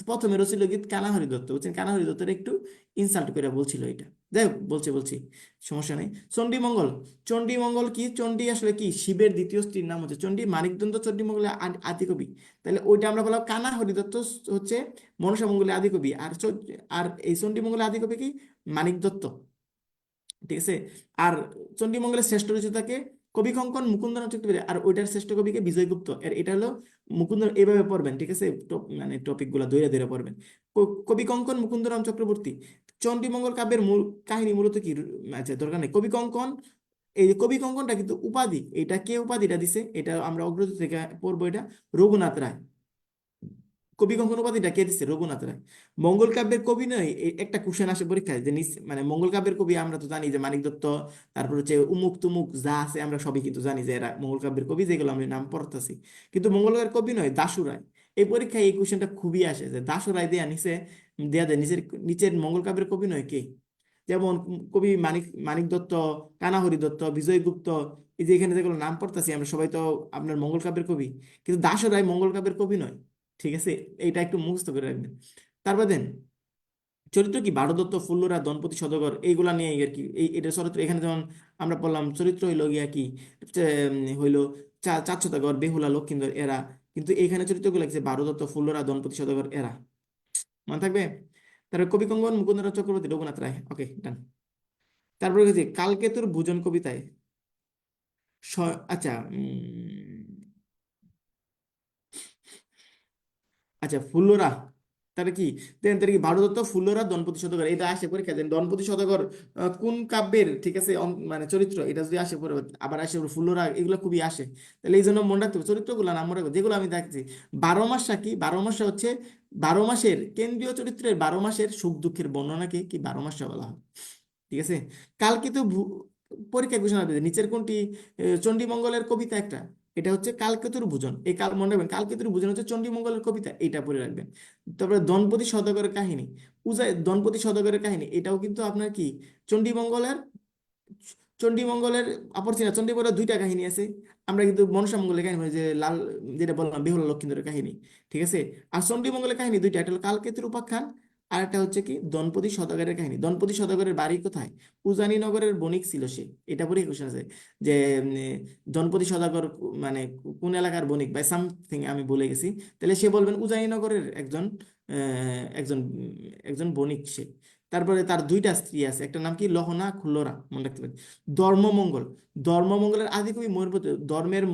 প্রথমে রছিল গীত কানাহরি দত্ত, বুঝছেন, কানাহরি দত্তের একটু ইনসাল্ট করে বলছিল এটা। যাই হোক, বলছি সমস্যা নেই। চণ্ডীমঙ্গল, চণ্ডীমঙ্গল কি, চণ্ডী আসলে কি শিবের দ্বিতীয় স্ত্রীর নাম হচ্ছে চণ্ডী, মানিকদন্ত চণ্ডীমঙ্গলের আদিকবি। তাহলে ওইটা আমরা বললাম কানাহরি দত্ত হচ্ছে মনসা মঙ্গলের আদিকবি, আর এই চণ্ডীমঙ্গলের আদিকবি কি, মানিক দত্ত। ঠিক আছে। আর চণ্ডীমঙ্গলের শ্রেষ্ঠ রচিতাকে কবি কঙ্কন মুকুন্দরাম চক্রবর্তী, আর ওইটার শ্রেষ্ঠ কবিকে বিজয়গুপ্ত। এটা হলো মুকুন্দ, এইভাবে পড়বেন, ঠিক আছে, মানে টপিক গুলা ধরে ধরে পড়বেন। কবি কঙ্কন মুকুন্দরাম চক্রবর্তী। চণ্ডীমঙ্গল কাব্যের মূল কাহিনী মূলত কি, আচ্ছা দরকার নেই, কবি কঙ্কন। এই যে কবি কঙ্কনটা কিন্তু উপাধি, এটা কে উপাধিটা দিছে, এটা আমরা অগ্রদূত থেকে পড়বো, এটা রঘুনাথ রায়। কবি কঙ্কন উপাধিটা কে দিচ্ছে, রঘুনাথ রায়। মঙ্গল কাব্যের কবি নয়, একটা কোশ্চেন আসে পরীক্ষায় যে মানে মঙ্গল কাব্যের কবি আমরা তো জানি যে মানিক দত্ত, তারপর হচ্ছে উমুক তুমুক যা আছে আমরা সবই কিন্তু জানি যে এরা মঙ্গল কাব্যের কবি, যেগুলো আমি নাম পড়তেছি। কিন্তু মঙ্গল কাব্যের কবি নয়, দাশু রায়। এই পরীক্ষায় এই কোশ্চেনটা খুবই আসে যে দাশু রায় দেয়া নিচে, দেয়া দেয় নিচের নিচের মঙ্গল কাব্যের কবি নয় কে। যেমন কবি মানিক মানিক দত্ত, কানাহরি দত্ত, বিজয় গুপ্ত, এই যে এখানে যেগুলো নাম পড়তেছি আমরা সবাই তো আপনার মঙ্গল কাব্যের কবি, কিন্তু দাশু রায় মঙ্গল কাব্যের কবি নয়। ঠিক আছে, এইটা একটু মুখস্থ করে রাখবেন। তারপর দেন চরিত্র কি, বারদত্ত, ফুল্লরা, দনপতি সদাগর, এইগুলা নিয়ে আর কি, এটা চরিত্র। এখানে যেমন আমরা বললাম চরিত্র হইলো গিয়া কি, হইলো চার সদাগর, বেহুলা, লক্ষিন্দর এরা। কিন্তু এখানে চরিত্রগুলো লাগছে বারদত্ত, ফুল্লরা, দনপতি সদাগর এরা। মনে থাকবে। তারপর কবি কঙ্গন মুকুন্দরাম চক্রবর্তী, রঘুনাথ রায়, ওকে ডান। তারপরে হচ্ছে কালকেতুর ভুজন কবিতায় আচ্ছা, আচ্ছা ফুল্লরা, তাহলে কি দেন, তাহলে কি ভারদত্ত, ফুল্লরা, দনপতি সদাগর, এটা আসে পরীক্ষা দেন। দনপতি সদাগর কোন কাব্যের, ঠিক আছে, মানে চরিত্র, এটা যদি আসে পরে আবার আসে ফুল্লরা, এগুলো খুবই আসে। তাহলে এই জন্য মনে রাখতে হবে চরিত্রগুলো নাম মনে রাখবে, যেগুলো আমি দেখছি। 12 মাসা কি, 12 মাসা হচ্ছে 12 মাসের কেন্দ্রীয় চরিত্রের, 12 মাসের সুখ দুঃখের বর্ণনাকে কি 12 মাসা বলা হয়। ঠিক আছে। কালকে তো পরীক্ষা ঘোষণা হবে নিচের কোনটি চণ্ডীমঙ্গলের কবিতা একটা, এটা হচ্ছে কালকেতুর ভুজন। এই কাল মনে রাখবেন, কালকেতুর ভুজন হচ্ছে চণ্ডীমঙ্গলের কবিতা, এটা পড়ে রাখবেন। তারপরে দনপতি সদাগরের কাহিনী, দনপতি সদাগরের কাহিনী, এটাও কিন্তু আপনার কি চণ্ডীমঙ্গলের, চণ্ডীমঙ্গলের অপরচুনা চণ্ডীমঙ্গলের দুইটা কাহিনী আছে। আমরা কিন্তু মনসা মঙ্গলের কাহিনী বলি, যে লাল, যেটা বললাম বেহুলা লক্ষিন্দরের কাহিনী। ঠিক আছে। আর চণ্ডীমঙ্গলের কাহিনী দুইটা, একটা হলো কালকেতুর উপাখ্যান, আর একটা হচ্ছে কি দনপতি সদাগরের কাহিনী। দনপতি সদাগরের বাড়ি কোথায়, উজানিনগরের বণিক ছিল সে, এটা পরে কোশ্চেন আছে যে দনপতি সদাগর মানে কোন এলাকার বণিক বা সামথিং আমি বলে গেছি। তাহলে সে বলবেন উজানিনগরের একজন একজন একজন বণিক সে। তারপরে তার দুইটা স্ত্রী আছে, একটা নাম কি লহনা, খুল্লরা, মনে রাখতে পারেন। ধর্মমঙ্গল, ধর্মমঙ্গলের আদি কবি ময়ূরভট্ট, ধর্মের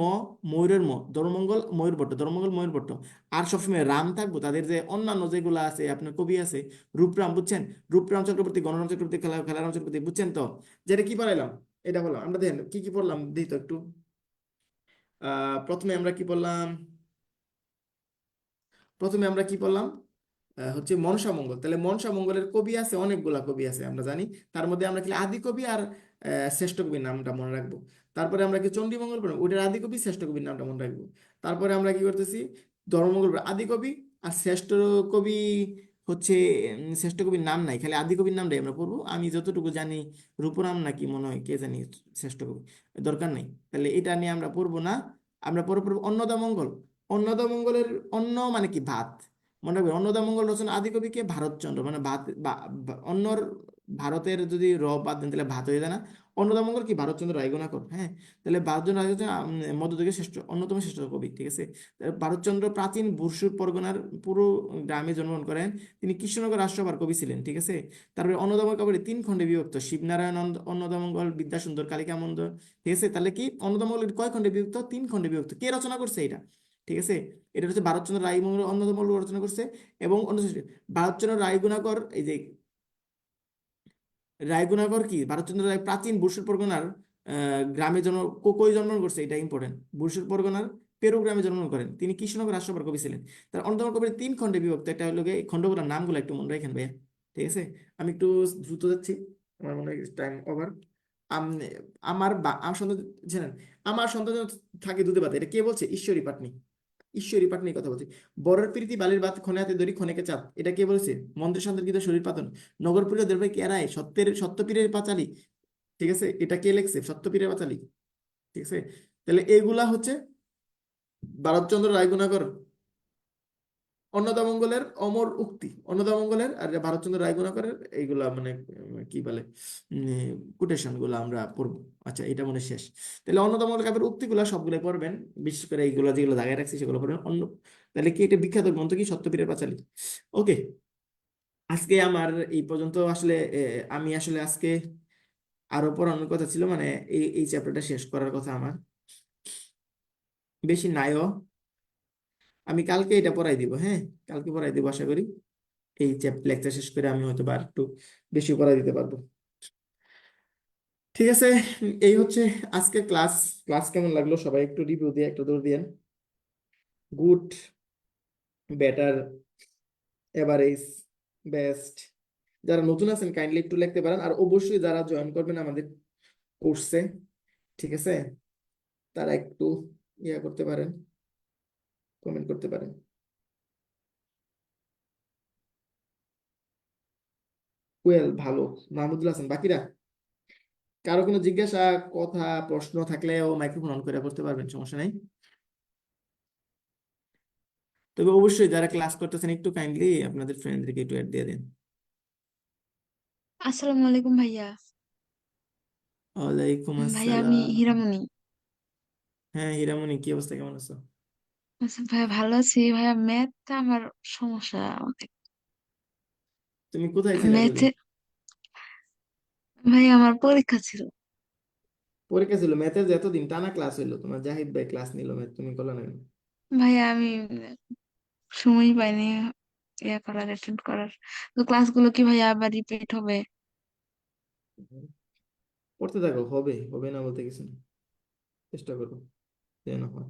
ময়ূরের ধর্মমঙ্গল ময়ূরভট্ট, ধর্মমঙ্গল ময়ূরভট্ট। আর সবসময় রাম থাকবো, তাদের যে অন্যান্য যেগুলো আছে আপনার কবি আছে, রূপরাম, বুঝছেন, রূপরাম চক্রবর্তী, গণরাম চক্রবর্তী, খেলারাম চক্রবর্তী, বুঝছেন তো। যেটা কি পড়াইলাম, এটা বললাম আমরা, দেখেন কি কি পড়লাম দিই তো একটু। প্রথমে আমরা কি পড়লাম, প্রথমে আমরা কি পড়লাম, হচ্ছে মনসা মঙ্গল। তাহলে মনসা মঙ্গলের কবি আছে, অনেকগুলা কবি আছে আমরা জানি। তার মধ্যে আমরা কি আদি কবি আর শ্রেষ্ঠ কবির নামটা মনে রাখবো। তারপরে আমরা কি চণ্ডী মঙ্গল পড়লাম, ওইটার আদি কবি শ্রেষ্ঠ কবির নামটা মনে রাখবো। তারপরে আমরা কি করতেছি, ধর্মমঙ্গল আদি কবি, আর শ্রেষ্ঠ কবি হচ্ছে শ্রেষ্ঠ কবির নাম নাই, খালি আদি কবির নামটাই আমরা পড়বো। আমি যতটুকু জানি রূপরাম নাকি মনে হয়, কে জানি শ্রেষ্ঠ কবি, দরকার নাই, তাহলে এটা নিয়ে আমরা পড়বো না। আমরা পড়বো অন্নদামঙ্গল। অন্নদামঙ্গলের, অন্ন মানে কি ভাত, মনে রাখবেন। অন্নদামঙ্গল রচনা আদি কবি কে, ভারতচন্দ্র, মানে ভাত অন্নর, ভারতের যদি বাদ দেন তাহলে ভাত হয়ে যায় না। অন্নদামঙ্গল কি ভারতচন্দ্র রায়গুণাকর, হ্যাঁ। তাহলে ভারতচন্দ্র রায়গুণাকর মধ্যযুগের শ্রেষ্ঠ, অন্যতম শ্রেষ্ঠ কবি। ঠিক আছে। ভারতচন্দ্র প্রাচীন বুরসুর পরগনার পুরো গ্রামে জন্মগ্রহণ করেন। তিনি কৃষ্ণনগর রাজসভার কবি ছিলেন। ঠিক আছে। তারপরে অন্নদামঙ্গল কাব্যটি 3 খণ্ডে বিভক্ত, শিবনারায়ণ অন্নদামঙ্গল, বিদ্যাসুন্দর, কালিকামন্দ। ঠিক আছে। তাহলে কি অন্নদামঙ্গল কয় খণ্ডে বিভক্ত, 3 খণ্ডে বিভক্ত। কে রচনা করছে এটা, ঠিক আছে, এটা হচ্ছে ভারতচন্দ্র রায় অন্নদামঙ্গল রচনা করছে। এবং ভারতচন্দ্র রায়গুণাকর, এই যে রায়গুণাকর কি, ভারতচন্দ্র রায় প্রাচীন বুরসুর পরগনার গ্রামে জন্ম, কই জন্মগ্রহণ করছে, এটা ইম্পর্টেন্ট, বুরসুর পরগনার পেরু গ্রামে জন্মগ্রহণ করেন। তিনি কৃষ্ণনগর রাজসভার কবি ছিলেন। তার অন্যতম কবির 3 খণ্ডে বিভক্ত, একটা হলো গিয়ে এই খণ্ডগুলোর নামগুলো একটু মনে রাখেন ভাইয়া। ঠিক আছে। আমি একটু দ্রুত যাচ্ছি, আমার মনে হয় টাইম ওভার। আমার সন্তান, জানেন, আমার সন্তান যেন থাকে দুধে ভাতে, এটা কে বলছে, ঈশ্বরী পাটনি। ঈশ্বরী পাটনির কথা বলছি। বরের প্রীতি বালির বাত, ক্ষণে হাতে দড়ি, ক্ষণেকে চাঁদ, এটা কে বলেছে, মন্ত্রের সন্তানকৃত শরীর পাতন, নগরপুরীয় দেবভাই কে রায়, সত্যপীরের পাঁচালী। ঠিক আছে, এটা কে লেখছে, সত্যপীরের পাঁচালী। ঠিক আছে। তাহলে এইগুলা হচ্ছে ভারতচন্দ্র রায়গুণাকর, অন্নদামঙ্গলের অমর উক্তি, অন্নদামঙ্গলের আর ভারতচন্দ্র রায়গুণাকরের এইগুলা মানে কি বলে কোটেশন গুলো আমরা পড়বো। আচ্ছা, এটা মনে হয় শেষ। তাহলে অন্নদামঙ্গল কাব্যের উক্তিগুলা সবগুলো পড়বেন, বিশেষ করে এইগুলো যেগুলো জায়গায় রাখছি সেগুলো পড়বেন। তাহলে কি এটা বিখ্যাত গ্রন্থ কি সত্যপীরের পাঁচালী। ওকে, আজকে আমার এই পর্যন্ত আসলে আমি আসলে আজকে আরো পড়ানোর কথা ছিল, মানে এই চ্যাপ্টারটা শেষ করার কথা আমার, বেশি নাইও। আমি কালকে এটা পড়াই দিব, হ্যাঁ, কালকে পড়াই দিব আশা করি। এই চ্যাপ্টার লেকচার শেষ করে আমি হয়তো বা আর একটু বেশি পড়াই দিতে পারবো। ঠিক আছে, এই হচ্ছে আজকের ক্লাস। ক্লাস কেমন লাগলো সবাই একটু রিভিউ দিয়ে একটু দৌড় দিয়েন। Good, better, average, best. যারা নতুন আছেন কাইন্ডলি একটু লিখতে পারেন, আর অবশ্যই যারা জয়েন করবেন আমাদের কোর্সে, ঠিক আছে, তারা একটু ইয়া করতে পারেন, কমেন্ট করতে পারেন। ওয়েল, ভালো। মাহমুদুল হাসান, বাকিরা কারো কোনো জিজ্ঞাসা, কথা, প্রশ্ন থাকলে ও মাইক্রোফোন অন করে করতে পারবেন, সমস্যা নাই। তবে অবশ্যই যারা ক্লাস করতেছেন একটু কাইন্ডলি আপনাদের ফ্রেন্ডদেরকে একটু অ্যাড দিয়ে দেন। আসসালামু আলাইকুম ভাইয়া। ওয়ালাইকুম ভাইয়া আমি আসসালাম। হীরামণি। হ্যাঁ হীরামণি, কি অবস্থা, কেমন আছো? আচ্ছা ভাইয়া, ভালো আছি ভাইয়া। ম্যাথটা আমার সমস্যা অনেক। তুমি কোথায় ছিলে এতদিন? ম্যাথে ভাইয়া আমার পরীক্ষা ছিল। পরীক্ষা ছিল, ম্যাথের যে এতদিন টানা ক্লাস হইলো, তোমার জাহিদ ভাই ক্লাস নিল ম্যাথ, তুমি করলে না কেন? ভাইয়া আমি সময়ই পাইনি ইয়া করার, অ্যাটেন্ড করার। তো ক্লাসগুলো কি ভাইয়া আবার রিপিট হবে? পড়তে থাকো, হবে, হবে না বলতে কিছু না, চেষ্টা করো যেন হয়।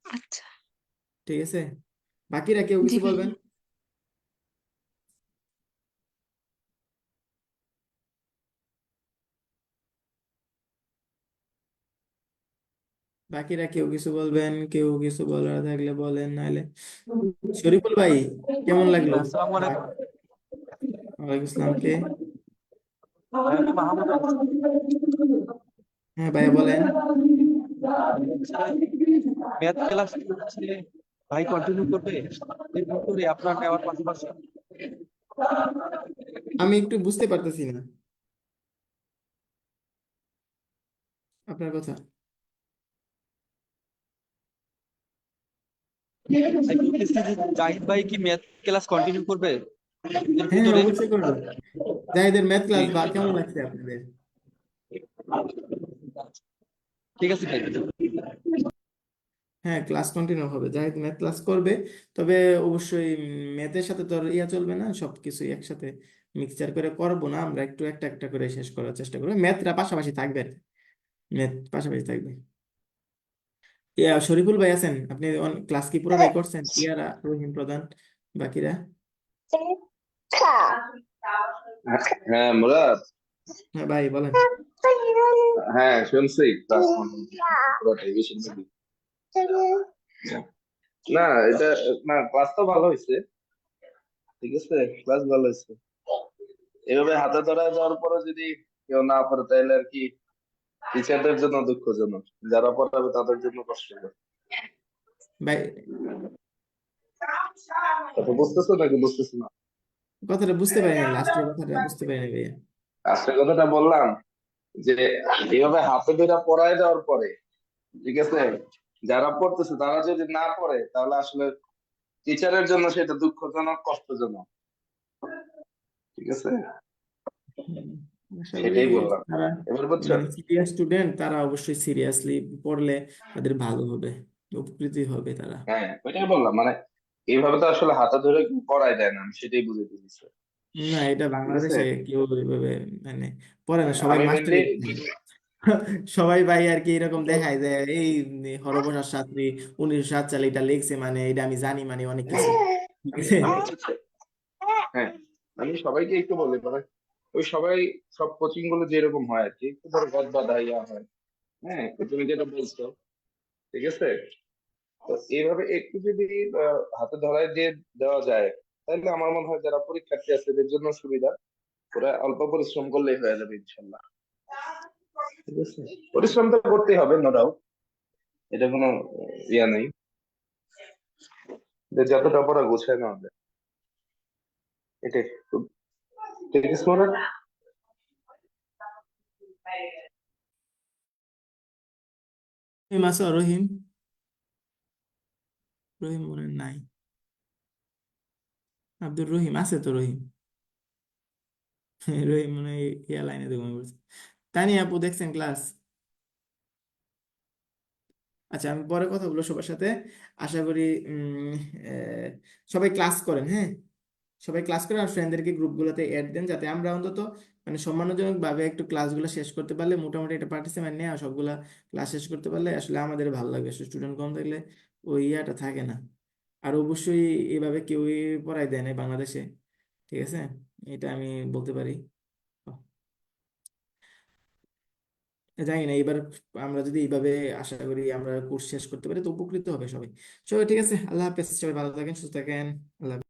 আচ্ছা। ঠিক আছে, বাকিরা কেউ জি কিছু বলবেন? ভাইয়া। বাকিরা কেউ কিছু বলবেন, কেউ কিছু বলার থাকলে বলেন, নাহলে শরীফুল ভাই কেমন লাগলো? আসসালামু আলাইকুম। ওয়ালাইকুম আসসালাম, কে? আমি মাহমুদ আছি। হ্যাঁ ভাইয়া বলেন। ম্যাথ ক্লাস হচ্ছে ভাই কন্টিনিউ করবে এরপর করে আপনার নেওয়ার পাশাপাশি। আমি একটু বুঝতে পারতেছি না আপনার কথা। আমি বলতেছি যে জাহিদ ভাই কি ম্যাথ ক্লাস কন্টিনিউ করবে এর হ্যাঁ ভিতরে? অবশ্যই করবে। জাহিদের ম্যাথ ক্লাস জি। কেমন লাগছে আপনাদের? ঠিক আছে ভাই। হ্যাঁ ক্লাস কন্টিনিউ হবে, জাহিদ ম্যাথ ক্লাস করবে। তবে অবশ্যই ম্যাথের সাথে তো আর ইয়া চলবে না, সবকিছু একসাথে মিক্সচার করে করবো না আমরা, একটু একটা একটা করে শেষ করার চেষ্টা করবো, ম্যাথটা পাশাপাশি থাকবে আর কি। ম্যাথ পাশাপাশি থাকবে। ইয়া শরীফুল ভাই আছেন আপনি? ক্লাস কি পুরোটাই করছেন? ইয়ারা, রহিম প্রধান, বাকিরা? হ্যাঁ মুরাদ, হ্যাঁ ভাই বলেন। হ্যাঁ শুনছি ক্লাস পুরোটাই বেশি নাকি? না এটা, না ক্লাস তো ভালো হয়েছে, ঠিক আছে, ক্লাস ভালো হয়েছে। এভাবে হাতে ধরা যাওয়ার পরে যদি কেউ না পারে তাহলে আর কি টিচারদের জন্য দুঃখজনক, যারা পড়াবে তাদের জন্য কষ্টকর। ভাই কথা বুঝতেছো নাকি বুঝতেছো না? কথাটা বুঝতে পারিনি, লাস্টের কথাটা বুঝতে পারিনি ভাইয়া। আজকের কথাটা বললাম যে এইভাবে হাতে ধরে পড়ায় দেওয়ার পরে, ঠিক আছে, যারা পড়তেছে তারা যদি না পড়ে তাহলে আসলে টিচারের জন্য সেটা দুঃখজনক, কষ্টজনক, ঠিক আছে, হুম, আশা করি সেটাই বললাম। তারা এবার বুঝছো? মানে সিরিয়াস স্টুডেন্ট, তারা অবশ্যই সিরিয়াসলি পড়লে তাদের ভালো হবে, উপকৃত হবে তারা। হ্যাঁ ওইটাই বললাম, মানে এইভাবে তো আসলে হাতে ধরে কেউ পড়ায় দেয় না, আমি সেটাই বুঝে দিচ্ছি, না, এটা ঠিক আছে। বাংলাদেশে কেউ এভাবে মানে পড়ে না, হ্যাঁ, সবাই আমি মেনলি, মাস্টারি। সবাই ভাই আর কি এরকম দেখায় যে এই হরপ্রসাদ শাস্ত্রী 1907 সালে এটা লিখছে, মানে এটা আমি জানি, মানে অনেক কিছু, ঠিক আমি আছে। আমি হচ্ছে, হ্যাঁ আমি সবাইকে একটু বলি, মানে ওই সবাই সব কোচিং গুলো যেরকম হয় আর কি, একটু ধরো গদ বাঁধা ইয়া হয়, হ্যাঁ তো তুমি যেটা বলছো, ঠিক আছে, তো এইভাবে একটু যদি হাতে ধরায় দিয়ে দেওয়া যায় তাহলে আমার মনে হয় যারা পরীক্ষার্থী আছে এদের জন্য সুবিধা, ওরা অল্প পরিশ্রম করলেই হয়ে যাবে ইনশাল্লাহ, ঠিক আছে। পরিশ্রম তো করতেই হবে নো ডাউট, এটা কোনো ইয়া নেই, যে যতটা পড়া গোছায় না হবে এটাই। ঠিক আছে মোরা? রহিম আছো? রহিম, রহিম মনে হয় নাই। আব্দুর রহিম আছে তো? রহিম রহিম মনে হয় ইয়া লাইনে দেখো বলছে। তানি আপু দেখছেন ক্লাস? আচ্ছা, আমি পরে কথা বলবো সবার সাথে। আশা করি আহ, সবাই ক্লাস করেন, হ্যাঁ। সবাই ক্লাস করেন আর ফ্রেন্ডদেরকে গ্রুপগুলোতে অ্যাড দেন, যাতে আমরা অন্তত মানে সম্মানজনক ভাবে একটু ক্লাসগুলো শেষ করতে পারলে, মোটামুটি একটা পার্টিসিপেন্ট নেওয়া সবগুলা ক্লাস শেষ করতে পারলে আসলে আমাদের ভালো লাগবে। স্টুডেন্ট কম থাকলে ওই ইয়াটা থাকে না। আর অবশ্যই এভাবে কেউই পড়াই দেয় না বাংলাদেশে, ঠিক আছে, এটা আমি বলতে পারি। জানি না এবার আমরা যদি এইভাবে, আশা করি আমরা কোর্স শেষ করতে পারি তো উপকৃত হবে সবাই। সবাই ঠিক আছে, আল্লাহ হাফেজ, সবাই ভালো থাকেন, সুস্থ থাকেন, আল্লাহ হাফেজ।